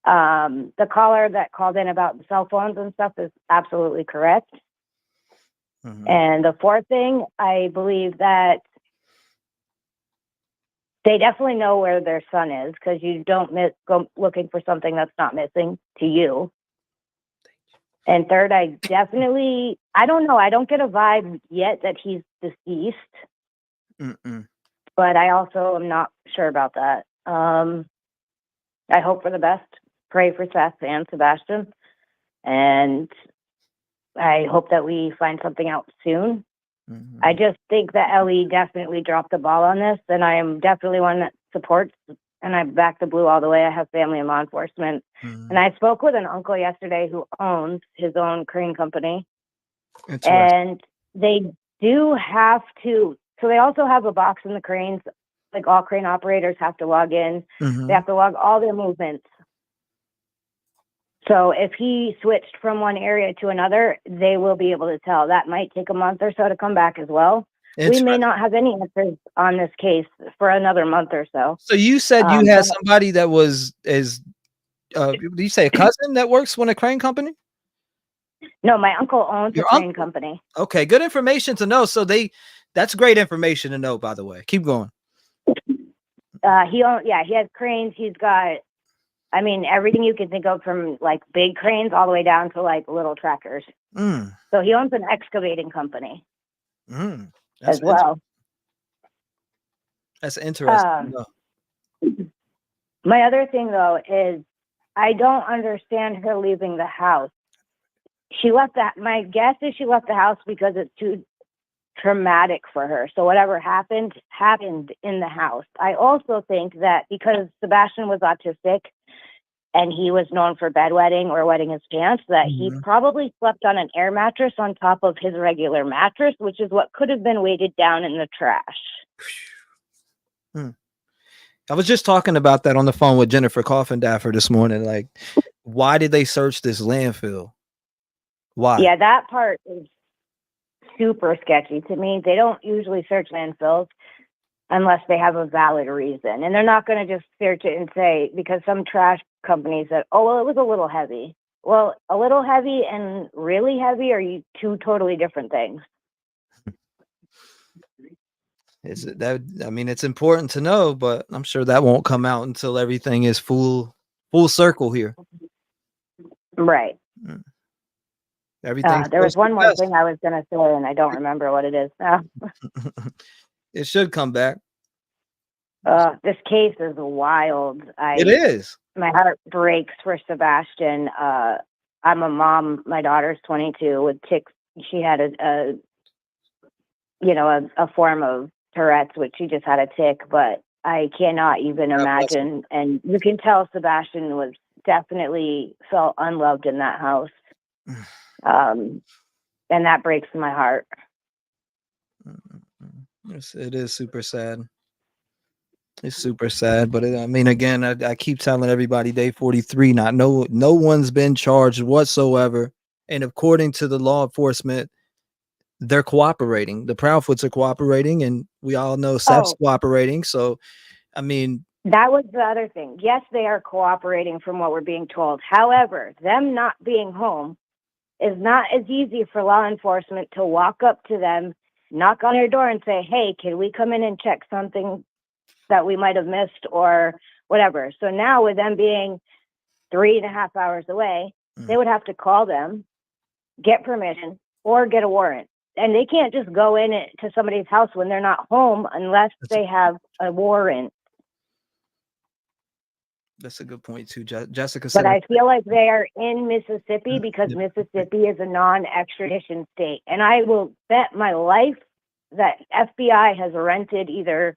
the caller that called in about the cell phones and stuff is absolutely correct. And the fourth thing, I believe that they definitely know where their son is, because you don't go looking for something that's not missing to you. And third, I don't know. I don't get a vibe yet that he's deceased. But I also am not sure about that. I hope for the best. Pray for Seth and Sebastian. And I hope that we find something out soon. I just think that Ellie definitely dropped the ball on this, and I am definitely one that supports, and I back the blue all the way. I have family in law enforcement. And I spoke with an uncle yesterday who owns his own crane company. And they do have to, so they also have a box in the cranes, like all crane operators have to log in. They have to log all their movements. So if he switched from one area to another, they will be able to tell. That might take a month or so to come back as well. We may not have any answers on this case for another month or so. So you said you had somebody that did you say a cousin that works with a crane company? No, my uncle owns a crane company. Okay, good information to know. So that's great information to know, by the way. Keep going. He has cranes. He's got, everything you can think of, from like big cranes all the way down to like little trackers. So he owns an excavating company as well. That's interesting. My other thing, though, is I don't understand her leaving the house. My guess is she left the house because it's too traumatic for her. So whatever happened in the house. I also think that because Sebastian was autistic and he was known for bedwetting or wetting his pants, that he probably slept on an air mattress on top of his regular mattress, which is what could have been weighted down in the trash. I was just talking about that on the phone with Jennifer Coffindaffer this morning. Like, why did they search this landfill? Why? Yeah, that part is super sketchy to me. They don't usually search landfills unless they have a valid reason. And they're not going to just search it and say, because some trash companies said, oh, well, it was a little heavy. Well, a little heavy and really heavy are two totally different things. Is it that? I mean, it's important to know, but I'm sure that won't come out until everything is full circle here. Right. Everything's There was supposed to one be more best. thing I was going to say, and I don't remember what it is now. It should come back. This case is wild. It is. My heart breaks for Sebastian. I'm a mom. My daughter's 22 with tics. She had a form of Tourette's, which she just had a tic, but I cannot even imagine. And you can tell Sebastian was definitely felt unloved in that house. And that breaks my heart. It is super sad. It's super sad, but I mean, again, I keep telling everybody, day 43, no one's been charged whatsoever, and according to the law enforcement, they're cooperating. The Proudfoots are cooperating, and we all know Seth's cooperating. So, I mean, that was the other thing. Yes, they are cooperating from what we're being told. However, them not being home is not as easy for law enforcement to walk up to them, knock on their door, and say, "Hey, can we come in and check something that we might have missed," or whatever. So now with them being 3.5 hours away, they would have to call them, get permission, or get a warrant. And they can't just go in to somebody's house when they're not home unless they have a warrant. That's a good point too. Jessica said, but I feel like they are in Mississippi because Mississippi is a non-extradition state. And I will bet my life that FBI has rented either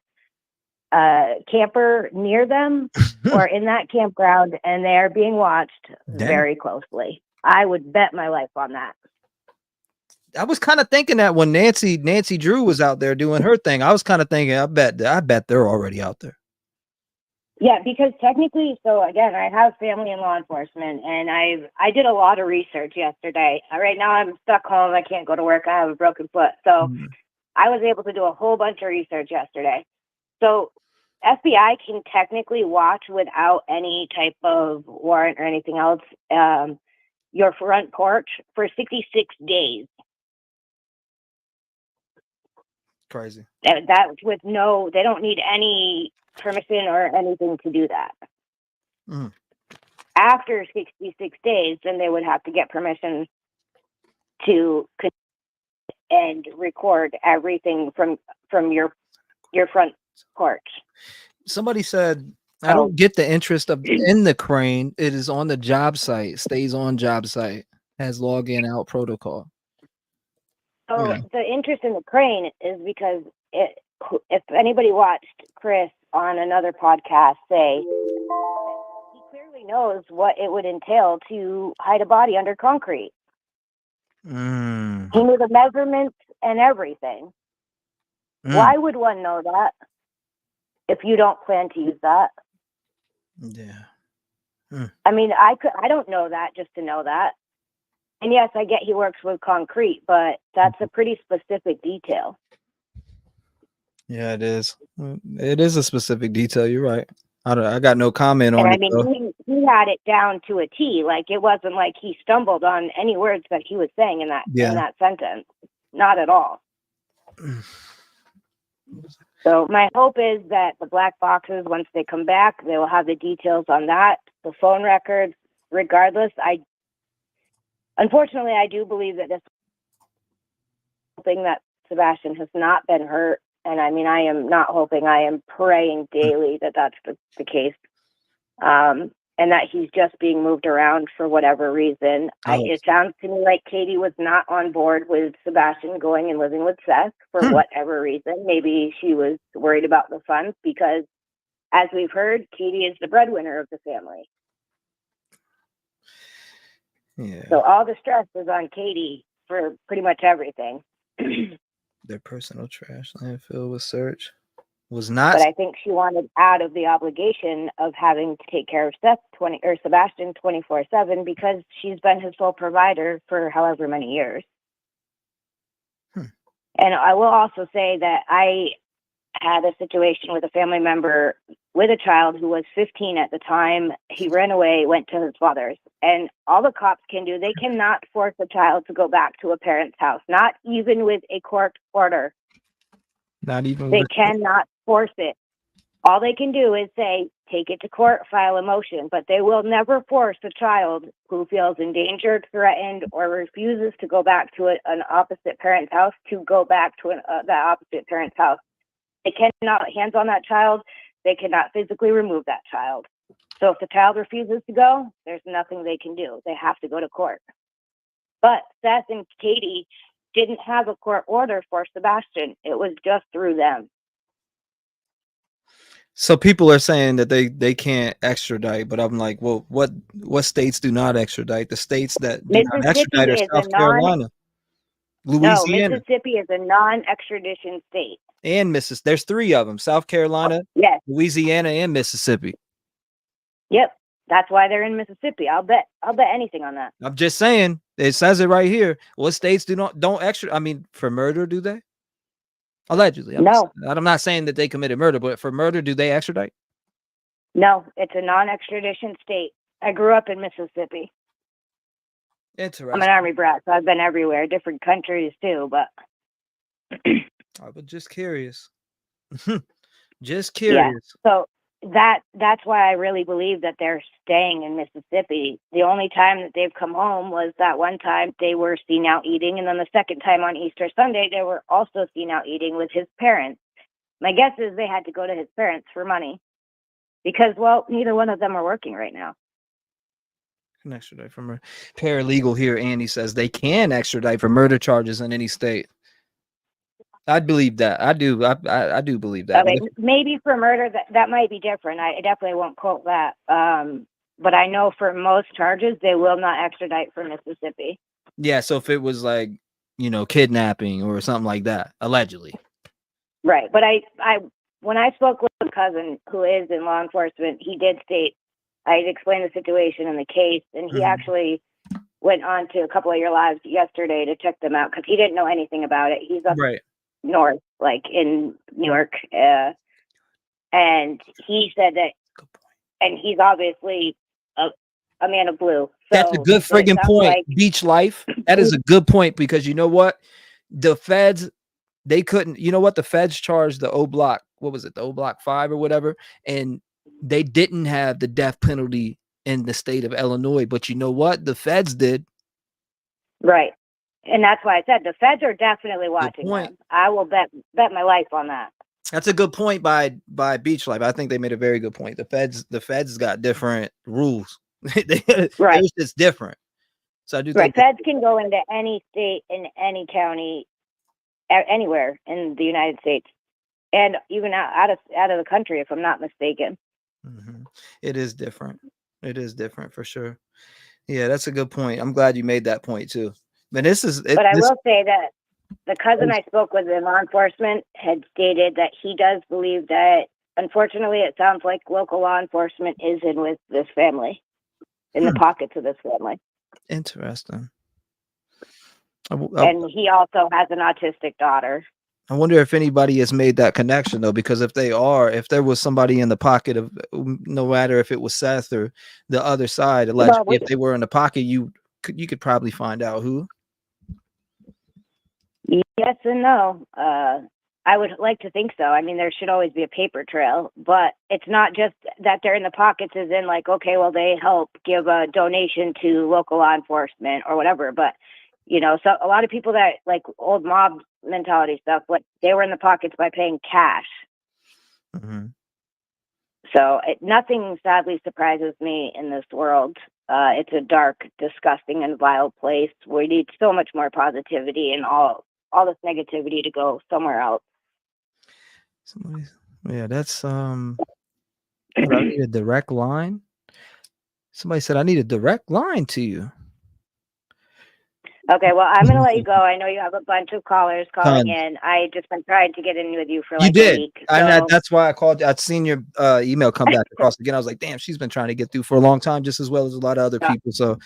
a camper near them or in that campground, and they are being watched very closely. I would bet my life on that. I was kind of thinking that when Nancy Drew was out there doing her thing, I was kind of thinking, I bet they're already out there. Yeah, because technically, so again, I have family in law enforcement, and I did a lot of research yesterday. Right now, I'm stuck home. I can't go to work. I have a broken foot. So I was able to do a whole bunch of research yesterday. So FBI can technically watch without any type of warrant or anything else your front porch for 66 days. Crazy. That with they don't need any permission or anything to do that. After 66 days, then they would have to get permission to and record everything from your front porch. Somebody said, I don't get the interest in the crane. It is on the job site, stays on job site, has login out protocol. So the interest in the crane is because if anybody watched Chris on another podcast say, he clearly knows what it would entail to hide a body under concrete. He knew the measurements and everything. Why would one know that if you don't plan to use that? Yeah. I mean, I don't know that just to know that. And yes, I get he works with concrete, but that's a pretty specific detail. Yeah, it is. It is a specific detail. You're right. I got no comment on it. I mean, he had it down to a T. Like, it wasn't like he stumbled on any words that he was saying in that sentence. Not at all. So my hope is that the black boxes, once they come back, they will have the details on that, the phone records. Regardless, unfortunately, I do believe that this hoping that Sebastian has not been hurt. And I mean, I am not hoping, I am praying daily that that's the case. And that he's just being moved around for whatever reason. It sounds to me like Katie was not on board with Sebastian going and living with Seth for whatever reason. Maybe she was worried about the funds because, as we've heard, Katie is the breadwinner of the family. Yeah. So all the stress is on Katie for pretty much everything. Their personal trash landfill was searched. Was not. But I think she wanted out of the obligation of having to take care of Sebastian 24/7 because she's been his sole provider for however many years. And I will also say that I had a situation with a family member with a child who was 15 at the time. He ran away, went to his father's. And all the cops can do, they cannot force a child to go back to a parent's house, not even with a court order. Not even. They cannot force it. All they can do is say, take it to court, file a motion, but they will never force a child who feels endangered, threatened, or refuses to go back to an opposite parent's house to go back to the opposite parent's house. They cannot hands on that child. They cannot physically remove that child. So if the child refuses to go, there's nothing they can do. They have to go to court. But Seth and Katie didn't have a court order for Sebastian. It was just through them. So people are saying that they can't extradite, but I'm like, well, what states do not extradite? The states that do not extradite are South Carolina, Louisiana. No, Mississippi is a non-extradition state. And Mississippi. There's 3 of them: South Carolina, yes, Louisiana, and Mississippi. Yep, that's why they're in Mississippi. I'll bet anything on that. I'm just saying, it says it right here. What states don't extradite? I mean, for murder, do they? Allegedly. I'm not saying that they committed murder, but for murder, do they extradite? No, it's a non-extradition state. I grew up in Mississippi. Interesting. I'm an Army brat, so I've been everywhere, different countries too, but I was just curious. Just curious. Yeah. So that's why I really believe that they're staying in Mississippi. The only time that they've come home was that one time they were seen out eating, and then the second time on Easter Sunday they were also seen out eating with his parents. My guess is they had to go to his parents for money because, well, neither one of them are working right now. Can extradite for murder. Paralegal here, Andy, says they can extradite for murder charges in any state. I believe that. I do. I do believe that. Okay, maybe for murder that might be different. I definitely won't quote that. But I know for most charges they will not extradite from Mississippi. Yeah. So if it was like, kidnapping or something like that, allegedly. Right. But I when I spoke with a cousin who is in law enforcement, he did state I explained the situation in the case, and he actually went on to a couple of your lives yesterday to check them out because he didn't know anything about it. He's up north, like in New York, and he said that, and he's obviously a man of blue. So that's a good friggin' point. Like, Beach Life. That is a good point because you know what? The feds, they couldn't. You know what? The feds charged the O Block. What was it? The O Block 5 or whatever, and they didn't have the death penalty in the state of Illinois, but you know what? The feds did. Right. And that's why I said the feds are definitely watching them. I will bet my life on that. That's a good point by Beach Life. I think they made a very good point. The feds got different rules. Right. It's just different. So I do think feds can go into any state, in any county, anywhere in the United States, and even out of the country, if I'm not mistaken. Mm-hmm. It is different. It is different for sure. Yeah, that's a good point. I'm glad you made that point too. But I will say that the cousin I spoke with in law enforcement had stated that he does believe that, unfortunately, it sounds like local law enforcement is in with this family, in the pockets of this family. Interesting. And he also has an autistic daughter. I wonder if anybody has made that connection though, because if there was somebody in the pocket of, no matter if it was Seth or the other side, allegedly, if they were in the pocket, you could probably find out who. Yes and no. I would like to think so. I mean, there should always be a paper trail, but it's not just that they're in the pockets as in like, okay, well, they help give a donation to local law enforcement or whatever. But, so a lot of people that like old mob mentality stuff, like they were in the pockets by paying cash. Mm-hmm. So nothing sadly surprises me in this world. It's a dark, disgusting, and vile place. We need so much more positivity and all this negativity to go somewhere else. That's I need a direct line. Somebody said I need a direct line to you. Okay, well, I'm going to let you go. I know you have a bunch of callers calling in. I just been trying to get in with you for like a week. So. That's why I called you. I'd seen your email come back across again. I was like, damn, she's been trying to get through for a long time, just as well as a lot of other people. So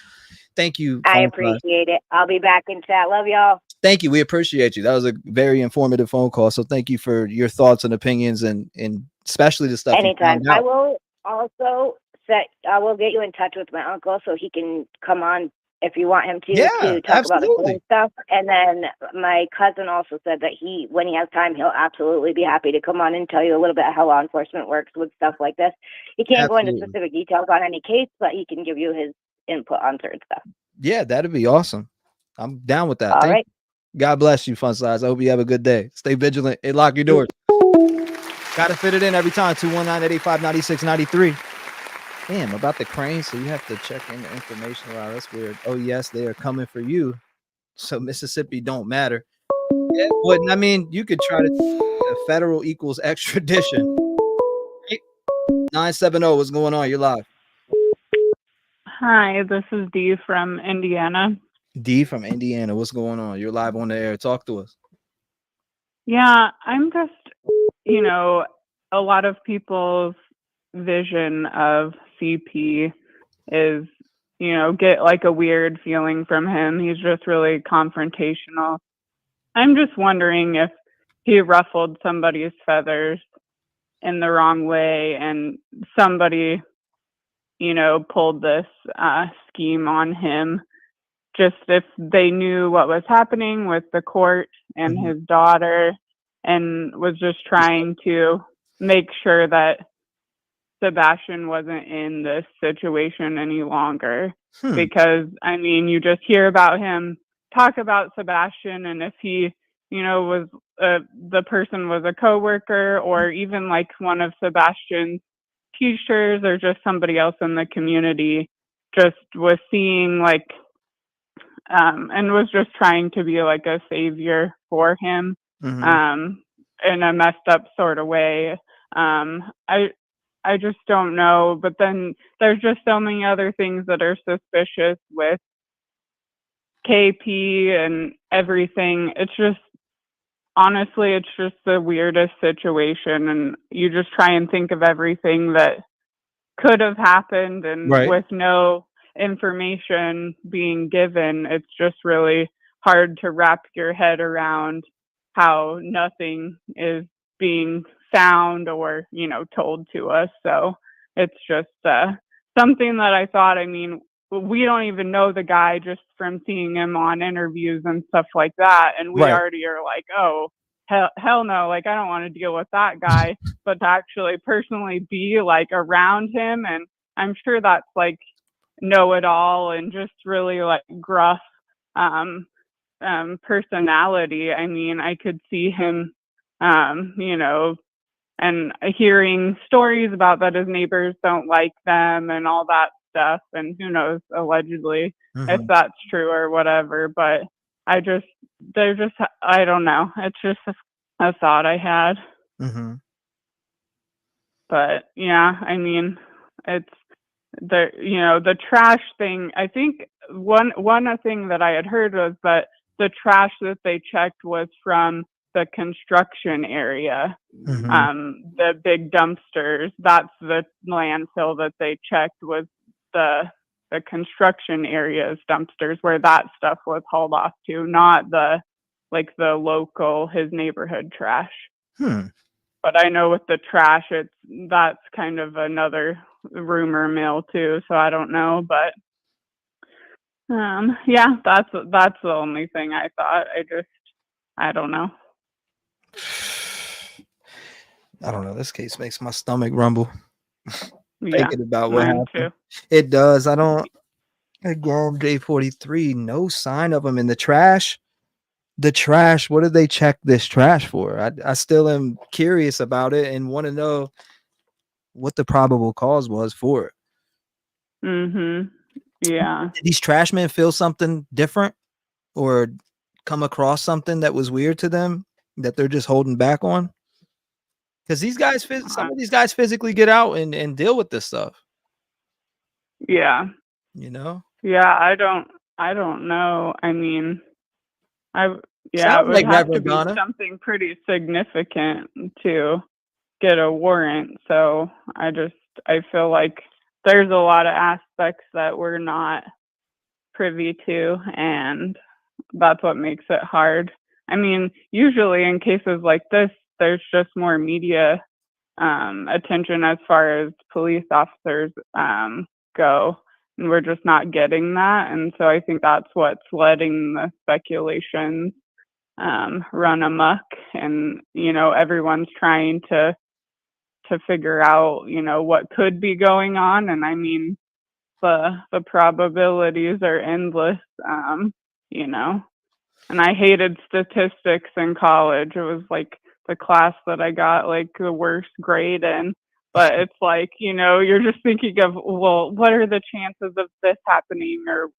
thank you. I appreciate it. I'll be back in chat. Love y'all. Thank you. We appreciate you. That was a very informative phone call. So thank you for your thoughts and opinions and especially the stuff. Anytime. I will also I will get you in touch with my uncle so he can come on if you want him to talk about the phone stuff. And then my cousin also said that when he has time, he'll absolutely be happy to come on and tell you a little bit how law enforcement works with stuff like this. He can't go into specific details on any case, but he can give you his input on certain stuff. Yeah, that'd be awesome. I'm down with that. All right. God bless you, Fun Size. I hope you have a good day. Stay vigilant and lock your doors. Gotta fit it in every time. 219-885-9693. Damn, about the crane. So you have to check in the information. Wow, that's weird. Oh, yes, they are coming for you. So Mississippi don't matter. Yeah, but I mean, you could try to federal equals extradition. 970, what's going on? You're live. Hi, this is Dee from Indiana. D from Indiana, what's going on? You're live on the air. Talk to us. Yeah, I'm just, a lot of people's vision of CP is, get like a weird feeling from him. He's just really confrontational. I'm just wondering if he ruffled somebody's feathers in the wrong way and somebody, pulled this scheme on him. Just if they knew what was happening with the court and his daughter and was just trying to make sure that Sebastian wasn't in this situation any longer. Because, I mean, you just hear about him talk about Sebastian, and if he, was the person was a coworker or even like one of Sebastian's teachers or just somebody else in the community, just was seeing like and was just trying to be like a savior for him in a messed up sort of way. I just don't know. But then there's just so many other things that are suspicious with KP and everything. It's just, honestly, it's just the weirdest situation. And you just try and think of everything that could have happened, and with no information being given, it's just really hard to wrap your head around how nothing is being found or told to us. So it's just something that I thought, I mean, we don't even know the guy just from seeing him on interviews and stuff like that, and we already are like, oh, hell no, like I don't want to deal with that guy. But to actually personally be like around him, and I'm sure that's like know-it-all and just really like gruff personality. I mean, I could see him and hearing stories about that his neighbors don't like them and all that stuff, and who knows, allegedly, if that's true or whatever. But I don't know, it's just a thought I had. But yeah, I mean, it's the trash thing. I think one thing that I had heard was that the trash that they checked was from the construction area. The big dumpsters, that's the landfill that they checked, was the construction area's dumpsters where that stuff was hauled off to, not the local, his neighborhood trash. But I know with the trash, that's kind of another rumor mill too, so I don't know. But yeah, that's the only thing I thought. I don't know. I don't know. This case makes my stomach rumble. Yeah, thinking about what happened. Too. It does. I don't. Again, day 43, no sign of him in the trash. The trash. What did they check this trash for? I still am curious about it and want to know what the probable cause was for it. Yeah. Did these trash men feel something different or come across something that was weird to them that they're just holding back on? Because these guys, some of these guys physically get out and deal with this stuff. Yeah. Yeah, I don't know. I mean, it sounds would like have to Reverend be Donna. something pretty significant to get a warrant. So I feel like there's a lot of aspects that we're not privy to, and that's what makes it hard. I mean, usually in cases like this, there's just more media attention as far as police officers go. we're just not getting that. And so I think that's what's letting the speculations run amok. And, everyone's trying to figure out, what could be going on. And I mean, the probabilities are endless, and I hated statistics in college. It was like the class that I got like the worst grade in. But it's like, you're just thinking of, well, what are the chances of this happening? Or,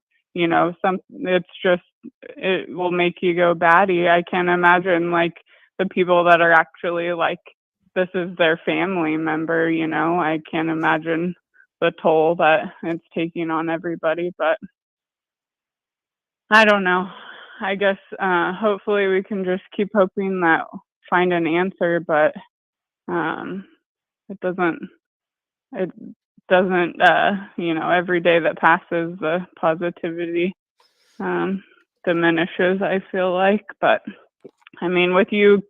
it will make you go batty. I can't imagine like the people that are actually like, this is their family member, I can't imagine the toll that it's taking on everybody. But I don't know. I guess hopefully we can just keep hoping that find an answer, but it doesn't every day that passes the positivity diminishes, I feel like. But I mean, with you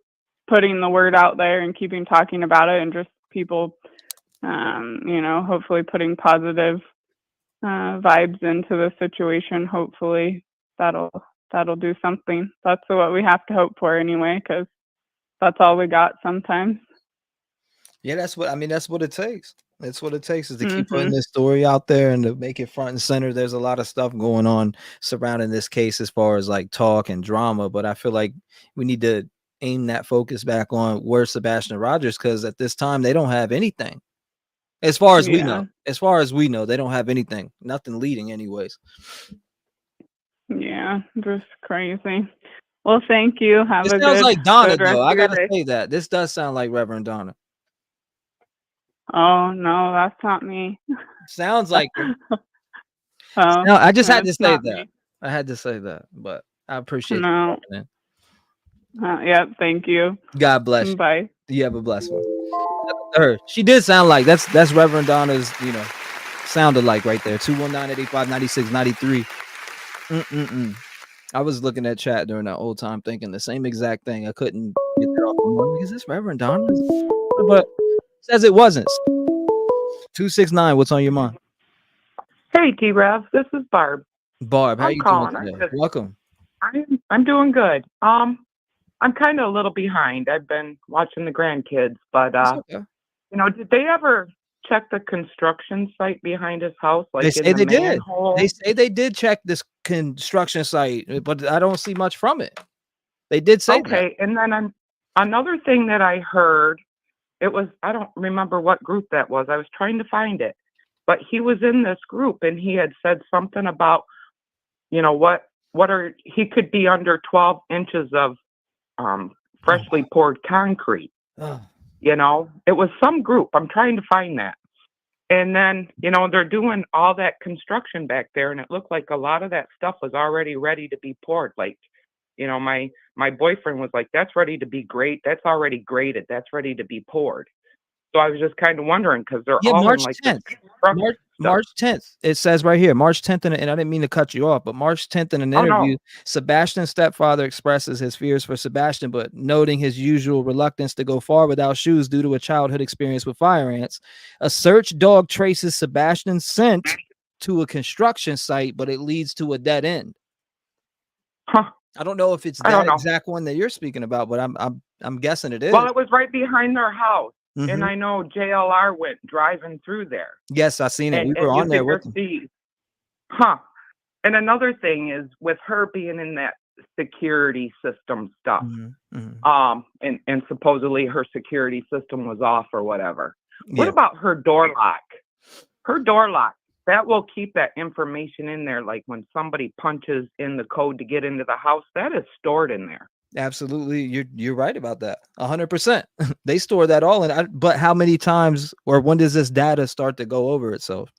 putting the word out there and keeping talking about it and just people hopefully putting positive vibes into the situation, hopefully that'll do something. That's what we have to hope for anyway, because that's all we got sometimes. Yeah, that's what it takes. That's what it takes, is to keep putting this story out there and to make it front and center. There's a lot of stuff going on surrounding this case as far as like talk and drama, but I feel like we need to aim that focus back on where's Sebastian Rogers, because at this time they don't have anything. As far as we know, they don't have anything, nothing leading anyways. Yeah, just crazy. Well, thank you. Have This a sounds good, like Donna, good rest though. of I your gotta day. say that. This does sound like Reverend Donna. Oh, no, that's not me. Sounds like her. Oh, No, I just had to that's say not that. me. I had to say that, but I appreciate No. you. Yeah, thank you. God bless you. Bye. You have a blessed one. Her. She did sound like that's Reverend Donna's, sounded like right there. 219-885-9693. I was looking at chat during that old time thinking the same exact thing. I couldn't get that off my mind. Is this Reverend Donna? But says it wasn't. 269, what's on your mind? Hey, T-REV, this is Barb. Barb, how I'm you calling. doing today? Welcome. I'm doing good. I'm kind of a little behind. I've been watching the grandkids, but Okay. did they ever check the construction site behind his house, They like say in the they did. manhole? They say they did check this construction site, but I don't see much from it. They did say that. Okay, and then another thing that I heard, I don't remember what group that was. I was trying to find it, but he was in this group and he had said something about, he could be under 12 inches of freshly poured concrete. It was some group. I'm trying to find that. And then, they're doing all that construction back there, and it looked like a lot of that stuff was already ready to be poured. Like, my boyfriend was like, that's ready to be graded. That's already graded. That's ready to be poured. So I was just kind of wondering, because they're all March in like 10th. this March 10th. It says right here, March 10th, and I didn't mean to cut you off, but March 10th in an interview, Sebastian's stepfather expresses his fears for Sebastian, but noting his usual reluctance to go far without shoes due to a childhood experience with fire ants. A search dog traces Sebastian's scent to a construction site, but it leads to a dead end. Huh. I don't know if it's that exact one that you're speaking about, but I'm guessing it is. Well, it was right behind their house. Mm-hmm. And I know JLR went driving through there. Yes, I seen it. We were on there with them. And another thing is with her being in that security system stuff, and supposedly her security system was off or whatever. Yeah. What about her door lock? Her door lock, that will keep that information in there. Like when somebody punches in the code to get into the house, that is stored in there. Absolutely, you're right about that. 100%. They store that all in. But how many times, or when does this data start to go over itself?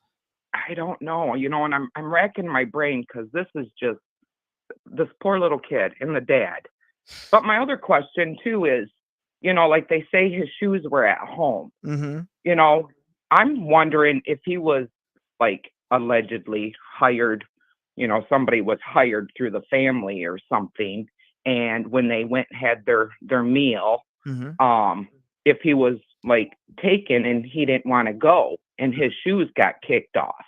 I don't know. And I'm racking my brain because this is just this poor little kid and the dad. But my other question too is, like they say his shoes were at home. Mm-hmm. I'm wondering if he was like allegedly hired. Somebody was hired through the family or something. And when they went and had their meal, if he was like taken and he didn't want to go and his shoes got kicked off.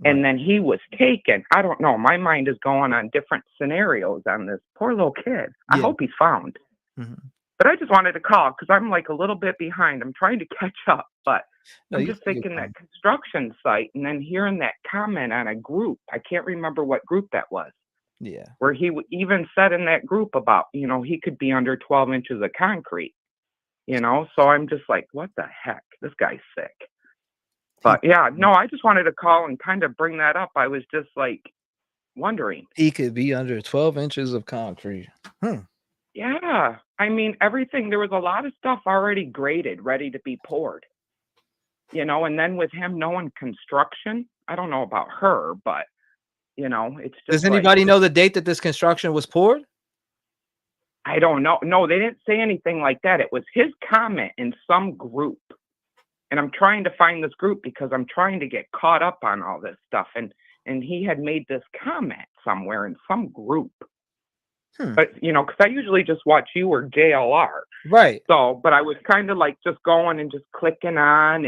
And then he was taken. I don't know. My mind is going on different scenarios on this poor little kid. I hope he's found. But I just wanted to call because I'm like a little bit behind. I'm trying to catch up, but I'm just thinking that construction site and then hearing that comment on a group. I can't remember what group that was. Yeah. Where he even said in that group about, he could be under 12 inches of concrete, So I'm just like, what the heck? This guy's sick. But yeah, no, I just wanted to call and kind of bring that up. I was just like wondering. He could be under 12 inches of concrete. Yeah. I mean, everything, there was a lot of stuff already graded, ready to be poured, and then with him knowing construction, I don't know about her, but, it's just. Does anybody know the date that this construction was poured? I don't know. No, they didn't say anything like that. It was his comment in some group. And I'm trying to find this group because I'm trying to get caught up on all this stuff. And he had made this comment somewhere in some group. But, because I usually just watch you or JLR. Right. So, but I was kind of like just going and just clicking on.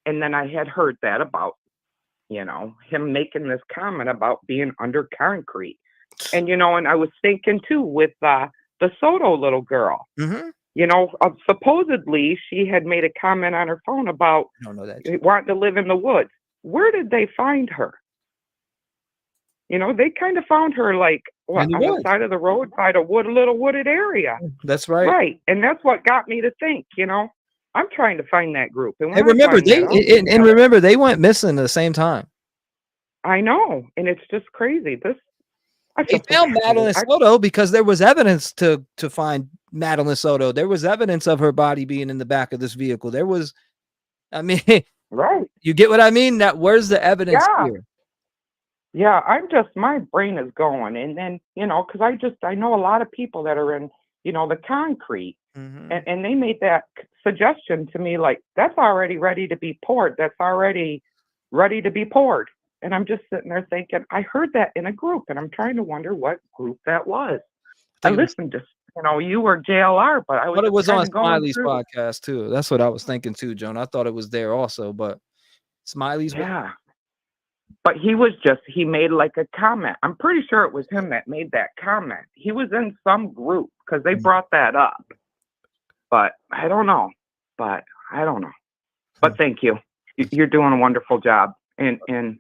And then I had heard that about, him making this comment about being under concrete. And, and I was thinking too with the Soto little girl. Supposedly she had made a comment on her phone about wanting to live in the woods. Where did they find her? They kind of found her like on the side of the road by a little wooded area. That's right. Right. And that's what got me to think, I'm trying to find that group. And remember, they went missing at the same time. I know. And it's just crazy. They found Madeline Soto because there was evidence to find Madeline Soto. There was evidence of her body being in the back of this vehicle. There was, right. You get what I mean? Where's the evidence here? Yeah, my brain is going. And then, because I know a lot of people that are in, the concrete. And they made that suggestion to me, like, that's already ready to be poured. That's already ready to be poured. And I'm just sitting there thinking, I heard that in a group, and I'm trying to wonder what group that was. I listened to, you or JLR, but I was. But it was on Smiley's podcast too. That's what I was thinking too, Joan. I thought it was there also, but Smiley's. Yeah. But he made like a comment. I'm pretty sure it was him that made that comment. He was in some group because they brought that up. But I don't know. But thank you. You're doing a wonderful job. And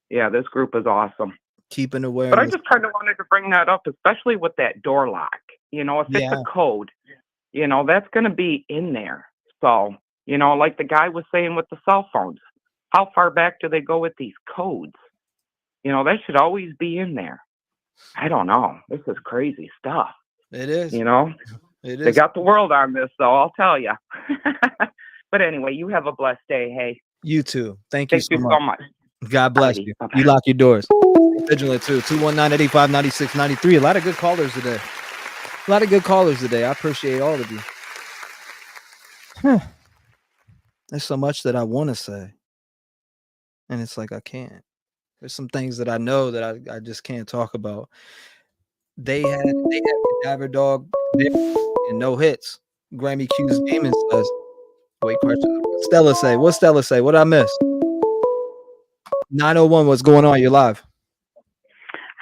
yeah, this group is awesome. Keeping awareness. But I just kind of wanted to bring that up, especially with that door lock. If it's a code, that's going to be in there. So, like the guy was saying with the cell phones, how far back do they go with these codes? That should always be in there. I don't know. This is crazy stuff. It is. It is. They got the world on this, though, I'll tell you. But anyway, you have a blessed day. Hey. You too. Thank you so much. much. God bless you. You lock your doors. Vigilant too. 219-885-9693. A lot of good callers today. I appreciate all of you. There's so much that I want to say. And it's like I can't. There's some things that I know that I just can't talk about. They had Cadaver Dog and no hits. Grammy Q's Gaming says. Wait, question. Stella say? What Stella say? What I missed? 901, what's going on? You're live.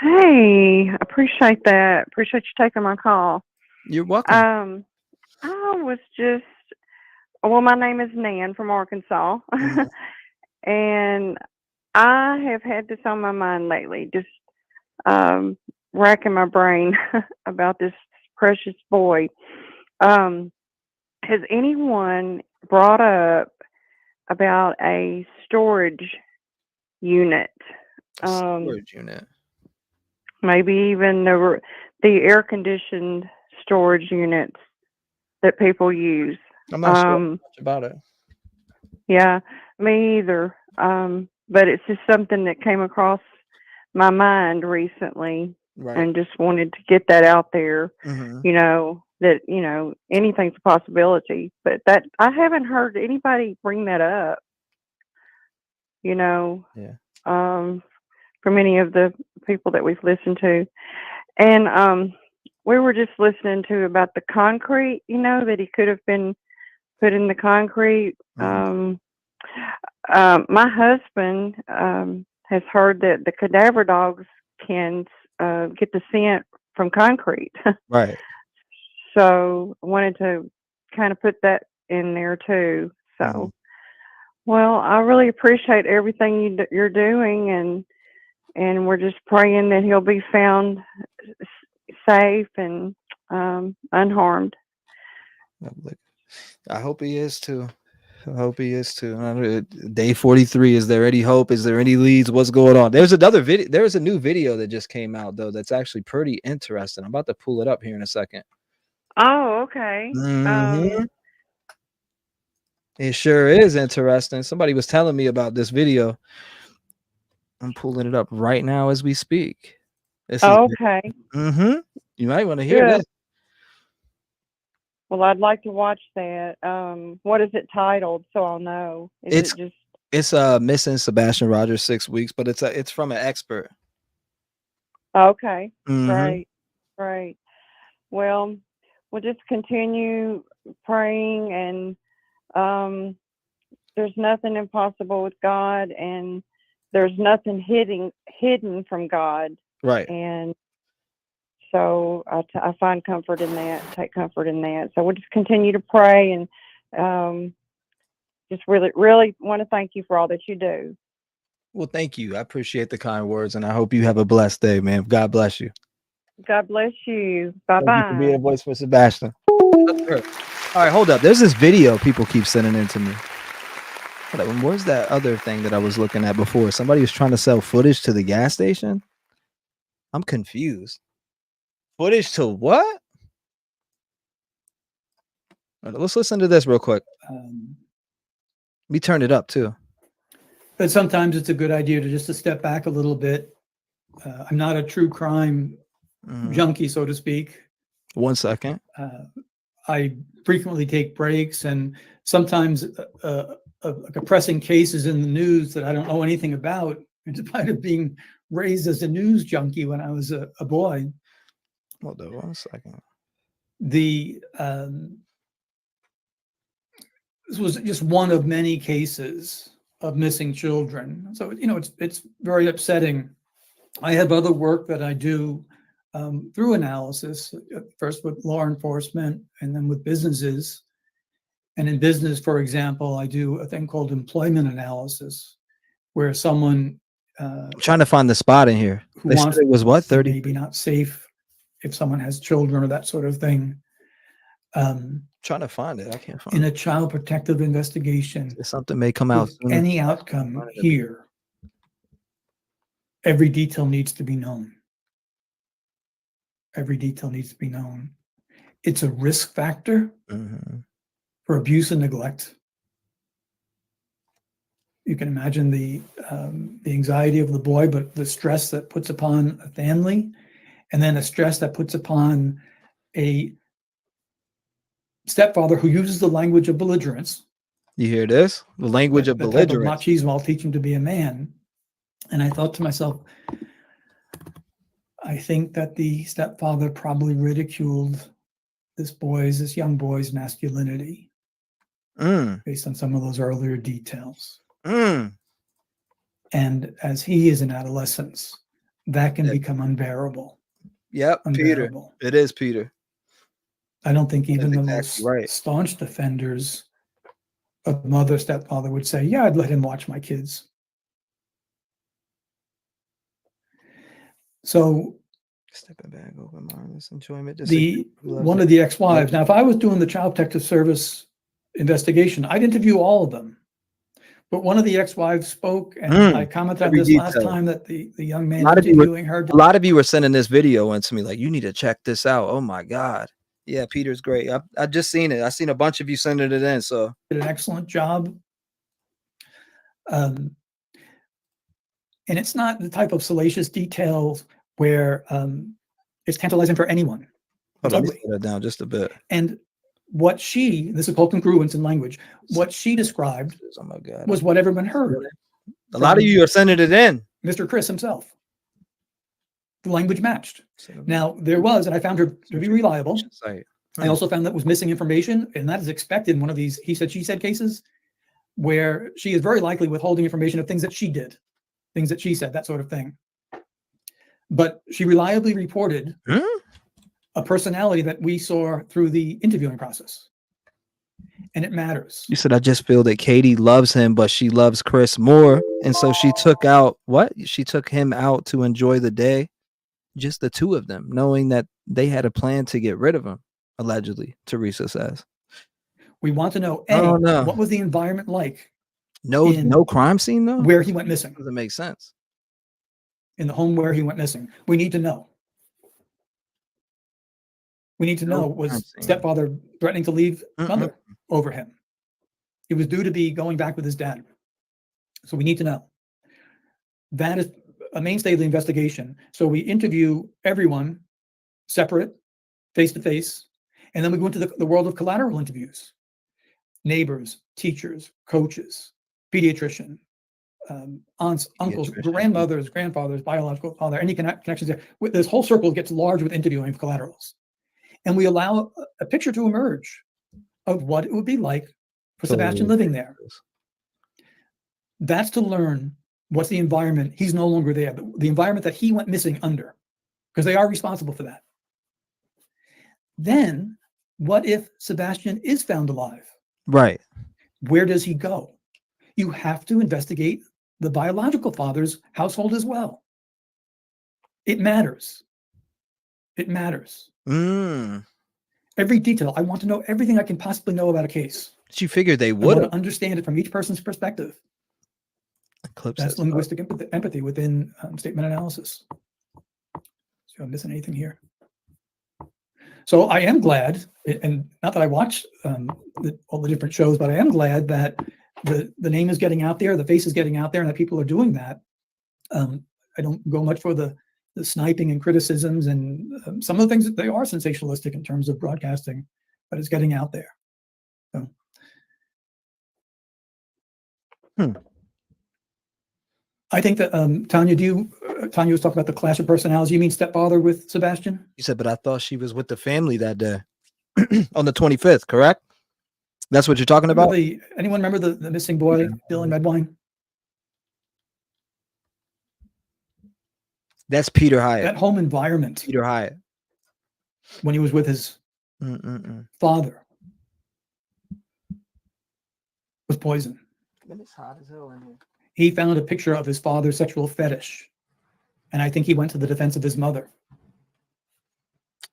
Hey, appreciate that. Appreciate you taking my call. You're welcome. I was just, my name is Nan from Arkansas. And I have had this on my mind lately, just racking my brain about this precious boy. Has anyone brought up about a storage unit? Storage unit. Maybe even the air-conditioned storage units that people use. I'm not sure much about it. Yeah, me either. But it's just something that came across my mind recently, and just wanted to get that out there. That anything's a possibility, but that I haven't heard anybody bring that up. From any of the people that we've listened to, and we were just listening to about the concrete. That he could have been put in the concrete. My husband has heard that the cadaver dogs can get the scent from concrete. Right. So I wanted to kind of put that in there too. So, well, I really appreciate everything you're doing, and we're just praying that he'll be found safe and unharmed. I hope he is too. I hope he is too. Day 43. Is there any hope? Is there any leads? What's going on? There's another video. There's a new video that just came out though. That's actually pretty interesting. I'm about to pull it up here in a second. Oh, okay. It sure is interesting. Somebody was telling me about this video. I'm pulling it up right now as we speak. Okay. You might want to hear this. Well, I'd like to watch that. What is it titled? So I'll know. It's missing Sebastian Rogers 6 weeks, but it's from an expert. Okay. Right. Well, we'll just continue praying, and there's nothing impossible with God, and there's nothing hidden from God. Right. And so I find comfort in that, take comfort in that. So we'll just continue to pray, and just really, really want to thank you for all that you do. Well, thank you. I appreciate the kind words, and I hope you have a blessed day, man. God bless you. God bless you. Bye-bye. Thank you for being a voice for Sebastian. All right, hold up. There's this video people keep sending in to me. Where's that other thing that I was looking at before? Somebody was trying to sell footage to the gas station. I'm confused. Footage to what? All right, let's listen to this real quick. We turned it up too. But sometimes it's a good idea to step back a little bit. I'm not a true crime junkie, so to speak. 1 second. I frequently take breaks, and sometimes a pressing case is in the news that I don't know anything about, in spite of being raised as a news junkie when I was a boy. Hold on 1 second. This was just one of many cases of missing children. So, it's very upsetting. I have other work that I do through analysis, first with law enforcement and then with businesses. And in business, for example, I do a thing called employment analysis, where someone I'm trying to find the spot in here. They said it was what, 30? Maybe not safe if someone has children or that sort of thing. Trying to find it. I can't find in a child protective investigation. Something may come out soon. Any outcome here, every detail needs to be known. Every detail needs to be known. It's a risk factor for abuse and neglect. You can imagine the anxiety of the boy, but the stress that puts upon a family, and then a stress that puts upon a stepfather who uses the language of belligerence. You hear this? The language of belligerence. Machismo, I'll teach him to be a man. And I thought to myself, I think that the stepfather probably ridiculed this young boy's masculinity based on some of those earlier details. And as he is in adolescence, that can become unbearable. Yep, unbearable. Peter. It is Peter. I don't think even the most staunch defenders of mother, stepfather would say, yeah, I'd let him watch my kids. So stepping back, open mindedness, enjoyment. One of the ex-wives. Now, if I was doing the Child Protective Service investigation, I'd interview all of them. But one of the ex-wives spoke, and I commented on this last time that the young man interviewing her. A lot of you were sending this video in to me, like, you need to check this out. Oh my God. Yeah, Peter's great. I just seen it. I seen a bunch of you sending it in. So did an excellent job. And it's not the type of salacious details where it's tantalizing for anyone. Hold on, let me slow that down just a bit. And what this is called congruence in language. What she described was what everyone heard. A lot of you are sending it in. Mr. Chris himself. The language matched. Now, there was, and I found her to be reliable. I also found that was missing information, and that is expected in one of these he said, she said cases, where she is very likely withholding information of things that she did. things that she said, that sort of thing. But she reliably reported a personality that we saw through the interviewing process. And it matters. You said, I just feel that Katie loves him, but she loves Chris more. And so she took out what? She took him out to enjoy the day. Just the two of them, knowing that they had a plan to get rid of him, allegedly, Teresa says. We want to know, no. What was the environment like? No crime scene, though? Where he went missing. Doesn't make sense. In the home where he went missing. We need to know. We need to know, was stepfather threatening to leave mother over him? He was due to be going back with his dad. So we need to know. That is a mainstay of the investigation. So we interview everyone separate, face to face, and then we go into the world of collateral interviews. Neighbors, teachers, coaches, pediatrician, aunts, uncles, grandmothers, grandfathers, biological father, any connections there. This whole circle gets large with interviewing of collaterals. And we allow a picture to emerge of what it would be like for Sebastian living there. That's to learn what's the environment. He's no longer there. The environment that he went missing under, because they are responsible for that. Then, what if Sebastian is found alive? Right. Where does he go? You have to investigate the biological father's household as well. It matters. It matters. Every detail. I want to know everything I can possibly know about a case. She figured they I would want to understand it from each person's perspective. That's linguistic empathy within statement analysis. So I'm missing anything here. So I am glad, and not that I watch all the different shows, but I am glad that the name is getting out there, the face is getting out there, and that people are doing that. I don't go much for the sniping and criticisms, and some of the things that they are sensationalistic in terms of broadcasting, but it's getting out there. So. I think that Tanya was talking about the clash of personalities. You mean stepfather with Sebastian? You said, but I thought she was with the family that day on the 25th, correct? That's what you're talking about? Anyone remember the missing boy, Dylan Redwine? That's Peter Hyatt. That home environment. Peter Hyatt. When he was with his father was poison. It's hot as hell in here. He found a picture of his father's sexual fetish. And I think he went to the defense of his mother.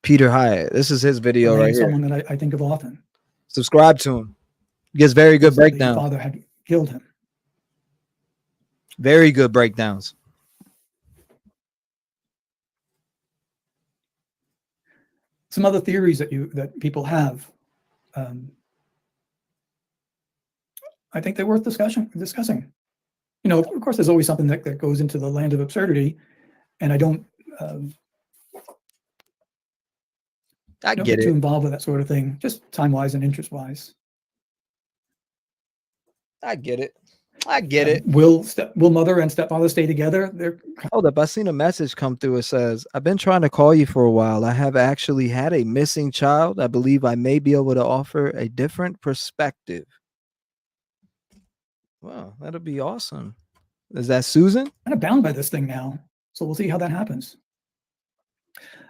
Peter Hyatt. This is his video right here. Someone that I think of often. Subscribe to him. He gives very good breakdowns. His father had killed him. Very good breakdowns. Some other theories that people have. I think they're worth discussing. You know, of course, there's always something that goes into the land of absurdity, and I don't get too involved with that sort of thing, just time-wise and interest-wise. I get it. Will mother and stepfather stay together? Hold up, I seen a message come through. It says, I've been trying to call you for a while. I have actually had a missing child. I believe I may be able to offer a different perspective. Wow, that'll be awesome. Is that Susan? I'm kind of bound by this thing now, so we'll see how that happens.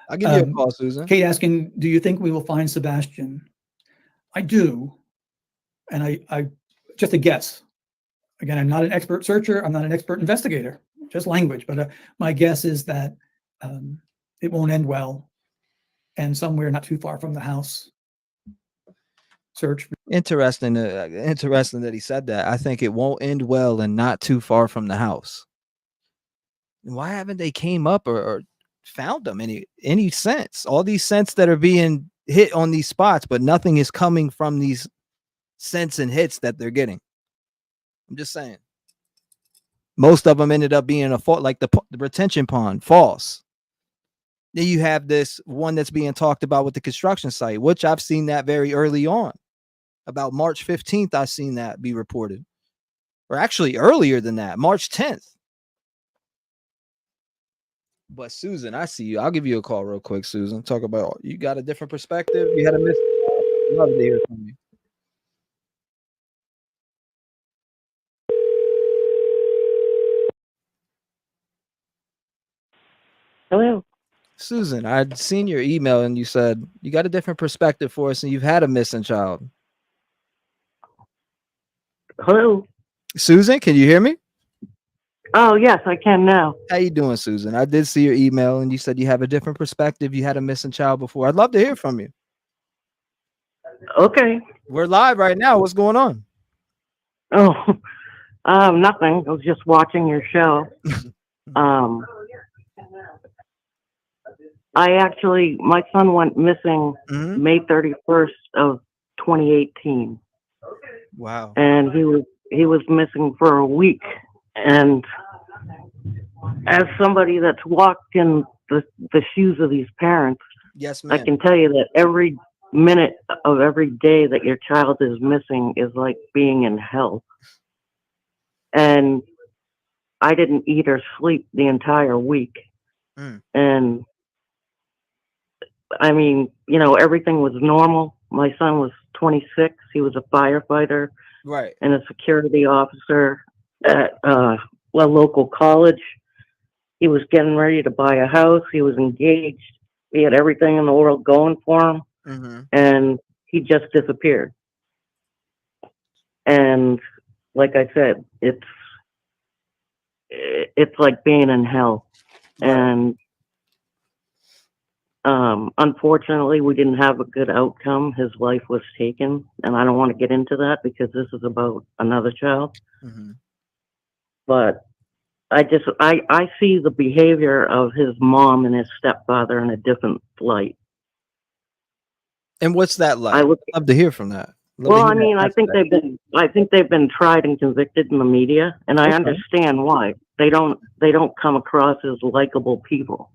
I'll give you a call, Susan. Kate asking, do you think we will find Sebastian? I do, and I just a guess. Again, I'm not an expert searcher. I'm not an expert investigator, just language. But my guess is that it won't end well, and somewhere not too far from the house. Search. Interesting that he said that. I think it won't end well and not too far from the house. Why haven't they came up or found them any sense? All these scents that are being hit on these spots, but nothing is coming from these scents and hits that they're getting. I'm just saying. Most of them ended up being like the retention pond, false. Then you have this one that's being talked about with the construction site, which I've seen that very early on. About March 15th, I've seen that be reported. Or actually earlier than that, March 10th. But Susan, I see you. I'll give you a call real quick, Susan. Talk about, you got a different perspective. You had a miss. Love to hear from you. Hello. Susan, I'd seen your email and you said you got a different perspective for us and you've had a missing child. Hello. Susan, can you hear me? Oh, yes, I can now. How you doing, Susan? I did see your email and you said you have a different perspective. You had a missing child before. I'd love to hear from you. Okay. We're live right now. What's going on? Oh, nothing. I was just watching your show. My son went missing May 31st of 2018. Wow. And he was missing for a week. And as somebody that's walked in the shoes of these parents, yes, I can tell you that every minute of every day that your child is missing is like being in hell. And I didn't eat or sleep the entire week. And I mean, everything was normal. My son was 26. He was a firefighter, right, and a security officer at a local college. He was getting ready to buy a house. He was engaged. He had everything in the world going for him, and he just disappeared. And like I said, it's like being in hell. And unfortunately, we didn't have a good outcome. His life was taken, and I don't want to get into that because this is about another child. But I see the behavior of his mom and his stepfather in a different light. And what's that like? I'd love to hear from that. I think they've been tried and convicted in the media, and I understand why. They don't come across as likable people.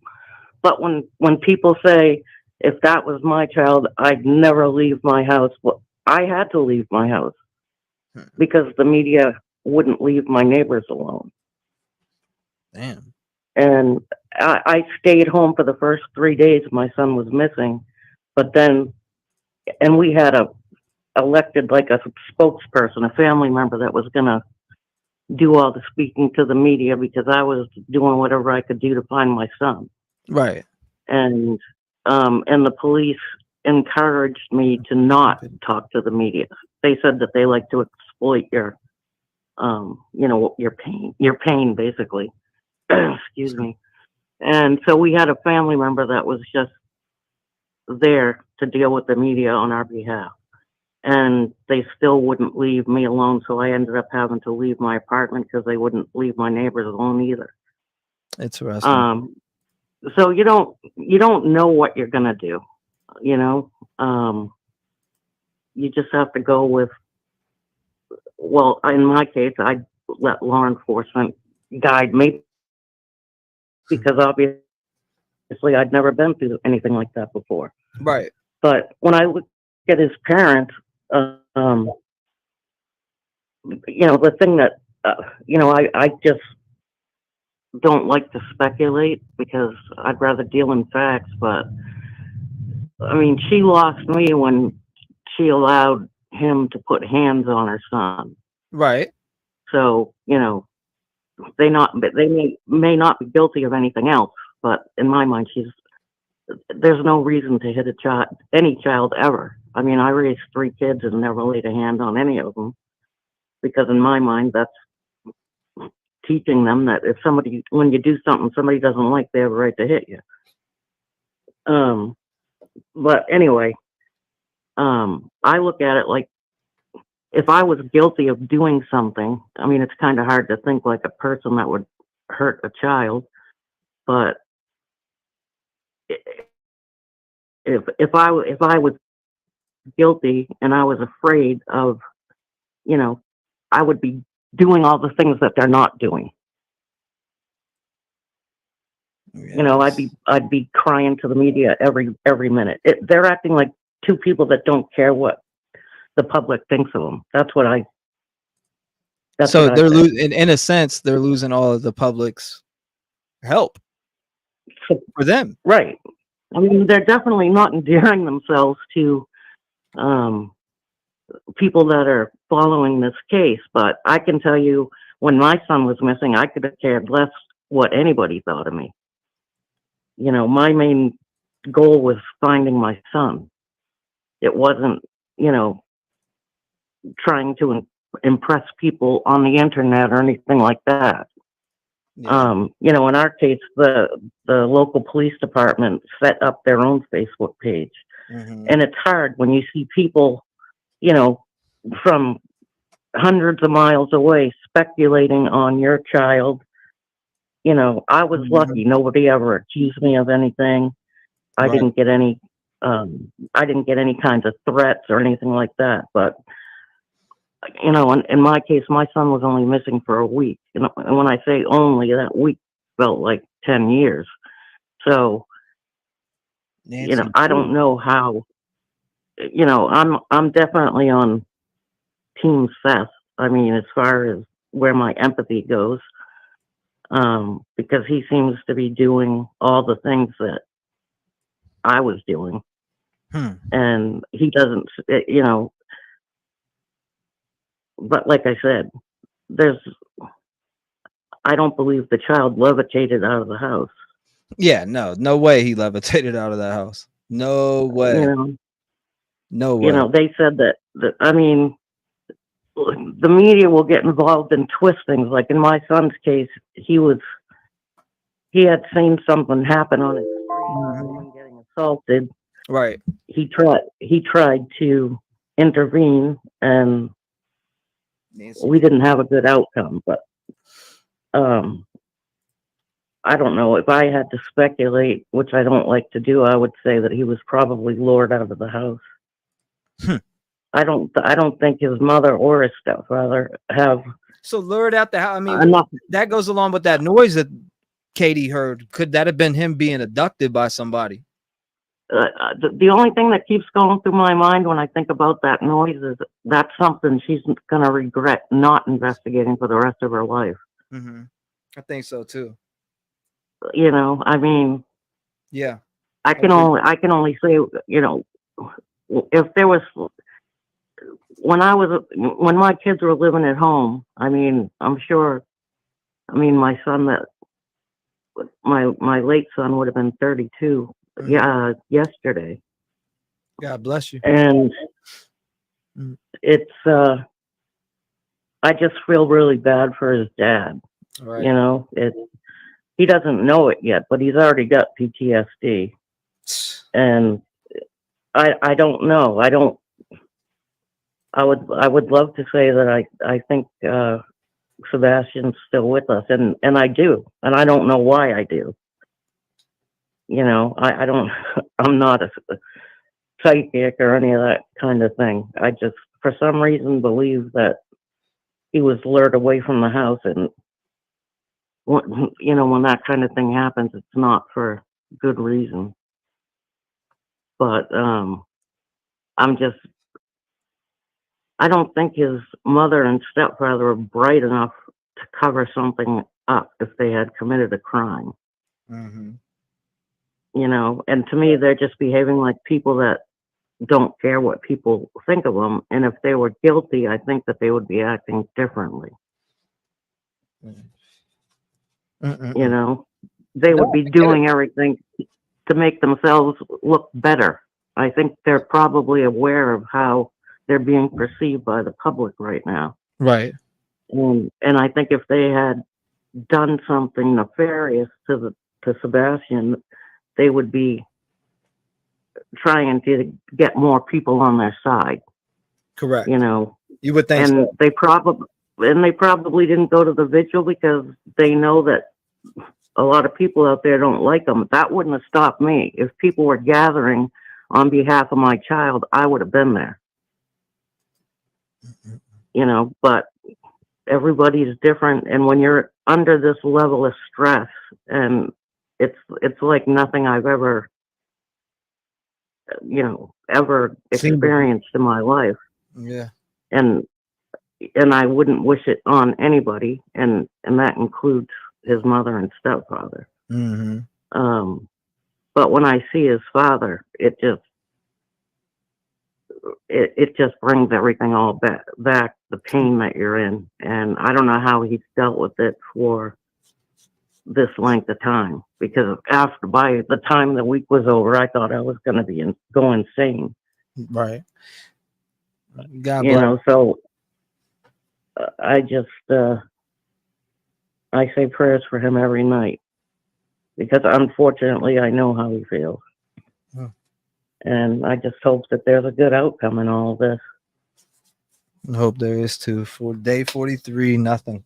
But when people say, if that was my child, I'd never leave my house. Well, I had to leave my house because the media wouldn't leave my neighbors alone. Damn. And I stayed home for the first 3 days my son was missing. But then, and we had elected like a spokesperson, a family member that was going to do all the speaking to the media because I was doing whatever I could do to find my son. Right. And the police encouraged me to not talk to the media. They said that they like to exploit your pain basically. Excuse me. And so we had a family member that was just there to deal with the media on our behalf. And they still wouldn't leave me alone. So I ended up having to leave my apartment because they wouldn't leave my neighbors alone either. Interesting. So you don't know what you're gonna do, you just have to go with. Well, in my case, I let law enforcement guide me because obviously I'd never been through anything like that before. Right. But when I look at his parents, the thing that I just don't like to speculate because I'd rather deal in facts. But I mean, she lost me when she allowed him to put hands on her son. Right. So they may not be guilty of anything else, but in my mind, there's no reason to hit any child ever. I mean, I raised 3 kids and never laid a hand on any of them because in my mind, that's teaching them that when you do something somebody doesn't like, they have a right to hit you. But anyway, I look at it like if I was guilty of doing something, I mean, it's kind of hard to think like a person that would hurt a child, but if I was guilty and I was afraid of, I would be doing all the things that they're not doing. Yes. I'd be crying to the media every minute. They're acting like 2 people that don't care what the public thinks of them. That's what I. So they're losing, in a sense, they're losing all of the public's help for them. Right. I mean, they're definitely not endearing themselves to people that are following this case. But I can tell you, when my son was missing, I could have cared less what anybody thought of me. you know, my main goal was finding my son. It wasn't, you know, trying to impress people on the internet or anything like that. You know, in our case, the local police department set up their own Facebook page. And it's hard when you see people, you know, from hundreds of miles away speculating on your child. You know, I was lucky. Nobody ever accused me of anything. I didn't get any kinds of threats or anything like that. But, you know, in my case, my son was only missing for a week. And when I say only, that week felt like 10 years. So, Nancy, you know, I don't know how, you know, I'm definitely on Team Seth. I mean, as far as where my empathy goes, because he seems to be doing all the things that I was doing. And he doesn't, you know, but like I said, I don't believe the child levitated out of the house. Yeah, no way he levitated out of that house. No way. You know, no way. You know, they said that I mean, the media will get involved and twist things. Like in my son's case, he had seen something happen on his street, a woman getting assaulted. Right. He tried to intervene, and we didn't have a good outcome. But I don't know. If I had to speculate, which I don't like to do, I would say that he was probably lured out of the house. I don't think his mother or his stepfather have. So lured out the house. I mean, that goes along with that noise that Katie heard. Could that have been him being abducted by somebody? The only thing that keeps going through my mind when I think about that noise is that's something she's going to regret not investigating for the rest of her life. I think so too. You know, I mean, yeah. I can only say, you know, if there was, when my kids were living at home, I mean, I'm sure, I mean, my son my late son would have been 32 yesterday. God bless you. And it's I just feel really bad for his dad. Right. You know, he doesn't know it yet, but he's already got PTSD. And I don't know. I would love to say that I think Sebastian's still with us, and I do, and I don't know why I do. You know, I don't. I'm not a psychic or any of that kind of thing. I just, for some reason, believe that he was lured away from the house, and you know, when that kind of thing happens, it's not for good reason. But I don't think his mother and stepfather were bright enough to cover something up if they had committed a crime. You know, and to me, they're just behaving like people that don't care what people think of them. And if they were guilty, I think that they would be acting differently. You know, they would be doing everything to make themselves look better. I think they're probably aware of how they're being perceived by the public right now. Right. And I think if they had done something nefarious to Sebastian, they would be trying to get more people on their side. Correct. You know, you would think, and so. they probably didn't go to the vigil because they know that a lot of people out there don't like them. That wouldn't have stopped me. If people were gathering on behalf of my child, I would have been there. You know, but everybody's different, and when you're under this level of stress, and it's like nothing I've ever, you know, experienced in my life. Yeah. And I wouldn't wish it on anybody, and that includes his mother and stepfather. But when I see his father, it just brings everything all back, the pain that you're in. And I don't know how he's dealt with it for this length of time, because after by the time the week was over, I thought I was going to go insane. Right. God You bless. know, so I just I say prayers for him every night, because unfortunately I know how he feels. And I just hope that there's a good outcome in all this. I hope there is too. For day 43, nothing.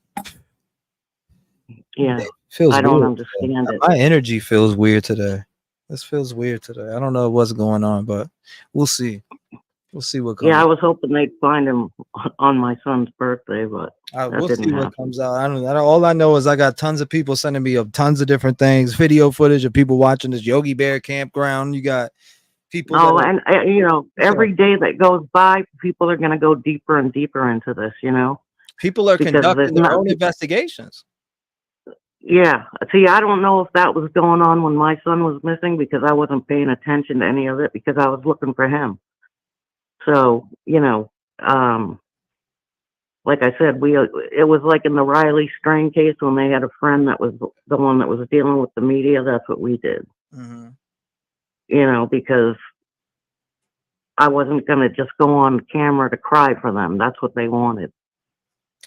Yeah. Feels I don't weird understand today. it. My energy feels weird today. This feels weird today. I don't know what's going on, but we'll see. We'll see what comes. Yeah, I was hoping they'd find him on my son's birthday, but that we'll didn't see what happen. comes out. I don't. All I know is I got tons of people sending me tons of different things, video footage of people watching this Yogi Bear campground. You got people. Oh, and you know, every day that goes by, people are going to go deeper and deeper into this. You know, people are because conducting their own investigations. Yeah. See, I don't know if that was going on when my son was missing, because I wasn't paying attention to any of it, because I was looking for him. So, you know, like I said, it was like in the Riley Strain case when they had a friend that was the one that was dealing with the media. That's what we did. Mm-hmm. You know, because I wasn't going to just go on camera to cry for them. That's what they wanted.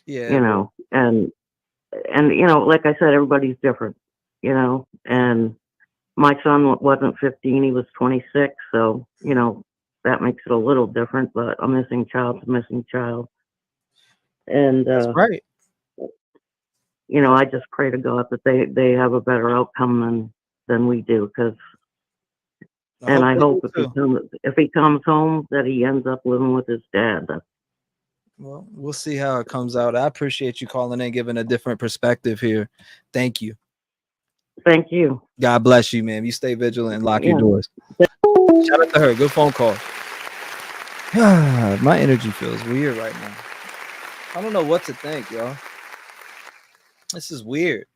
Yeah. You know, and you know, like I said, everybody's different, you know, and my son wasn't 15, he was 26. So, you know, that makes it a little different, but a missing child's a missing child. And, that's right. You know, I just pray to God that they have a better outcome than we do. I hope if he comes home that he ends up living with his dad. Well, we'll see how it comes out. I appreciate you calling in, giving a different perspective here. Thank you. Thank you. God bless you, man. You stay vigilant and lock your doors. Shout out to her. Good phone call. My energy feels weird right now. I don't know what to think, y'all. This is weird.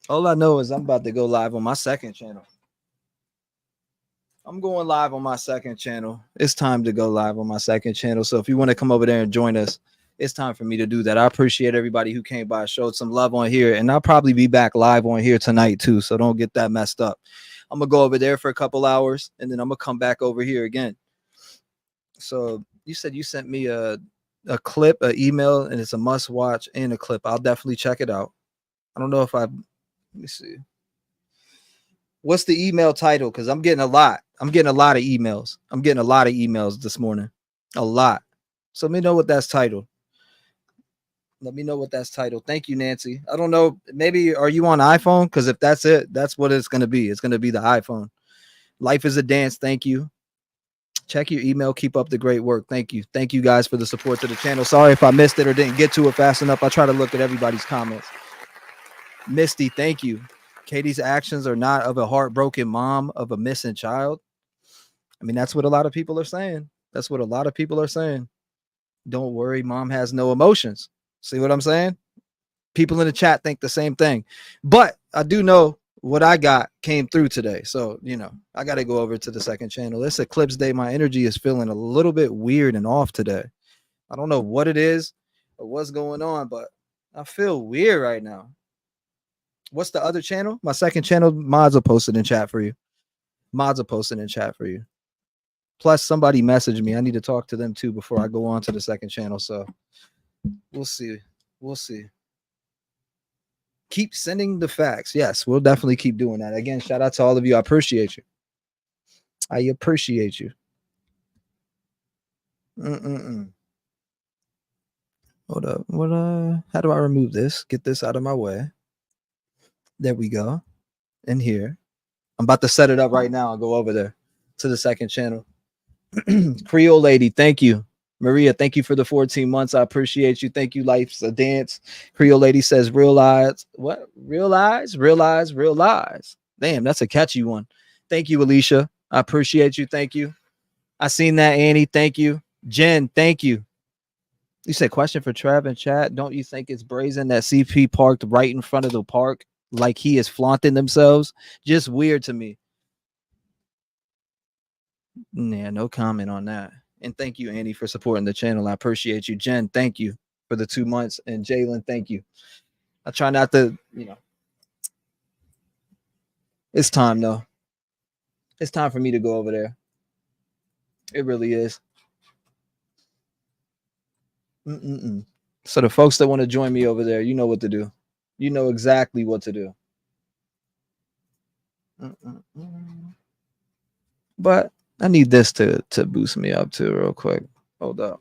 All I know is I'm about to go live on my second channel. I'm going live on my second channel. It's time to go live on my second channel. So if you want to come over there and join us, it's time for me to do that. I appreciate everybody who came by, showed some love on here, and I'll probably be back live on here tonight too. So don't get that messed up. I'm gonna go over there for a couple hours, and then I'm gonna come back over here again. So you said you sent me a clip, an email, and it's a must watch and a clip. I'll definitely check it out. I don't know if let me see. What's the email title? Because I'm getting a lot. I'm getting a lot of emails. I'm getting a lot of emails this morning. A lot. So let me know what that's titled. Let me know what that's titled. Thank you, Nancy. I don't know. Maybe are you on iPhone? Because if that's it, that's what it's going to be. It's going to be the iPhone. Life is a dance. Thank you. Check your email. Keep up the great work. Thank you. Thank you guys for the support to the channel. Sorry if I missed it or didn't get to it fast enough. I try to look at everybody's comments. Misty, thank you. Katie's actions are not of a heartbroken mom of a missing child. I mean, that's what a lot of people are saying. That's what a lot of people are saying. Don't worry, mom has no emotions. See what I'm saying? People in the chat think the same thing. But I do know what I got came through today. So, you know, I got to go over to the second channel. It's Eclipse Day. My energy is feeling a little bit weird and off today. I don't know what it is or what's going on, but I feel weird right now. What's the other channel? My second channel, mods will post it in chat for you. Mods will post it in chat for you. Plus, somebody messaged me. I need to talk to them too before I go on to the second channel. So we'll see. We'll see. Keep sending the facts. Yes, we'll definitely keep doing that. Again, shout out to all of you. I appreciate you. I appreciate you. Hold up. How do I remove this? Get this out of my way. There we go. In here. I'm about to set it up right now. I'll go over there to the second channel. Creole lady, thank you. Maria, thank you for the 14 months. I appreciate you. Thank you. Life's a dance. Creole lady says, realize what? Realize. Damn, that's a catchy one. Thank you, Alicia. I appreciate you. Thank you. I seen that, Annie. Thank you. Jen, thank you. You said question for Trev in chat. Don't you think it's brazen that CP parked right in front of the park like he is flaunting themselves? Just weird to me. Yeah, no comment on that. And thank you, Annie, for supporting the channel. I appreciate you. Jen, thank you for the 2 months. And Jalen, thank you. I try not to, it's time though. It's time for me to go over there. It really is. So the folks that want to join me over there, you know what to do. You know exactly what to do. But I need this to boost me up too real quick. Hold up.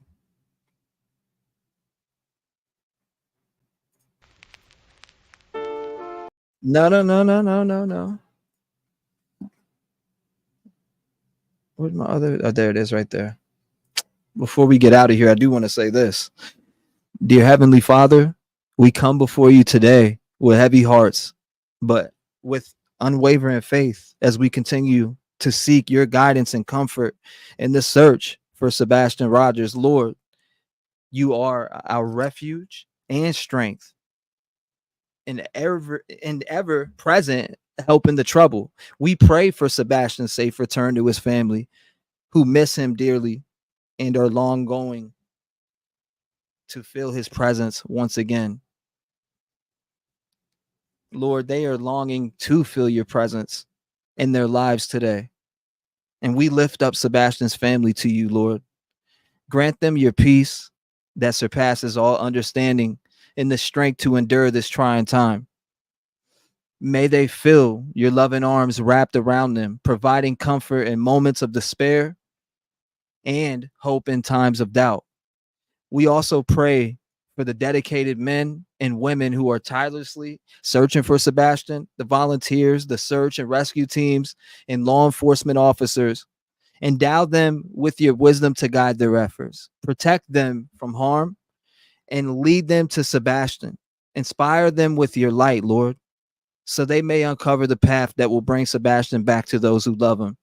No. Where's my other? Oh, there it is right there. Before we get out of here, I do want to say this. Dear Heavenly Father, we come before you today with heavy hearts, but with unwavering faith as we continue to seek your guidance and comfort in the search for Sebastian Rogers. Lord, you are our refuge and strength and ever present help in the trouble. We pray for Sebastian's safe return to his family who miss him dearly and are long going to feel his presence once again. Lord, they are longing to feel your presence in their lives today. And we lift up Sebastian's family to you, Lord. Grant them your peace that surpasses all understanding and the strength to endure this trying time. May they feel your loving arms wrapped around them, providing comfort in moments of despair and hope in times of doubt. We also pray for the dedicated men and women who are tirelessly searching for Sebastian, the volunteers, the search and rescue teams, and law enforcement officers. Endow them with your wisdom to guide their efforts. Protect them from harm and lead them to Sebastian. Inspire them with your light, Lord, so they may uncover the path that will bring Sebastian back to those who love him.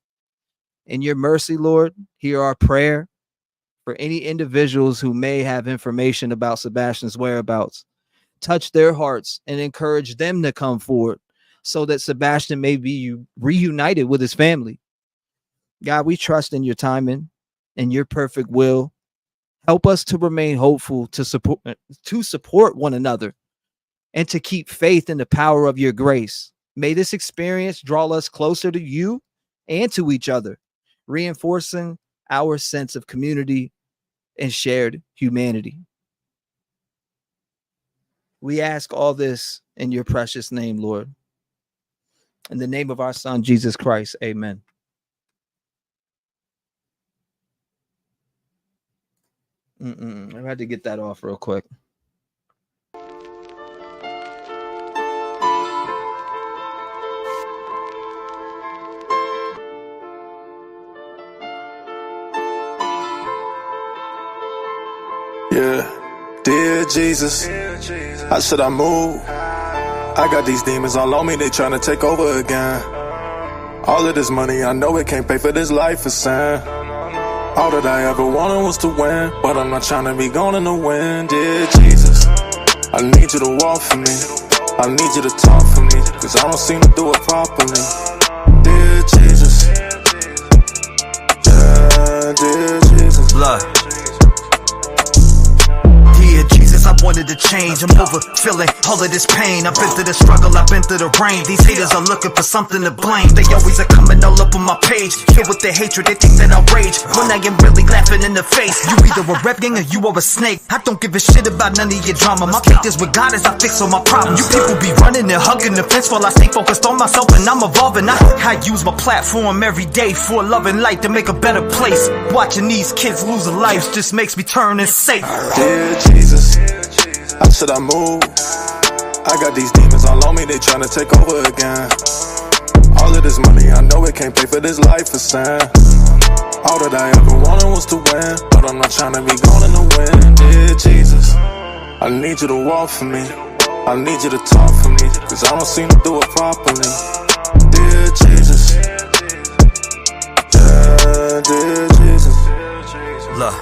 In your mercy, Lord, hear our prayer for any individuals who may have information about Sebastian's whereabouts. Touch their hearts and encourage them to come forward so that Sebastian may be reunited with his family. God, we trust in your timing and your perfect will. Help us to remain hopeful, to support one another, and to keep faith in the power of your grace. May this experience draw us closer to you and to each other, reinforcing our sense of community and shared humanity. We ask all this in your precious name, Lord. In the name of our Son, Jesus Christ, amen. I had to get that off real quick. Yeah, dear Jesus, how should I move? I got these demons all on me, they tryna take over again. All of this money, I know it can't pay for this life of sin. All that I ever wanted was to win, but I'm not tryna be gone in the wind. Dear Jesus, I need you to walk for me, I need you to talk for me, cause I don't seem to do it properly. Dear Jesus, yeah, dear Jesus. Look, dear Jesus, I wanted to change. I'm over feeling all of this pain. I've been through the struggle, I've been through the rain. These haters are looking for something to blame. They always are coming all up on my page, filled with their hatred, they think that I rage when I am really laughing in the face. You either a rep gang or you are a snake. I don't give a shit about none of your drama. My faith is with God as I fix all my problems. You people be running and hugging the fence while I stay focused on myself and I'm evolving. I use my platform every day for love and light to make a better place. Watching these kids lose their lives just makes me turn insane. Dear Jesus, how should I move? I got these demons all on me, they tryna take over again. All of this money, I know it can't pay for this life of sin. All that I ever wanted was to win, but I'm not tryna be gone in the wind. Dear Jesus, I need you to walk for me, I need you to talk for me, cause I don't seem to do it properly. Dear Jesus, yeah, dear Jesus. Look,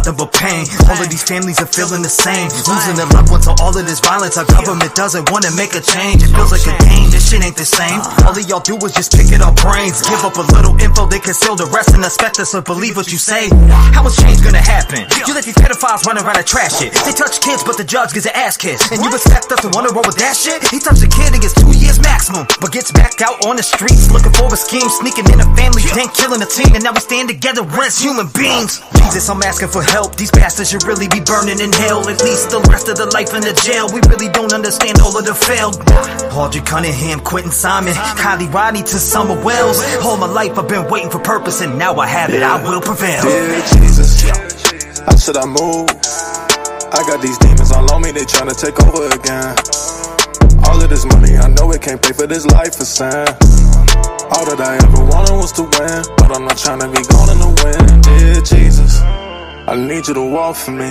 nothing but pain. All of these families are feeling the same, losing their loved ones. So all of this violence, our government doesn't want to make a change. It feels like a game, this shit ain't the same. All of y'all do is just pick at our brains, give up a little info, they conceal the rest, and expect us to believe what you say. How is change gonna happen? You let these pedophiles run around and trash it. They touch kids, but the judge gets an ass kiss. And you expect us to wanna roll with that shit? He touched a kid and gets 2 years maximum, but gets back out on the streets looking for a scheme, sneaking in a family, then killing a team. And now we stand together as human beings. Jesus, I'm asking for help. These bastards should really be burning in hell, at least the rest of the life in the jail. We really don't understand all of the failed. Audrey Cunningham, Quentin Simon, Kylie Rodney to Summer Wells. All my life I've been waiting for purpose, and now I have it. I will prevail. Dear Jesus, how should I move? I got these demons all on me, they tryna take over again. All of this money, I know it can't pay for this life of sin. All that I ever wanted was to win, but I'm not tryna be gone in the wind. Dear Jesus, I need you to walk for me,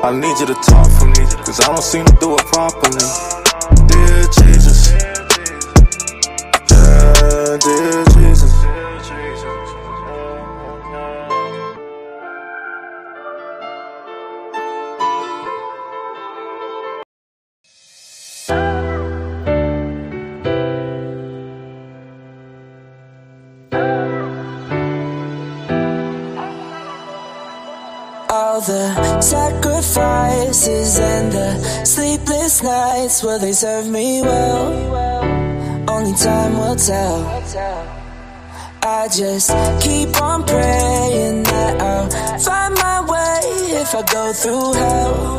I need you to talk for me, cause I don't seem to do it properly. Dear Jesus, yeah, dear Jesus. All the sacrifices and the sleepless nights, well, they serve me well. Only time will tell. I just keep on praying that I'll find my way if I go through hell.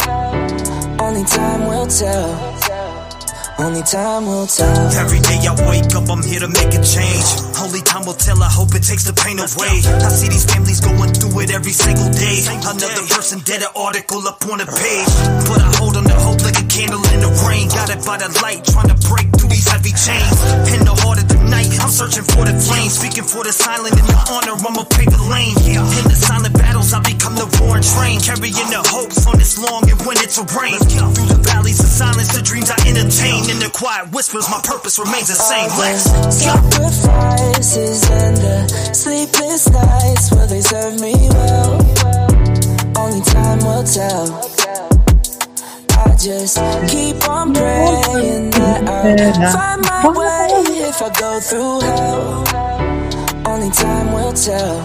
Only time will tell. Only time will tell. Every day I wake up, I'm here to make a change. Only time will tell, I hope it takes the pain away. I see these families going through it every single day. Another person dead, an article up on a page. But I hold on to hope like a candle in the rain. Got it by the light, trying to break through these heavy chains. In the heart of the night, I'm searching for the flame. Speaking for the silent and the honor, I'ma pave the lane. In the silent battles, I become the roaring train. Carrying the hopes on this long and when it's a rain. Through the valleys of silence, the dreams I entertain. In the quiet whispers, my purpose remains the same. Let's go. Sacrifices and the sleepless nights, well, they serve me well. Only time will tell. I just keep on praying that I'll find my way if I go through hell. Only time will tell.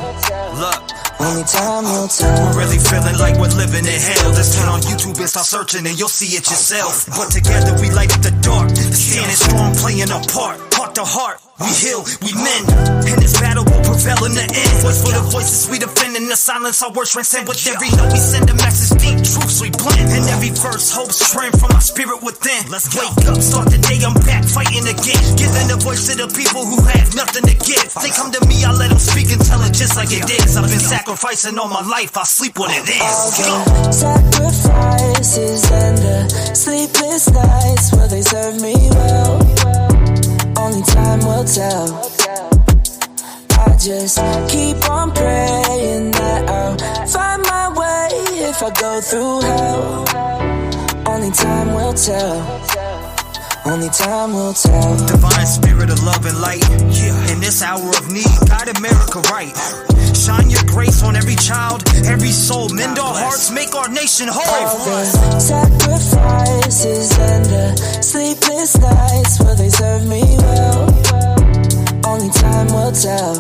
Look. Only time will tell. We're really feeling like we're living in hell. Just turn on YouTube and start searching and you'll see it yourself. But together we light up the dark, standing strong, playing our part. Heart to heart, we heal, we mend. And this battle will prevail in the end. Voice for the voices we defend. In the silence our words transcend. With every note we send a message, deep truths we blend. And every verse hopes trend from our spirit within. Let's wake up, start the day, I'm back fighting again. Giving a voice to the people who have nothing to give. They come to me, I let them speak and tell it just like it is. I've been sacrificing all my life, I sleep when it is. All the sacrifices and the sleepless nights, well, they serve me well. Only time will tell. I just keep on praying that I'll find my way if I go through hell. Only time will tell. Only time will tell. Divine spirit of love and light, in this hour of need, guide America right. Shine your grace on every child, every soul. Mend our hearts, make our nation whole. All the sacrifices and the sleepless nights, well, they serve me well. Only time will tell.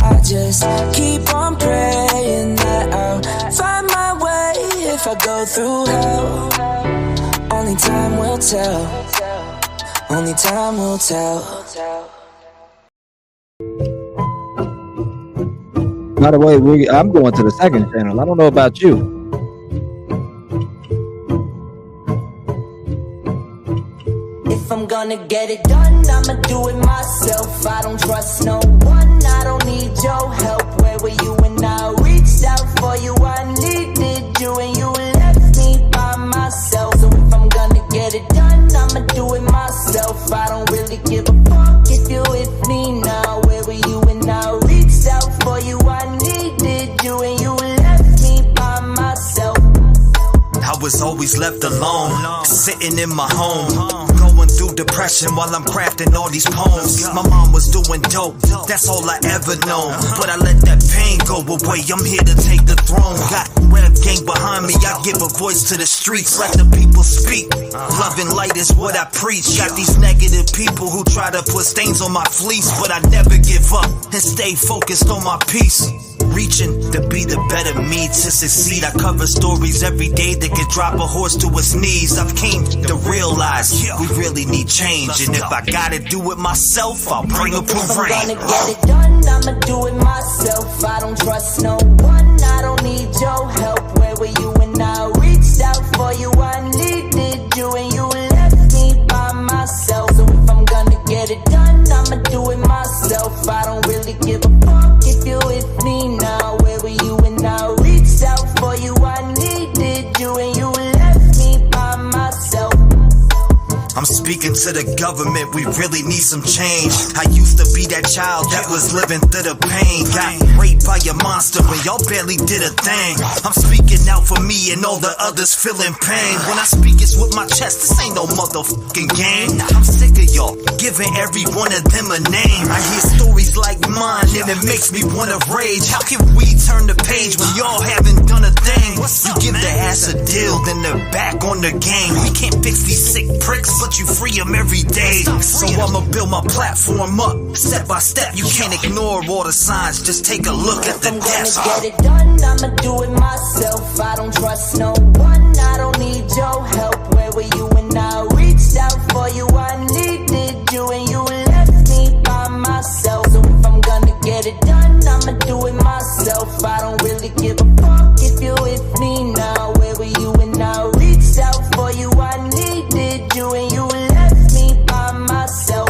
I just keep on praying that I'll find my way if I go through hell. Only time will tell. Only time will tell. By the way, I'm going to the second channel. I don't know about you. If I'm gonna get it done, I'ma do it myself. I don't trust no one, I don't need your help. Where were you when I reached out for you? I needed you and you left me by myself. So if I'm gonna get it done, I'ma do it myself. I don't really give a fuck if you're with me now. Where were you when I reached out for you? I needed you and you left me by myself. I was always left alone, sitting in my home, going through depression while I'm crafting all these poems. My mom was doing dope, that's all I ever known, but I let that pain go away. I'm here to take the throne. Got rap gang behind me, I give a voice to the streets. Let the people speak. Love and light is what I preach. Got these negative people who try to put stains on my fleece, but I never give up and stay focused on my peace. Reaching to be the better me, to succeed. I cover stories every day that could drop a horse to its knees. I've came to realize we really need change, and if I gotta do it myself, I'll bring a parade. I'm gonna get it done, I'ma do it myself. I don't trust no one, I don't need your help. Where were you when I reached out for you? I needed you and you left me by myself. So if I'm gonna get it done, I'ma do it myself. I don't really give a fuck if you're with me now. Where were you when I reached out for you? I needed you and you left me by myself. I'm speaking to the government, we really need some change. I used to be that child that was living through the pain. Got raped by a monster and y'all barely did a thing. I'm speaking out for me and all the others feeling pain. When I speak it's with my chest, this ain't no motherfucking game. I'm sick of y'all giving every one of them a name. I hear stories like mine and it makes me wanna rage. How can we turn the page when y'all haven't done a thing? You give the ass a deal, then they're back on the game. We can't fix these sick pricks, but you free them every day. So I'ma build my platform up, step by step. You can't ignore all the signs, just take a look at the deaths. I'm gonna get it done, I'ma do it myself. I don't trust no one, I don't need your help. Where were you when I reached out for you? I needed you and you left me by myself. So if I'm gonna get it done, I'ma do it myself. I don't really give a fuck if you're with me now. Where were you when I reached out for you? I needed you and you left me by myself.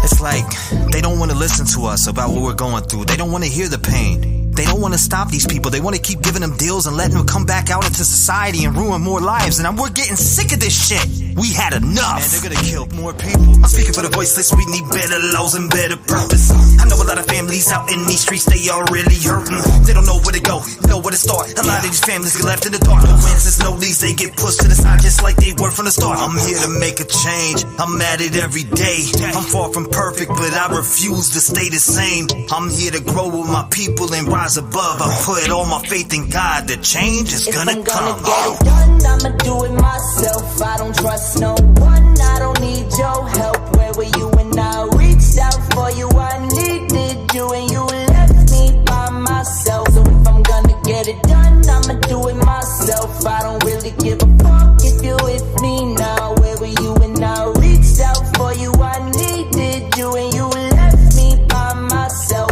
It's like they don't want to listen to us about what we're going through. They don't want to hear the pain. They don't want to stop these people. They want to keep giving them deals and letting them come back out into society and ruin more lives. And we're getting sick of this shit. We had enough. Man, they're gonna kill more people. I'm speaking for the voiceless. We need better laws and better purpose. I know a lot of families out in these streets, they are really hurting. They don't know where to go, know where to start. A lot of these families get left in the dark. No answers, no leads, they get pushed to the side just like they were from the start. I'm here to make a change. I'm at it every day. I'm far from perfect, but I refuse to stay the same. I'm here to grow with my people and rise above. I put all my faith in God. The change is gonna come. If I'm gonna get it done, I'ma do it myself. I don't trust no one, I don't need your help. Where were you when I reached out for you? I needed you and you left me by myself. So if I'm gonna get it done, I'ma do it myself. I don't really give a fuck if you're with me now. Where were you when I reached out for you? I needed you and you left me by myself.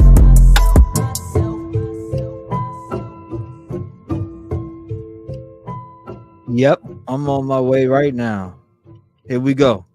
Yep, I'm on my way right now. Here we go.